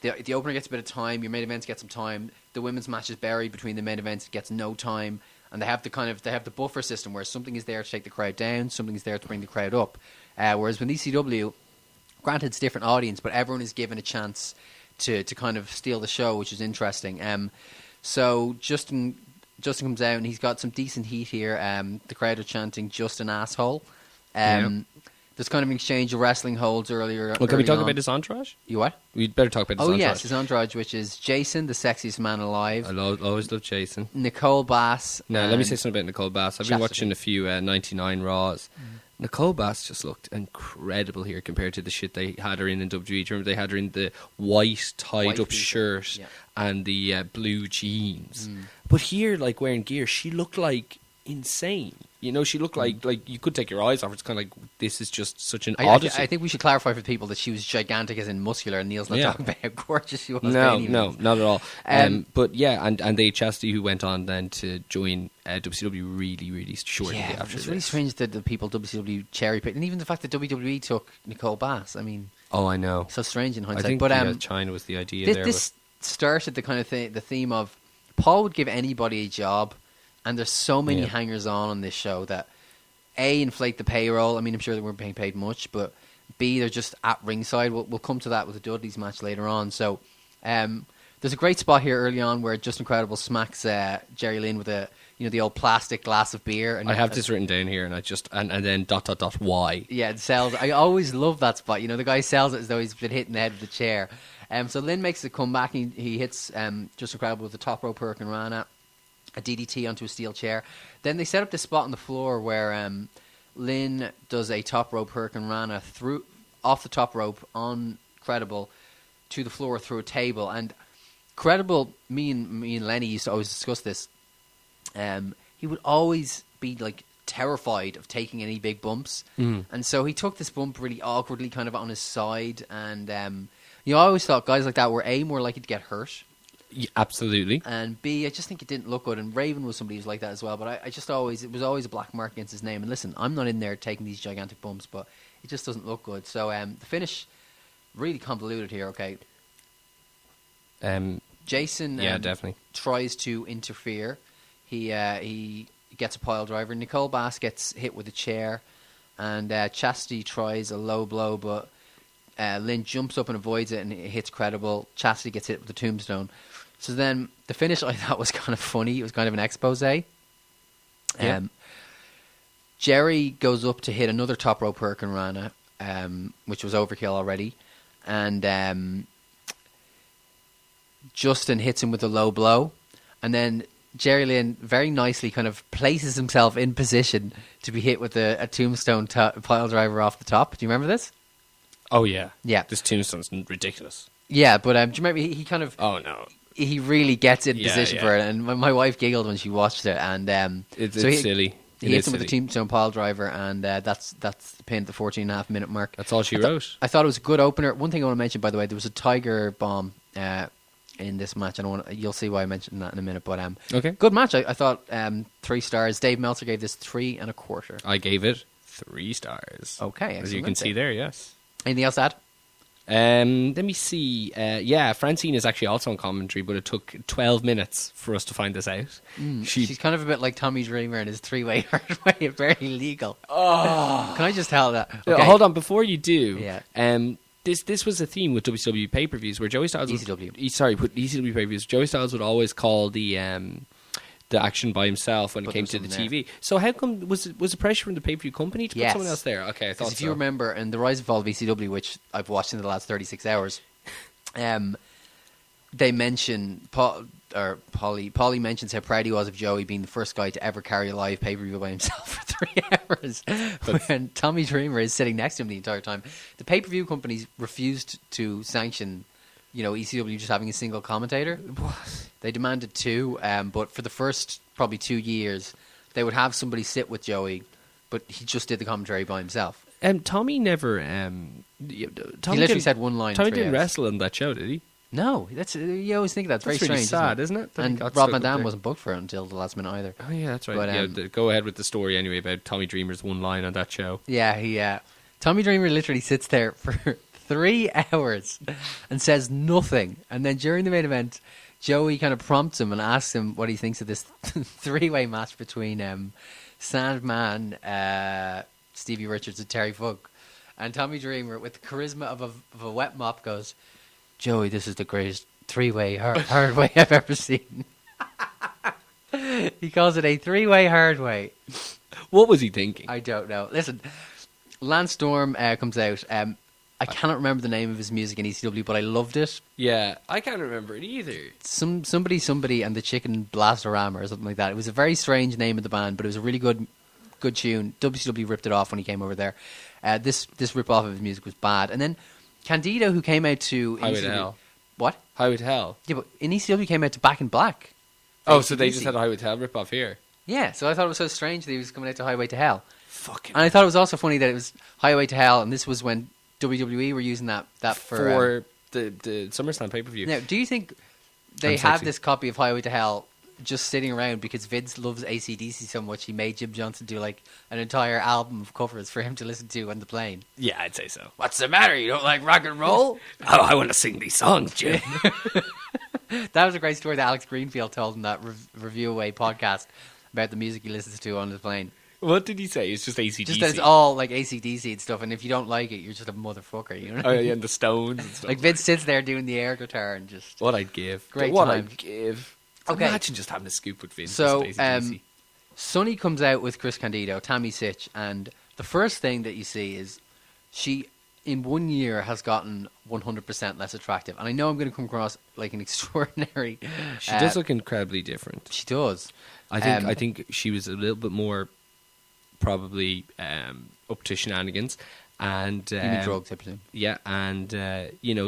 the opener gets a bit of time, your main events get some time, the women's match is buried between the main events, it gets no time, and they have the buffer system where something is there to take the crowd down, something is there to bring the crowd up. Whereas with ECW, granted it's a different audience, but everyone is given a chance to kind of steal the show, which is interesting. So Justin comes out and he's got some decent heat here. The crowd are chanting "Just an asshole." There's kind of an exchange of wrestling holds earlier. Well, can we talk about his entourage? You what? We'd better talk about his entourage. Oh yes, his entourage, which is Jason, the sexiest man alive. I always love Jason. Nicole Bass. Now, let me say something about Nicole Bass. I've been watching a few 99 Raws. Nicole Bass just looked incredible here compared to the shit they had her in WWE. Remember, they had her in the white tied-up shirt and the blue jeans. But here, like, wearing gear, she looked like insane. You know, she looked like you could take your eyes off. It's kind of like, this is just such an oddity. I think we should clarify for people that she was gigantic as in muscular, and Neil's not talking about how gorgeous she was. No, not at all. But yeah, and they Chastity, who went on then to join WCW really shortly after this. It's really strange that the people WCW cherry picked, and even the fact that WWE took Nicole Bass. I mean, I know. So strange in hindsight. I think but China was the idea there. This started the kind of the theme of Paul would give anybody a job. And there's so many hangers-on on this show that, A, inflate the payroll. I mean, I'm sure they weren't being paid much, but B, they're just at ringside. We'll come to that with the Dudleys match later on. So there's a great spot here early on where Just Incredible smacks Jerry Lynn with the old plastic glass of beer. And I have this written down here, and I just and then ... why? Yeah, it sells. I always love that spot. You know, the guy sells it as though he's been hit in the head with the chair. So Lynn makes a comeback. He hits Just Incredible with the top rope Hurricane Rana, a DDT onto a steel chair. Then they set up this spot on the floor where Lynn does a top rope Hurricane Rana off the top rope on Credible to the floor through a table. And Credible, me and Lenny used to always discuss this. He would always be like terrified of taking any big bumps, and so he took this bump really awkwardly, kind of on his side. And I always thought guys like that were A, more likely to get hurt. Yeah, absolutely. And B, I just think it didn't look good. And Raven was somebody who's like that as well. But it was always a black mark against his name. And listen, I'm not in there taking these gigantic bumps, but it just doesn't look good. So the finish, really convoluted here, okay. Jason definitely tries to interfere. He gets a pile driver. Nicole Bass gets hit with a chair. And Chastity tries a low blow, but Lynn jumps up and avoids it, and it hits Credible. Chastity gets hit with the tombstone. So then the finish I thought was kind of funny. It was kind of an expose. Yeah. Jerry goes up to hit another top rope Hurricane Rana, which was overkill already. And Justin hits him with a low blow. And then Jerry Lynn very nicely kind of places himself in position to be hit with a tombstone pile driver off the top. Do you remember this? Oh, yeah. Yeah. This tombstone's ridiculous. Yeah, but do you remember he kind of... Oh, no. He really gets in position for it, and my wife giggled when she watched it. And it's silly. He hits him with a Tombstone pile driver, and that's the pin at the 14.5-minute mark. That's all she wrote. I thought it was a good opener. One thing I want to mention, by the way, there was a Tiger bomb in this match. You'll see why I mentioned that in a minute. But okay, good match. I thought 3 stars. Dave Meltzer gave this 3 1/4. I gave it 3 stars. Okay, as you can see there. Yes. Anything else to add? Let me see. Francine is actually also on commentary, but it took 12 minutes for us to find this out. She's kind of a bit like Tommy Dreamer and his 3-way hard way, very legal. Oh, can I just tell that? Okay. Hold on, before you do. Yeah. This was a theme with WCW pay-per-views where Joey Styles ECW. With ECW pay-per-views, Joey Styles would always call the action by himself when it came to the TV. So how come was it pressure from the pay-per-view company to put someone else there? Okay, I thought so. If you remember, in the rise and fall of ECW, which I've watched in the last 36 hours, they mention Paulie mentions how proud he was of Joey being the first guy to ever carry a live pay-per-view by himself for 3 hours. When Tommy Dreamer is sitting next to him the entire time. The pay-per-view companies refused to sanction, ECW just having a single commentator. What? They demanded 2, but for the first probably 2 years, they would have somebody sit with Joey, but he just did the commentary by himself. Tommy never. He literally said one line. Tommy didn't wrestle in that show, did he? No, you always think that's very really strange. Sad, isn't it? And Rob Van Dam wasn't booked for it until the last minute either. Oh yeah, that's right. But, go ahead with the story anyway about Tommy Dreamer's one line on that show. Yeah, Tommy Dreamer literally sits there for 3 hours and says nothing, and then during the main event, Joey kind of prompts him and asks him what he thinks of this 3-way match between Sandman, Stevie Richards, and Terry Funk. And Tommy Dreamer, with the charisma of a wet mop, goes, "Joey, this is the greatest 3-way hard way I've ever seen." He calls it a 3-way hard way. What was he thinking? I don't know. Listen, Lance Storm comes out. I cannot remember the name of his music in ECW, but I loved it. Yeah, I can't remember it either. Somebody and the Chicken Blastorama or something like that. It was a very strange name of the band, but it was a really good tune. WCW ripped it off when he came over there. This rip-off of his music was bad. And then Candido, who came out to Highway to Hell. What? Highway to Hell. Yeah, but in ECW came out to Back in Black. Oh, so they just had a Highway to Hell rip-off here? Yeah, so I thought it was so strange that he was coming out to Highway to Hell. Fucking. And I thought it was also funny that it was Highway to Hell, and this was when WWE were using that for the SummerSlam pay-per-view. Now, do you think they have this copy of Highway to Hell just sitting around because Vince loves AC/DC so much he made Jim Johnson do like an entire album of covers for him to listen to on the plane? Yeah, I'd say so. What's the matter? You don't like rock and roll? Oh, I want to sing these songs, Jim. That was a great story that Alex Greenfield told in that Review Away podcast about the music he listens to on the plane. What did he say? It's just AC/DC. Just that it's all like AC/DC and stuff, and if you don't like it, you're just a motherfucker, you know? Oh yeah, and the Stones and stuff. Like Vince sits there doing the air guitar and just... What I'd give. Great What time. I'd give. Okay. Imagine just having a scoop with Vince. So, Sonny comes out with Chris Candido, Tammy Sitch, and the first thing that you see is she, in 1 year, has gotten 100% less attractive. And I know I'm going to come across like an extraordinary... She does look incredibly different. She does. I think she was a little bit more probably up to shenanigans. And drugs, I presume. Yeah, and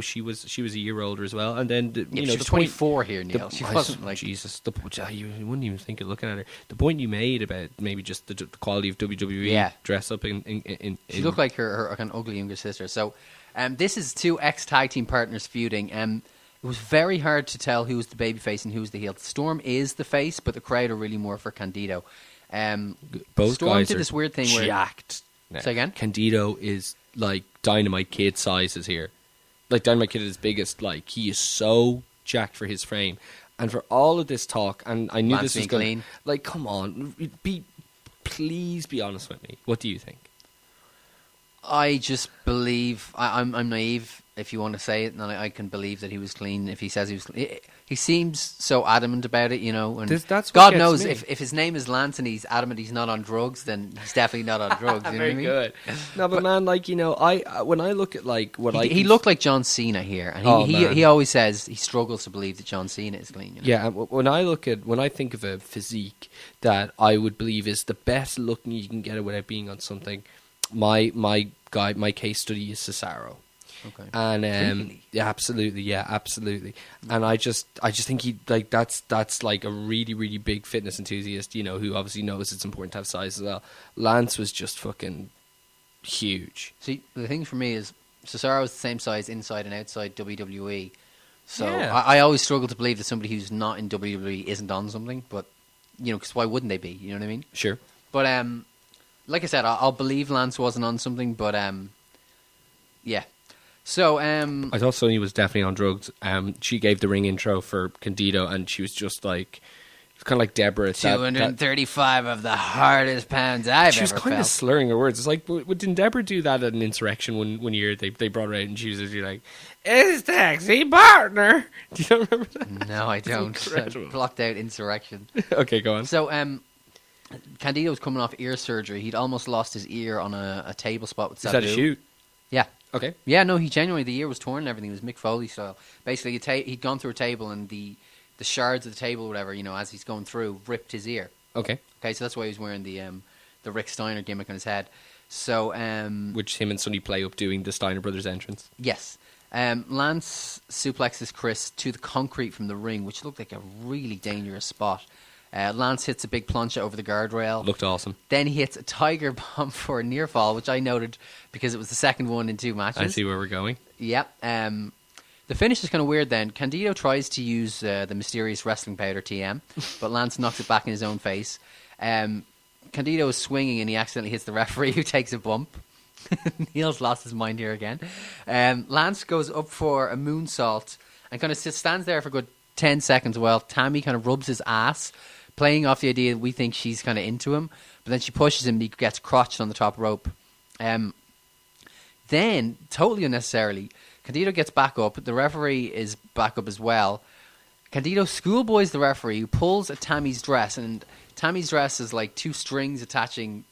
she was a year older as well. And then she was 24 here, Neill. She wasn't like Jesus. You wouldn't even think of looking at her. The point you made about maybe just the quality of WWE dress up in she looked like her kind of ugly younger sister. So, this is 2 ex-tag team partners feuding. It was very hard to tell who was the babyface and who was the heel. Storm is the face, but the crowd are really more for Candido. Both Storm guys did are this weird thing jacked. Where... Say again? Candido is like Dynamite Kid sizes here. Like Dynamite Kid at his biggest. Like he is so jacked for his frame. And for all of this talk, and I knew Lance this was going going to... Like, come on. Please be honest with me. What do you think? I just believe... I'm naive, if you want to say it, and I can believe that he was clean if he says he was clean. He seems so adamant about it, and that's God knows if his name is Lance and he's adamant he's not on drugs, then he's definitely not on drugs. You know what I mean? Good. No, but man, like when I look at like what he looked like John Cena here, and he always says he struggles to believe that John Cena is clean. You know? Yeah, when I think of a physique that I would believe is the best looking you can get it without being on something, my case study is Cesaro. Okay. And Really? yeah, absolutely. And I just think he like that's like a really really big fitness enthusiast, you know, who obviously knows it's important to have size as well. Lance was just fucking huge. See, the thing for me is Cesaro is the same size inside and outside WWE. So Yeah. I always struggle to believe that somebody who's not in WWE isn't on something. But you know, because why wouldn't they be? You know what I mean? Sure. But like I said, I'll believe Lance wasn't on something. But yeah. So I thought Sonya was definitely on drugs. She gave the ring intro for Candido, and she was just like, it's kind of like Deborah. 235 of the hardest pounds I've she was ever kind felt. of slurring her words. It's like, didn't Deborah do that at an insurrection one year? They brought her out and she was actually like, "It's taxi partner." Do you not remember that? No, I don't. incredible. Blocked out insurrection. Okay, go on. So Candido was coming off ear surgery. He'd almost lost his ear on a table spot with Is Sabu. that a shoot? Yeah. Okay. Yeah, no, he genuinely, the ear was torn and everything. It was Mick Foley style. Basically, he'd gone through a table and the shards of the table, or whatever, you know, as he's going through, ripped his ear. Okay. Okay, so that's why he was wearing the Rick Steiner gimmick on his head. So, which him and Sonny play up doing the Steiner Brothers entrance. yes. Lance suplexes Chris to the concrete from the ring, which looked like a really dangerous spot. Lance hits a big plancha over the guardrail. Looked awesome. Then he hits a tiger bomb for a near fall, which I noted because it was the second one in 2 matches. I see where we're going. Yep. The finish is kind of weird then. Candido tries to use the mysterious wrestling powder TM, but Lance knocks it back in his own face. Candido is swinging and he accidentally hits the referee, who takes a bump. Neill's lost his mind here again. Lance goes up for a moonsault and kind of stands there for a good 10 seconds while Tammy kind of rubs his ass, playing off the idea that we think she's kind of into him. But then she pushes him and he gets crotched on the top rope. Then, totally unnecessarily, Candido gets back up. The referee is back up as well. Candido schoolboys the referee, who pulls at Tammy's dress, and Tammy's dress is like 2 strings attaching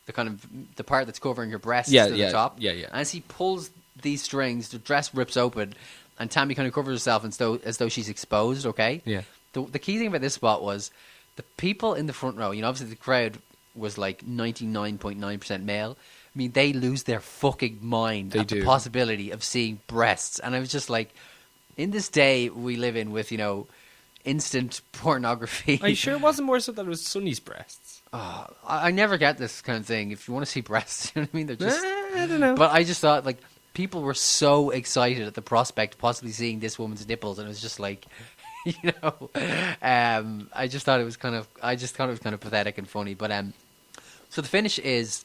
the part that's covering her breasts to the top. Yeah. As he pulls these strings, the dress rips open, and Tammy kind of covers herself as though she's exposed. Okay. Yeah. The key thing about this spot was the people in the front row. You know, obviously the crowd was like 99.9% male. I mean, they lose their fucking mind at the possibility of seeing breasts, and I was just like, in this day we live in with, you know, instant pornography. Are you sure it wasn't more so that it was Sonny's breasts? Oh, I never get this kind of thing. If you want to see breasts, you know what I mean? They're just. I don't know. But I just thought, like, people were so excited at the prospect of possibly seeing this woman's nipples, and it was just like, you know, I just thought it was kind of pathetic and funny. But so the finish is,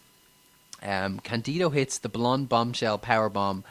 Candido hits the blonde bombshell powerbomb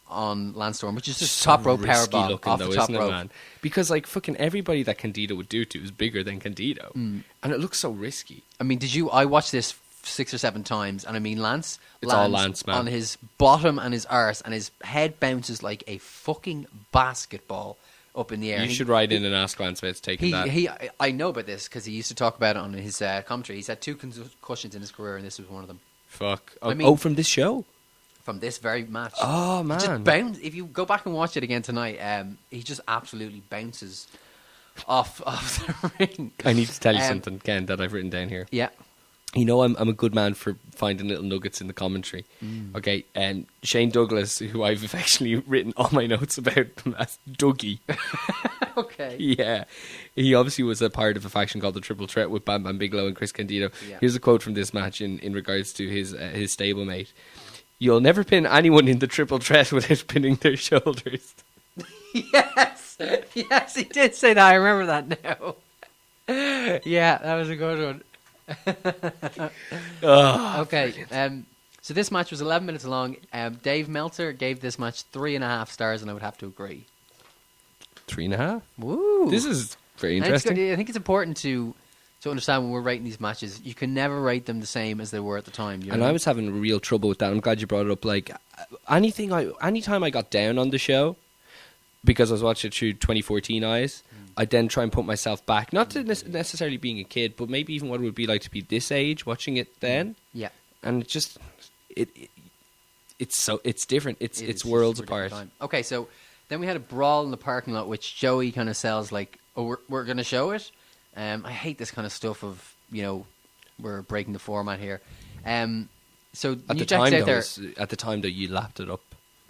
on Lance Storm, which is just so top rope risky powerbomb looking, off though, the top isn't it, rope. man? Because like fucking everybody that Candido would do to is bigger than Candido, and it looks so risky. I mean, I watched this 6 or 7 times, and I mean, Lance all Lance, man. on his bottom and his arse, and his head bounces like a fucking basketball up in the air. You should write in and ask Lance about taking that. I know about this because he used to talk about it on his commentary. He's had 2 concussions in his career, and this was one of them. Fuck. I mean, from this show? From this very match. Oh, man. Just bounce. If you go back and watch it again tonight, he just absolutely bounces off the ring. I need to tell you something, Ken, that I've written down here. Yeah. You know, I'm a good man for finding little nuggets in the commentary. Okay, Shane Douglas, who I've affectionately written all my notes about as Dougie. Okay. Yeah. He obviously was a part of a faction called the Triple Threat with Bam Bam Bigelow and Chris Candido. Yeah. Here's a quote from this match in regards to his stablemate. "You'll never pin anyone in the Triple Threat without pinning their shoulders." Yes, he did say that. I remember that now. Yeah, that was a good one. Okay, so this match was 11 minutes long. Dave Meltzer gave this match 3.5 stars, and I would have to agree. 3.5? Woo! This is very And interesting. I think it's important to understand when we're rating these matches, you can never rate them the same as they were at the time. You know And what I was having real trouble with that. I'm glad you brought it up. Like, anytime I got down on the show, because I was watching it through 2014 eyes, I'd then try and put myself back, not to necessarily being a kid, but maybe even what it would be like to be this age, watching it then. Yeah. And it just, it's different. It's worlds apart. Okay, so then we had a brawl in the parking lot, which Joey kind of sells like, oh, we're going to show it. I hate this kind of stuff of, you know, we're breaking the format here. So At New the Jack's time, out there. though, you lapped it up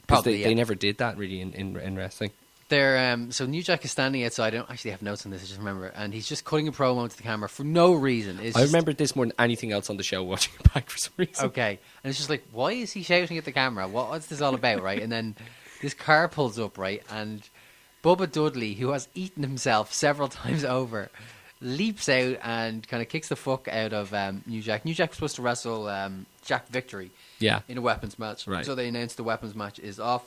Probably, they never did that really in wrestling. So New Jack is standing outside. I don't actually have notes on this, I just remember. And he's just cutting a promo to the camera for no reason. I remember this more than anything else on the show, watching it back for some reason. Okay. And it's just like, why is he shouting at the camera? What's this all about, right? And then this car pulls up, right? And Bubba Dudley, who has eaten himself several times over, leaps out and kind of kicks the fuck out of New Jack. New Jack was supposed to wrestle Jack Victory in a weapons match. Right. So they announced the weapons match is off.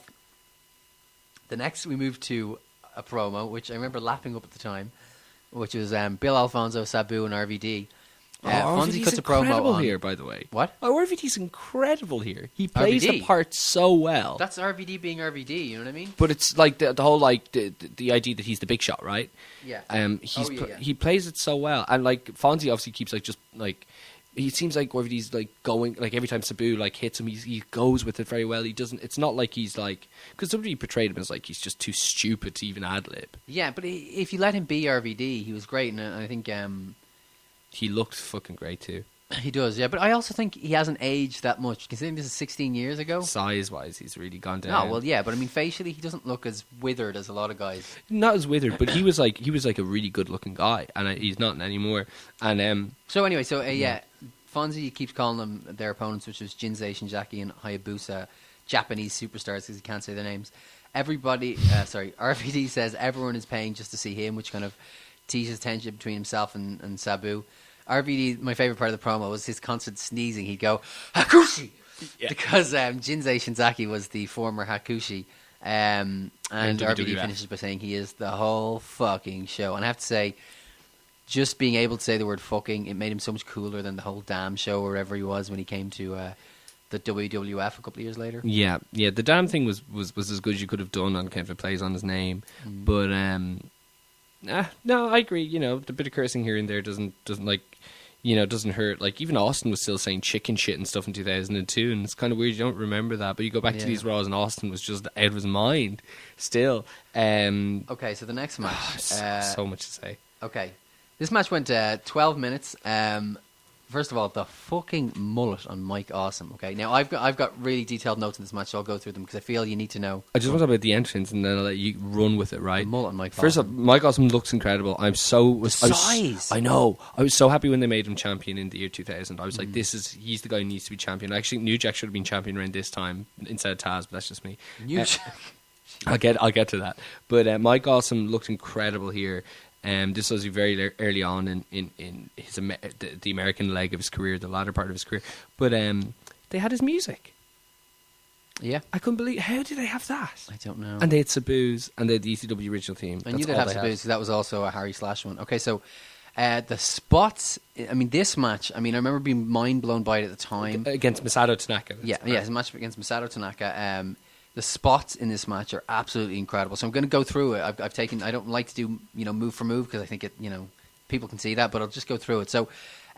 The next, we moved to a promo, which I remember lapping up at the time, which was Bill Alfonso, Sabu, and RVD. Fonzie cuts a promo on here, by the way. What? Oh, RVD's incredible here. He plays RVD. the part so well. That's RVD being RVD. You know what I mean? But it's like the whole like the idea that he's the big shot, right? Yeah. He plays it so well, and like Fonzie obviously keeps like just like. He seems like RVD's like going like every time Sabu like hits him, he goes with it very well. He doesn't. It's not like he's like because somebody portrayed him as like he's just too stupid to even ad lib. Yeah, but if you let him be RVD, he was great, and I think he looked fucking great too. He does, yeah. But I also think he hasn't aged that much. Considering this is 16 years ago, size wise, he's really gone down. No, well, yeah, but I mean facially, he doesn't look as withered as a lot of guys. Not as withered, but he was like a really good looking guy, and he's not anymore. And so anyway, yeah. Fonzie keeps calling them their opponents, which was Jinsei, Shinjaki, and Hayabusa, Japanese superstars because he can't say their names. RVD says everyone is paying just to see him, which kind of teases tension between himself and Sabu. RVD, my favourite part of the promo was his constant sneezing. He'd go, Hakushi! Yeah. Because Jinsei Shinzaki was the former Hakushi. And RVD finishes by saying he is the whole fucking show. And I have to say, just being able to say the word fucking, it made him so much cooler than the whole damn show or wherever he was when he came to the WWF a couple of years later. Yeah, the damn thing was as good as you could have done on kind of it plays on his name. But no, I agree. You know, the bit of cursing here and there doesn't like, you know, doesn't hurt. Like even Austin was still saying chicken shit and stuff in 2002, and it's kind of weird you don't remember that. But you go back to these Raws, and Austin was just out of his mind still. Okay, so the next match, so much to say. Okay. This match went 12 minutes. First of all, the fucking mullet on Mike Awesome. Okay, now I've got really detailed notes in this match, so I'll go through them because I feel you need to know. I just want to talk about the entrance, and then I'll let you run with it. Right, the mullet on Mike. First Awesome. off, Mike Awesome looks incredible. Size. I know. I was so happy when they made him champion in the year 2000. I was like, he's the guy who needs to be champion. Actually, New Jack should have been champion around this time instead of Taz, but that's just me. New Jack. I'll get to that. But Mike Awesome looked incredible here. This was very early on in his the American leg of his career, the latter part of his career. But they had his music. Yeah. I couldn't believe, how did they have that? I don't know. And they had Sabu's, and they had the ECW original theme. I knew they'd have Sabu's because that was also a Harry Slash one. Okay, so the spots, I mean, this match, I remember being mind blown by it at the time. Against Masato Tanaka. His match against Masato Tanaka. The spots in this match are absolutely incredible. So I'm going to go through it. I've taken. I don't like to do move for move because I think it people can see that, but I'll just go through it. So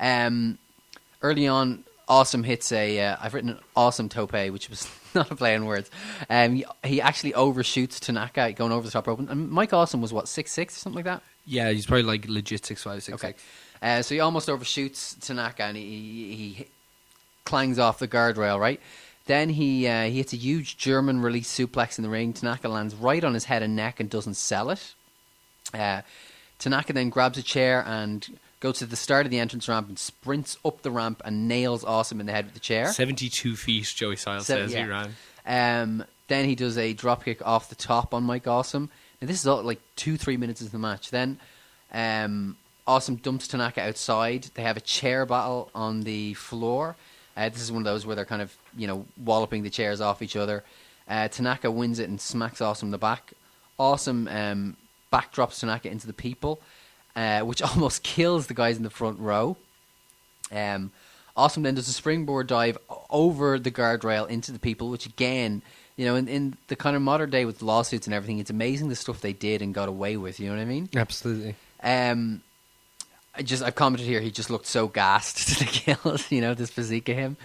early on, Awesome hits I've written an awesome tope, which was not a play on words. He actually overshoots Tanaka going over the top rope. And Mike Awesome was what 6'6" or something like that. Yeah, he's probably like legit 6'5", 6'6". Okay, so he almost overshoots Tanaka and he clangs off the guardrail, right? Then he hits a huge German release suplex in the ring. Tanaka lands right on his head and neck and doesn't sell it. Tanaka then grabs a chair and goes to the start of the entrance ramp and sprints up the ramp and nails Awesome in the head with the chair. 72 feet, Joey Styles says he ran. Then he does a dropkick off the top on Mike Awesome. Now this is all, like 2-3 minutes into the match. Then Awesome dumps Tanaka outside. They have a chair battle on the floor. This is one of those where they're kind of, walloping the chairs off each other. Tanaka wins it and smacks Awesome in the back. Awesome backdrops Tanaka into the people, which almost kills the guys in the front row. Awesome then does a springboard dive over the guardrail into the people, which again, in the kind of modern day with lawsuits and everything, it's amazing the stuff they did and got away with, you know what I mean? Absolutely. I've commented here, he just looked so gassed to the kills, this physique of him.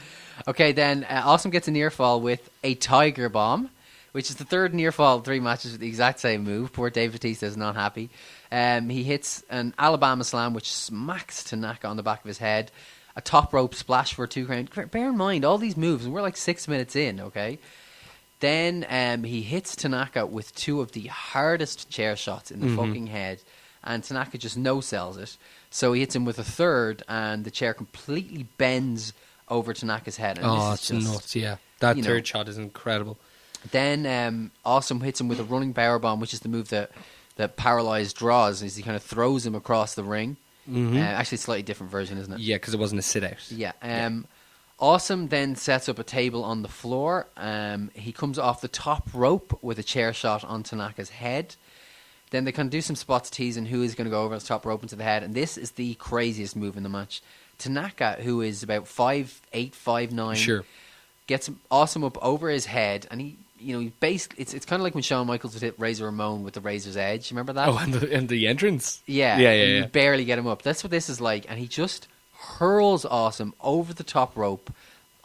Okay, then Awesome gets a near fall with a Tiger Bomb, which is the third near fall in 3 matches with the exact same move. Poor Dave Batista is not happy. He hits an Alabama Slam, which smacks Tanaka on the back of his head. A top rope splash for a 2 count. Bear in mind, all these moves, and we're like 6 minutes in, okay? Then he hits Tanaka with two of the hardest chair shots in the fucking head, and Tanaka just no-sells it. So he hits him with a third, and the chair completely bends over Tanaka's head. And it's nuts, yeah. That third shot is incredible. Then Awesome hits him with a running powerbomb, which is the move that Paralyzed draws, as he kind of throws him across the ring. Actually, a slightly different version, isn't it? Yeah, because it wasn't a sit-out. Yeah. Awesome then sets up a table on the floor. He comes off the top rope with a chair shot on Tanaka's head. Then they kind of do some spots teasing who is going to go over the top rope into the head. And this is the craziest move in the match. Tanaka, who is about 5'8", 5'9", sure, gets Awesome up over his head, and he basically it's kind of like when Shawn Michaels would hit Razor Ramon with the Razor's Edge. Remember that? Oh, and the entrance. Yeah. You barely get him up. That's what this is like, and he just hurls Awesome over the top rope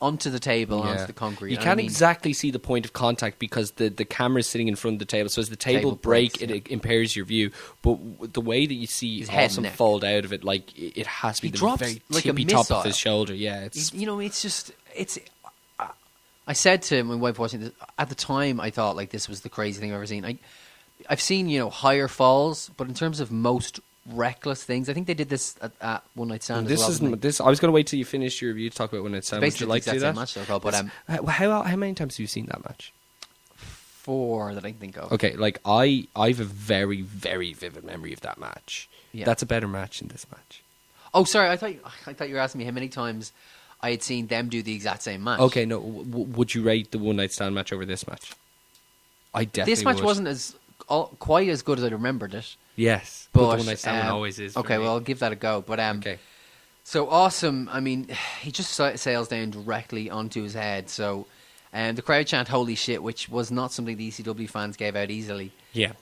onto the table, onto the concrete. You can't exactly see the point of contact because the camera's sitting in front of the table, so as the table breaks, it impairs your view. But the way that you see Awesome fall out of it, like it has to be the very tippy top of his shoulder. Yeah, it's I said to my wife watching this, at the time I thought like this was the craziest thing I've ever seen. I've seen higher falls, but in terms of most reckless things, I think they did this at One Night Stand. This isn't this. I was going to wait till you finish your review to talk about One Night Stand. Would you like to do that? Match, though, but how many times have you seen that match? 4 that I can think of. Okay, like I have a very, very vivid memory of that match. Yeah. That's a better match than this match. Oh, sorry, I thought you were asking me how many times I had seen them do the exact same match. Okay, no. Would you rate the One Night Stand match over this match? I definitely This match would. wasn't quite as good as I remembered it. Yes, but the One Night Stand one always is. Okay, well, I'll give that a go. But okay. So Awesome, I mean, he just sails down directly onto his head. So the crowd chant "Holy shit," which was not something the ECW fans gave out easily. Yeah.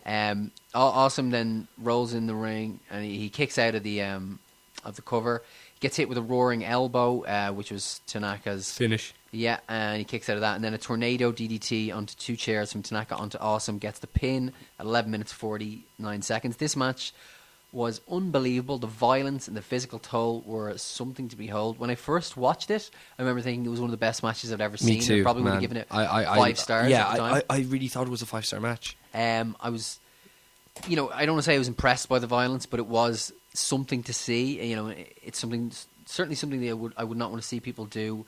Awesome then rolls in the ring and he kicks out of the cover. Gets hit with a roaring elbow, which was Tanaka's finish. Yeah, and he kicks out of that. And then a tornado DDT onto 2 chairs from Tanaka onto Awesome. Gets the pin at 11 minutes 49 seconds. This match was unbelievable. The violence and the physical toll were something to behold. When I first watched it, I remember thinking it was one of the best matches I've ever seen. Me too, I probably would have given it 5 stars at the time. I really thought it was a 5-star match. I was, I don't want to say I was impressed by the violence, but it was something to see. It's certainly something that I would not want to see people do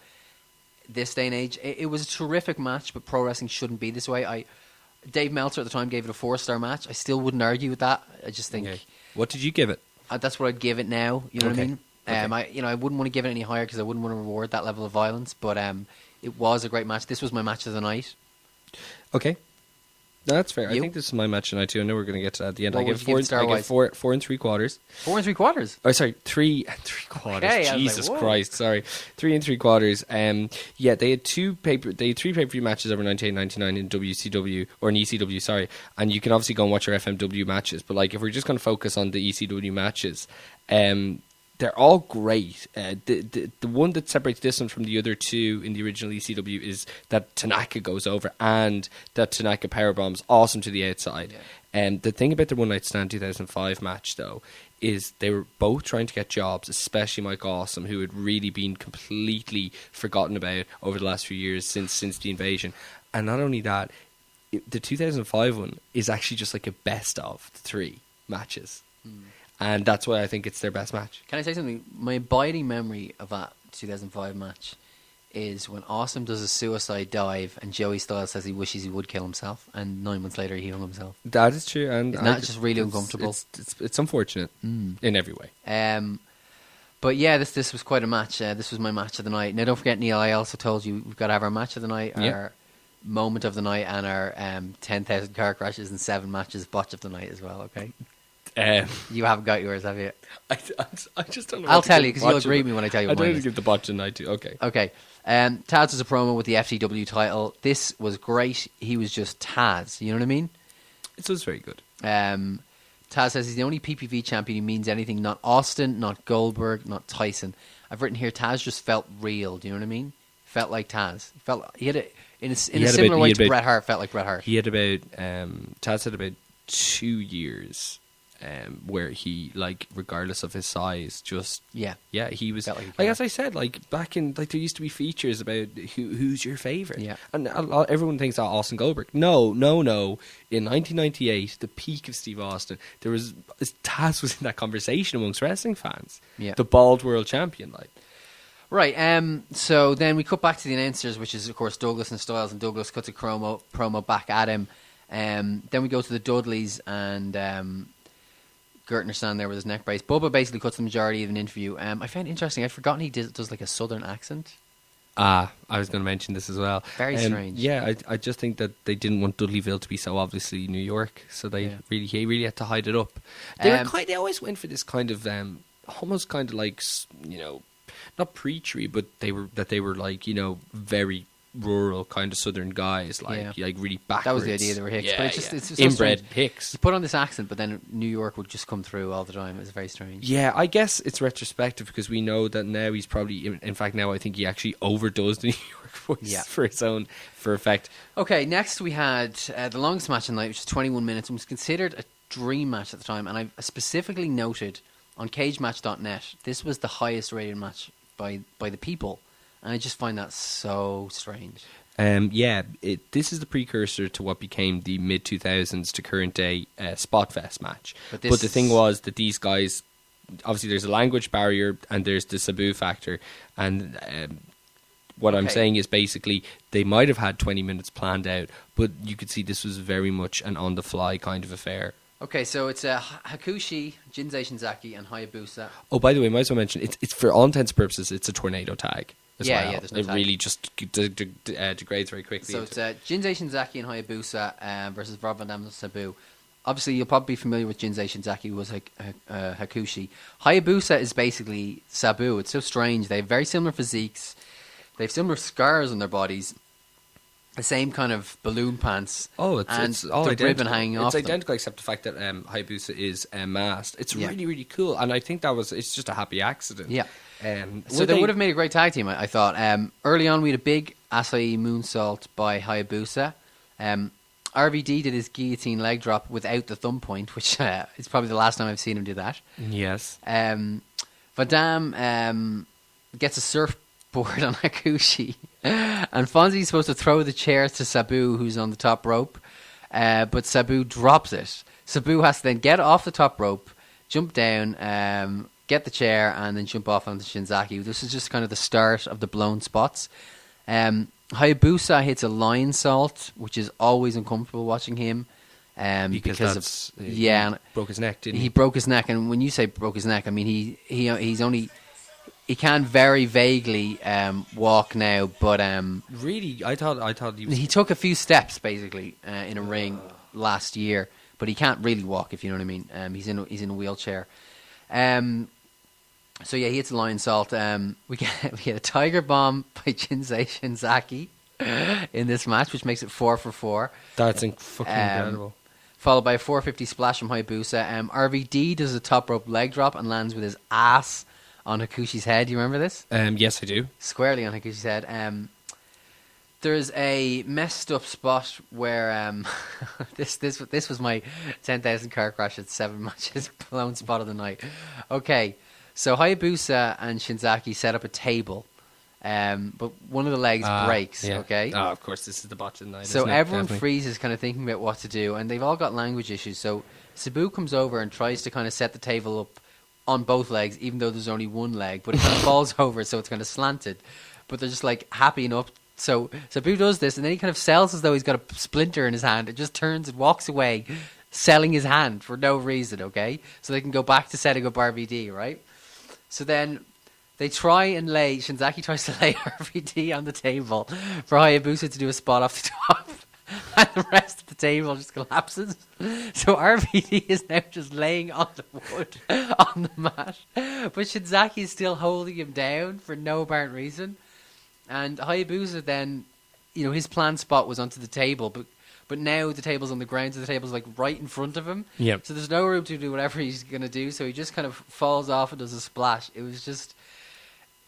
this day and age. It was a terrific match, but pro wrestling shouldn't be this way. Dave Meltzer at the time gave it a 4-star match. I still wouldn't argue with that. I just think. Okay. What did you give it? That's what I'd give it now. You know what I mean? Okay. I wouldn't want to give it any higher because I wouldn't want to reward that level of violence. But it was a great match. This was my match of the night. Okay. No, that's fair. I think this is my match tonight too. I know we're going to get to that at the end. What I give 4 and 3/4. 4 and 3/4? Oh, sorry, 3 3/4. Okay, Jesus Christ, sorry, 3 3/4. Yeah, they had 3 pay-per-view matches over 98-99 in WCW or in ECW. Sorry, and you can obviously go and watch our FMW matches. But like, if we're just going to focus on the ECW matches, they're all great. The one that separates this one from the other 2 in the original ECW is that Tanaka goes over and that Tanaka powerbombs Awesome to the outside. Yeah. The thing about the One Night Stand 2005 match, though, is they were both trying to get jobs, especially Mike Awesome, who had really been completely forgotten about over the last few years since the invasion. And not only that, the 2005 one is actually just like a best of the 3 matches. And that's why I think it's their best match. Can I say something? My abiding memory of that 2005 match is when Awesome does a suicide dive and Joey Styles says he wishes he would kill himself, and 9 months later he hung himself. That is true. And isn't that just really uncomfortable? It's unfortunate in every way. But yeah, this was quite a match. This was my match of the night. Now don't forget, Neill, I also told you we've got to have our match of the night, our moment of the night, and our 10,000 car crashes and 7 matches botch of the night as well, okay? You haven't got yours, have you? I just don't know. I'll tell you because you'll agree with me when I tell you. I don't give the botch tonight too. Okay. Taz was a promo with the FTW title. This was great. He was just Taz. You know what I mean? It was very good. Taz says he's the only PPV champion who means anything. Not Austin, not Goldberg, not Tyson. I've written here. Taz just felt real. Do you know what I mean? Felt like Taz. He had it in a similar way to Bret Hart. Felt like Bret Hart. He had about Taz had about 2 years where he, like, regardless of his size, just Yeah. he was Felt like a like, killer. as I said, like back in, like, there used to be features about who's your favorite, Yeah. and everyone thinks Austin Goldberg. No. In 1998, the peak of Steve Austin, Taz was in that conversation amongst wrestling fans. Yeah. The bald world champion, like. Right, so then we cut back to the announcers, which is, of course, Douglas and Styles, and Douglas cuts a promo back at him. Then we go to the Dudleys, and Gertner standing there with his neck brace. Bubba basically cuts the majority of an interview. I found it interesting, I'd forgotten he does like a southern accent. I was going to mention this as well. Very strange. Yeah, I just think that they didn't want Dudleyville to be so obviously New York, so he really had to hide it up. They always went for this kind of almost kind of like, you know, not preachery, but they were like, you know, very rural kind of southern guys, like really backwards. That was the idea, they were Hicks. Yeah, but it's just so inbred strange. Hicks. You put on this accent, but then New York would just come through all the time. It was very strange. Yeah, I guess it's retrospective because we know that now he's probably, in fact, now I think he actually overdoes the New York voice for effect. Okay, next we had the longest match of the night, which was 21 minutes, and was considered a dream match at the time. And I specifically noted on cagematch.net, this was the highest rated match by the people. And I just find that so strange. This is the precursor to what became the mid-2000s to current day Spotfest match. But the thing was that these guys, obviously there's a language barrier and there's the Sabu factor. And what I'm saying is basically they might have had 20 minutes planned out, but you could see this was very much an on-the-fly kind of affair. Okay, so it's Hakushi, Jinsei Shinzaki, and Hayabusa. Oh, by the way, I might as well mention, it's for all intents and purposes, it's a tornado tag. Yeah, there's no tag. Really just degrades very quickly. So it's Jinsei Shinzaki and Hayabusa versus Rob Van Dam and Sabu. Obviously, you'll probably be familiar with Jinsei Shinzaki, who was Hakushi. Hayabusa is basically Sabu. It's so strange. They have very similar physiques. They have similar scars on their bodies. The same kind of balloon pants. It's all the identical. ribbon hanging off. It's identical, except the fact that Hayabusa is masked. It's really, really cool, and I think it's just a happy accident. Yeah. So they would have made a great tag team, I thought. Early on, we had a big Asai moonsault by Hayabusa. RVD did his guillotine leg drop without the thumb point, which is probably the last time I've seen him do that. Yes. Van Dam gets a surfboard on Hakushi. And Fonzie's supposed to throw the chair to Sabu, who's on the top rope. But Sabu drops it. Sabu has to then get off the top rope, jump down, get the chair, and then jump off onto Shinzaki. This is just kind of the start of the blown spots. Hayabusa hits a lion salt, which is always uncomfortable watching him. Because he broke his neck, didn't he? He broke his neck, and when you say broke his neck, I mean he can very vaguely walk now, but really, I thought he took a few steps basically in a ring last year, but he can't really walk, if you know what I mean. He's in a wheelchair. So yeah, he hits a lion salt. We get a tiger bomb by Jinsei Shinzaki in this match, which makes it 4 for 4. That's fucking incredible. Followed by a 450 splash from Hayabusa. RVD does a top rope leg drop and lands with his ass on Hakushi's head. Do you remember this? Yes, I do. Squarely on Hakushi's head. There's a messed up spot where this was my 10,000 car crash at 7 matches blown spot of the night. Okay, so Hayabusa and Shinzaki set up a table, but one of the legs breaks. Yeah. Okay. Oh, of course, this is the botch of the night. So everyone Definitely. freezes, kind of thinking about what to do, and they've all got language issues. So Sabu comes over and tries to kind of set the table up on both legs, even though there's only one leg, but it kind of falls over, so it's kind of slanted. But they're just like happy enough. So Sabu does this, and then he kind of sells as though he's got a splinter in his hand. It just turns and walks away, selling his hand for no reason, okay? So they can go back to setting up RVD, right? So then they try and Shinzaki tries to lay RVD on the table for Hayabusa to do a spot off the top. And the rest of the table just collapses. So RVD is now just laying on the wood on the mat. But Shinzaki is still holding him down for no apparent reason. And Hayabusa then, his planned spot was onto the table, but now the table's on the ground, so the table's like right in front of him. Yep. So there's no room to do whatever he's going to do, so he just kind of falls off and does a splash. It was just...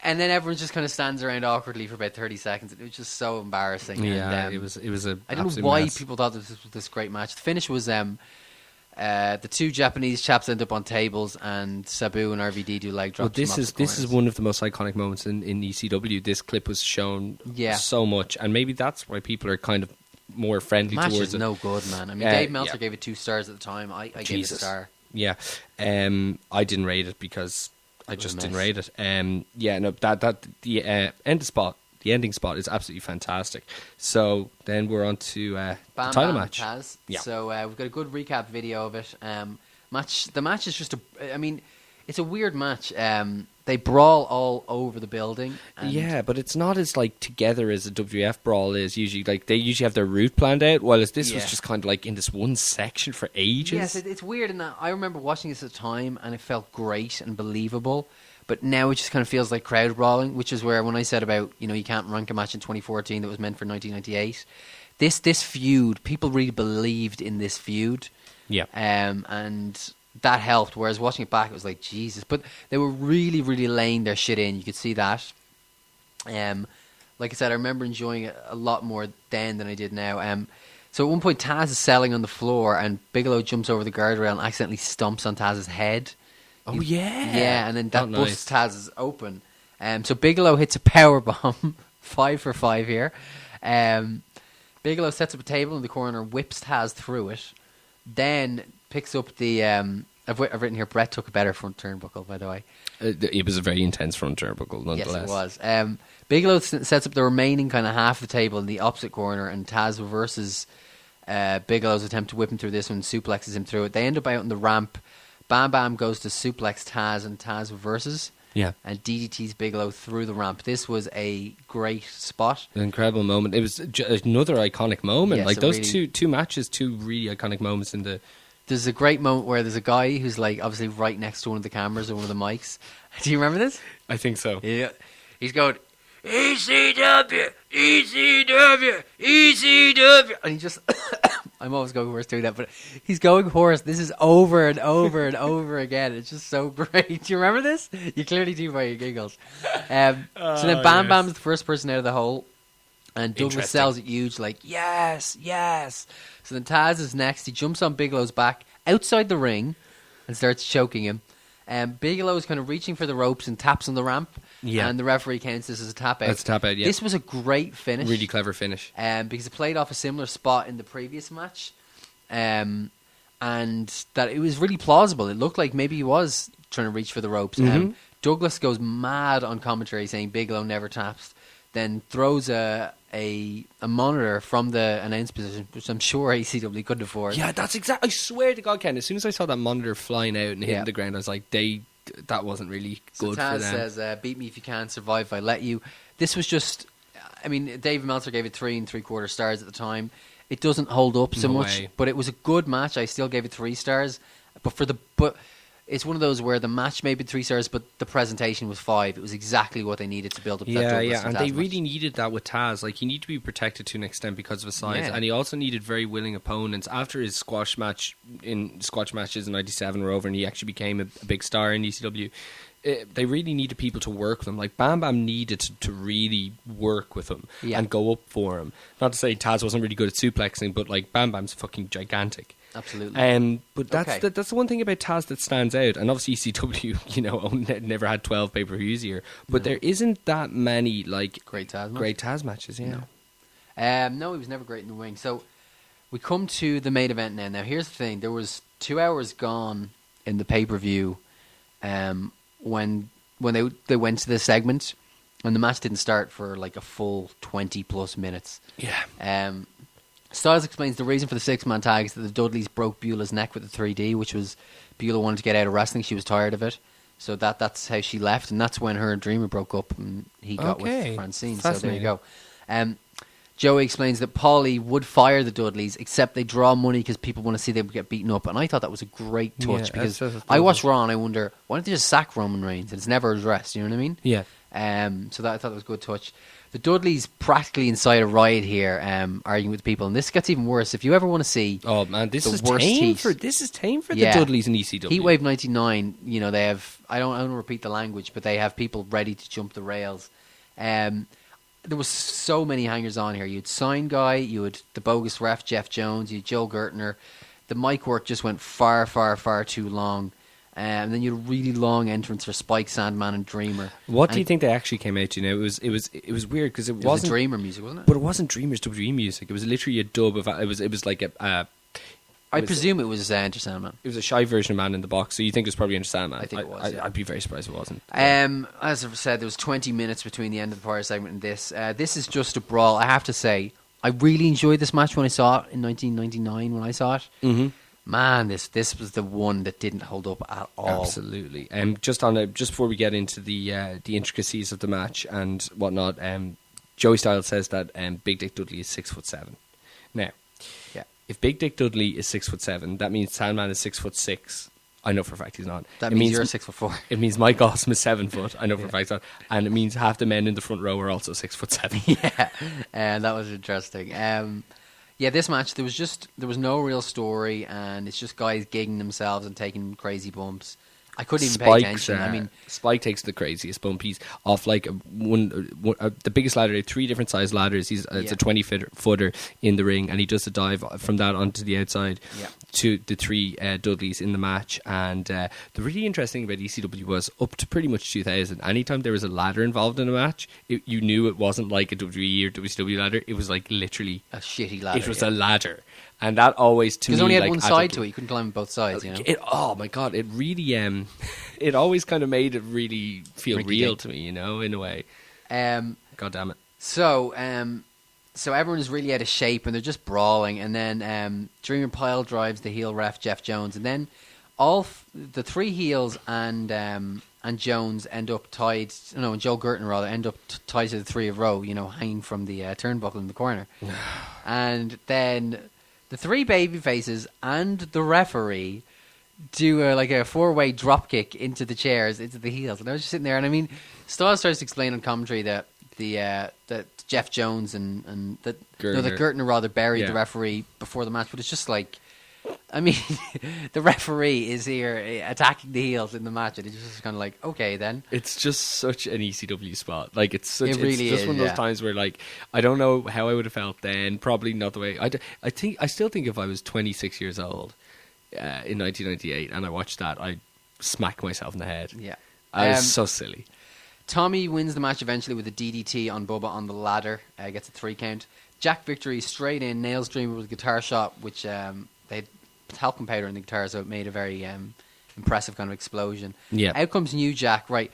And then everyone just kind of stands around awkwardly for about 30 seconds. It was just so embarrassing. Yeah, and, it was a. I don't know why people thought this was this great match. The finish was The two Japanese chaps end up on tables, and Sabu and RVD do leg drops. Well, this is one of the most iconic moments in ECW. This clip was shown so much, and maybe that's why people are kind of more friendly match towards is it. no good, man. I mean, Dave Meltzer gave it 2 stars at the time. I gave it a star. Yeah, I didn't rate it because I just didn't rate it. The ending spot is absolutely fantastic. So then we're on to the title match. Taz. Yeah. So we've got a good recap video of it. The match is just it's a weird match. They brawl all over the building. Yeah, but it's not as like together as a WF brawl is usually. Like they usually have their route planned out, whereas this was just kind of like in this one section for ages. Yes, it's weird. And I remember watching this at the time, and it felt great and believable. But now it just kind of feels like crowd brawling, which is where when I said about, you can't rank a match in 2014 that was meant for 1998, this feud, people really believed in this feud. Yeah. And that helped, whereas watching it back, it was like, Jesus. But they were really, really laying their shit in. You could see that. Like I said, I remember enjoying it a lot more then than I did now. So at one point, Taz is selling on the floor, and Bigelow jumps over the guardrail and accidentally stomps on Taz's head. Oh, yeah. Yeah, and then that busts Taz open. So Bigelow hits a power bomb, 5 for 5 here. Bigelow sets up a table in the corner, whips Taz through it, then picks up the... I've written here, Brett took a better front turnbuckle, by the way. It was a very intense front turnbuckle, nonetheless. Yes, it was. Bigelow sets up the remaining kind of half of the table in the opposite corner, and Taz reverses Bigelow's attempt to whip him through this one, suplexes him through it. They end up out on the ramp. Bam Bam goes to suplex Taz, and Taz reverses. Yeah. And DDTs Bigelow through the ramp. This was a great spot. An incredible moment. It was another iconic moment. Yes, like those really, two matches, 2 really iconic moments in the... There's a great moment where there's a guy who's like obviously right next to one of the cameras or one of the mics. Do you remember this? I think so. Yeah. He's going, ECW, ECW, ECW. And he just... I'm always going hoarse doing that, but he's going hoarse. This is over and over and over again. It's just so great. Do you remember this? You clearly do by your giggles. So then Bam Bam's the first person out of the hole, and Douglas sells it huge, like, yes, yes. So then Taz is next. He jumps on Bigelow's back outside the ring and starts choking him. Bigelow is kind of reaching for the ropes and taps on the ramp. Yeah. And the referee counts this as a tap out. That's a tap out, yeah. This was a great finish. Really clever finish. Because it played off a similar spot in the previous match. And that it was really plausible. It looked like maybe he was trying to reach for the ropes. Mm-hmm. Douglas goes mad on commentary saying Bigelow never taps. Then throws a monitor from the announce position, which I'm sure ECW couldn't afford. Yeah, that's exactly. I swear to God, Ken, as soon as I saw that monitor flying out and hitting the ground, I was like, that wasn't really good Taz for them. Says, beat me if you can, survive if I let you. This was just, I mean, Dave Meltzer gave it 3 3/4 stars at the time. It doesn't hold up so much, but it was a good match. I still gave it 3 stars. But it's one of those where the match may be 3 stars, but the presentation was 5. It was exactly what they needed to build up that Douglas and Taz they match. really needed that with Taz. Like, he needed to be protected to an extent because of his size, and he also needed very willing opponents. After his squash matches in '97 were over, and he actually became a big star in ECW. They really needed people to work with him. Like, Bam Bam needed to really work with him and go up for him. Not to say Taz wasn't really good at suplexing, but like Bam Bam's fucking gigantic. Absolutely. But that's the one thing about Taz that stands out. And obviously ECW, never had 12 pay-per-views here. But there isn't that many like great Taz matches. Yeah. No, he was never great in the ring. So we come to the main event now. Now here's the thing: there was 2 hours gone in the pay-per-view when they went to this segment, and the match didn't start for like a full 20+ minutes. Yeah. Styles explains the reason for the 6-man tag is that the Dudleys broke Beulah's neck with the 3D, which was Beulah wanted to get out of wrestling. She was tired of it. So that's how she left, and that's when her and Dreamer broke up, and he got with Francine. So there you go. Joey explains that Paulie would fire the Dudleys, except they draw money because people want to see them get beaten up. And I thought that was a great touch because I watch Raw and I wonder, why don't they just sack Roman Reigns? And it's never addressed, you know what I mean? Yeah. So I thought that was a good touch. The Dudleys practically inside a riot here, arguing with people, and this gets even worse. If you ever want to see, oh man, this is tame for the Dudleys in ECW. Heatwave '99, they have. I don't want to repeat the language, but they have people ready to jump the rails. There was so many hangers on here. You had Sign Guy, you had the bogus ref Jeff Jones, you had Joel Gertner, the mic work just went far, far, far too long. And then you had a really long entrance for Spike, Sandman, and Dreamer. What do you think they actually came out to? Now it was weird because it wasn't Dreamer music, wasn't it? But it wasn't Dreamer's WWE music. It was literally a dub of it was like I presume it was Enter Sandman. It was a shy version of Man in the Box. So you think it was probably Enter Sandman? I think it was. I'd be very surprised if it wasn't. As I said, there was 20 minutes between the end of the Power segment and this. This is just a brawl. I have to say, I really enjoyed this match when I saw it in 1999. When I saw it. Mm-hmm. Man, this was the one that didn't hold up at all. Absolutely. Just before we get into the intricacies of the match and whatnot, Joey Styles says that Big Dick Dudley is 6'7". Now, if Big Dick Dudley is 6'7", that means Sandman is 6'6". I know for a fact he's not. That means you're 6'4". It means Mike Awesome is 7 foot. I know for a fact he's not. And it means half the men in the front row are also 6'7". Yeah, and that was interesting. Yeah, this match, there was no real story, and it's just guys gigging themselves and taking crazy bumps. I couldn't even pay attention. I mean, Spike takes the craziest bump. He's off like the biggest ladder, 3 different size ladders. It's a 20-footer in the ring, and he does a dive from that onto the outside to the 3 Dudleys in the match. And the really interesting thing about ECW was up to pretty much 2000, anytime there was a ladder involved in a match, you knew it wasn't like a WWE or WCW ladder. It was like literally a shitty ladder. It was a ladder. And that always, to me, because only had one side to it. You couldn't climb both sides, you know? Oh, my God. It really... it always kind of made it really feel real to me, you know, in a way. God damn it. So everyone is really out of shape, and they're just brawling. And then Dreamer pile drives the heel ref, Jeff Jones. And then the 3 heels and Jones end up tied... No, and Joe Gerton, rather, end up tied to the 3 of Rowe, you know, hanging from the turnbuckle in the corner. And then... the 3 baby faces and the referee do a 4-way drop kick into the chairs, into the heels. And I was just sitting there, and I mean, Styles starts to explain on commentary that that Jeff Jones and that Gertner rather buried the referee before the match. But it's just like, I mean, the referee is here attacking the heels in the match, and it's just kind of like, okay, then. It's just such an ECW spot. Like, it's such. It really it's just is, one of those times where, like, I don't know how I would have felt then. Probably not the way. I still think if I was 26 years old in 1998 and I watched that, I'd smack myself in the head. Yeah, I was so silly. Tommy wins the match eventually with a DDT on Bubba on the ladder. Gets a 3 count. Jack Victory straight in, nails Dreamer with a guitar shot, which they had talcum powder in the guitar, so it made a very impressive kind of explosion. Yeah. Out comes New Jack, right.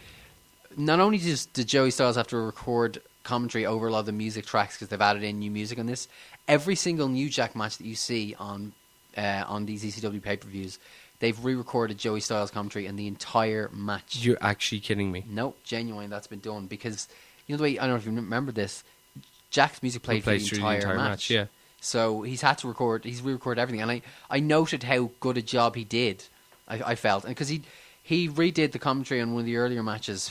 Not only did Joey Styles have to record commentary over a lot of the music tracks because they've added in new music on this, every single New Jack match that you see on these ECW pay-per-views, they've re-recorded Joey Styles commentary in the entire match. You're actually kidding me. No, genuine, that's been done because, you know the way, I don't know if you remember this, Jack's music played through the entire match. Yeah. So he's had to re-recorded everything, and I noted how good a job he did. I felt, and because he redid the commentary on one of the earlier matches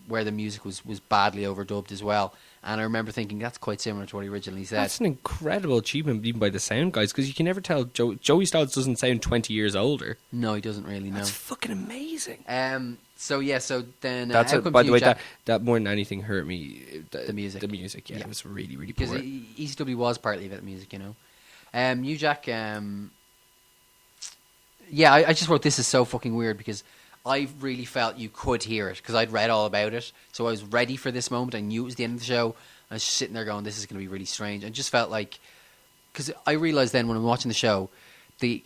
where the music was badly overdubbed as well, and I remember thinking that's quite similar to what he originally said. That's an incredible achievement, even by the sound guys, because you can never tell. Joey Styles doesn't sound 20 years older. No, he doesn't really. No, that's fucking amazing. So then that's by the way, that more than anything hurt me. The music, yeah, it was really, really because poor. ECW was partly about the music, you know. New Jack, yeah, I just wrote this is so fucking weird because I really felt you could hear it because I'd read all about it, so I was ready for this moment. I knew it was the end of the show. I was just sitting there going, "This is going to be really strange." I just felt like, because I realized then when I'm watching the show, they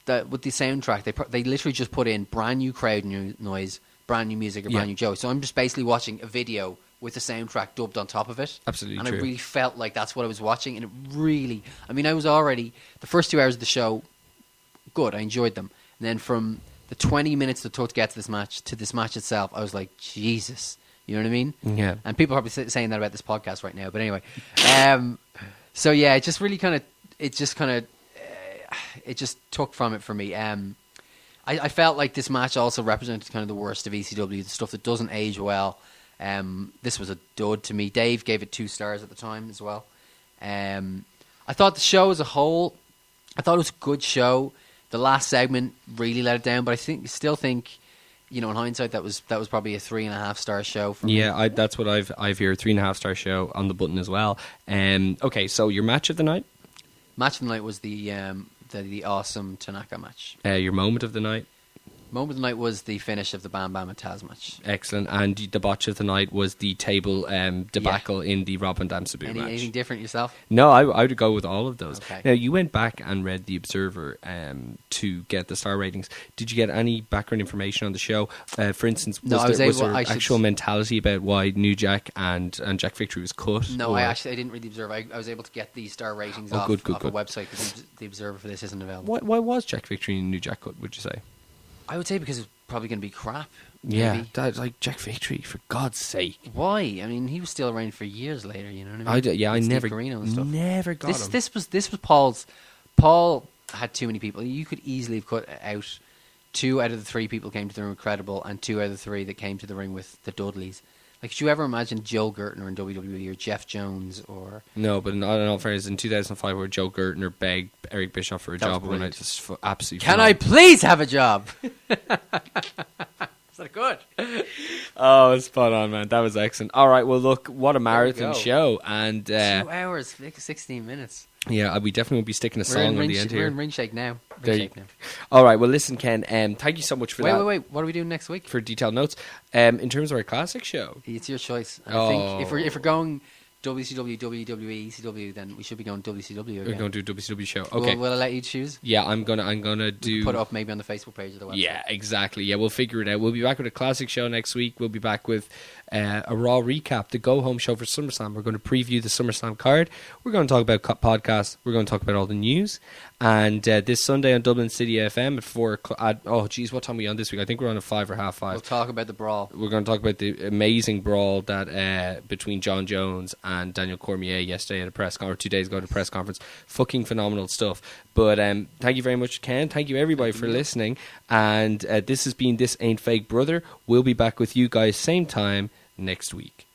with the soundtrack, they literally just put in brand new crowd noise, brand new music, or brand new Joe. So I'm just basically watching a video with the soundtrack dubbed on top of it. Absolutely and true. I really felt like that's what I was watching, and it really, I mean, I was already, the first 2 hours of the show, good, I enjoyed them. And then from the 20 minutes that took to get to this match itself, I was like, Jesus. You know what I mean? Yeah. And people are probably saying that about this podcast right now. But anyway. So yeah, it just really it just took from it for me. I felt like this match also represented kind of the worst of ECW, the stuff that doesn't age well. This was a dud to me. Dave gave it 2 stars at the time as well. I thought the show as a whole, I thought it was a good show. The last segment really let it down, but I still think, you know, in hindsight, that was probably a 3.5-star show for me. Yeah, that's what I've here, 3.5-star show on the button as well. Okay, so your match of the night? Match of the night was the the awesome Tanaka match. Your moment of the night? Moment of the night was the finish of the Bam Bam and Taz match. Excellent. And the botch of the night was the table debacle in the Rob Van Dam Sabu match. Anything different yourself? No, I would go with all of those. Okay. Now, you went back and read The Observer to get the star ratings. Did you get any background information on the show? For instance, was there actual mentality about why New Jack and Jack Victory was cut? No, I didn't read The Observer. I was able to get the star ratings off a website because The Observer for this isn't available. Why was Jack Victory and New Jack cut, would you say? I would say because it's probably going to be crap. Yeah, that's like Jack Victory, for God's sake. Why? I mean, he was still around for years later. You know what I mean? I never got him. This was Paul's. Paul had too many people. You could easily have cut out 2 out of the 3 people came to the ring with Credible, and 2 out of the 3 that came to the ring with the Dudleys. Like, could you ever imagine Joe Gertner in WWE or Jeff Jones or... No, but in all fairness, in 2005 where Joe Gertner begged Eric Bischoff for a job, when I just absolutely... Can I please have a job? Is that good? Oh, spot on, man. That was excellent. All right, well, look, what a marathon show. And 2 hours, 16 minutes. Yeah, we definitely will be sticking a song on the end here. We're in ring shake now. All right, well, listen, Ken, thank you so much for that. Wait. What are we doing next week? For detailed notes. In terms of our classic show. It's your choice. I think if we're going WCW, WWE, ECW, then we should be going WCW again. We're going to do a WCW show. Okay. Will I let you choose? Yeah, I'm gonna do... Put it up maybe on the Facebook page of the website. Yeah, exactly. Yeah, we'll figure it out. We'll be back with a classic show next week. We'll be back with a Raw recap, the go-home show for SummerSlam. We're going to preview the SummerSlam card. We're going to talk about podcasts. We're going to talk about all the news. And this Sunday on Dublin City FM at 4 o'clock... what time are we on this week? I think we're on at 5 or half 5. We'll talk about the brawl. We're going to talk about the amazing brawl that between John Jones and Daniel Cormier yesterday at a press conference, or 2 days ago at a press conference. Fucking phenomenal stuff. But thank you very much, Ken. Thank you, everybody, for listening. And this has been This Ain't Fake Brother. We'll be back with you guys same time next week.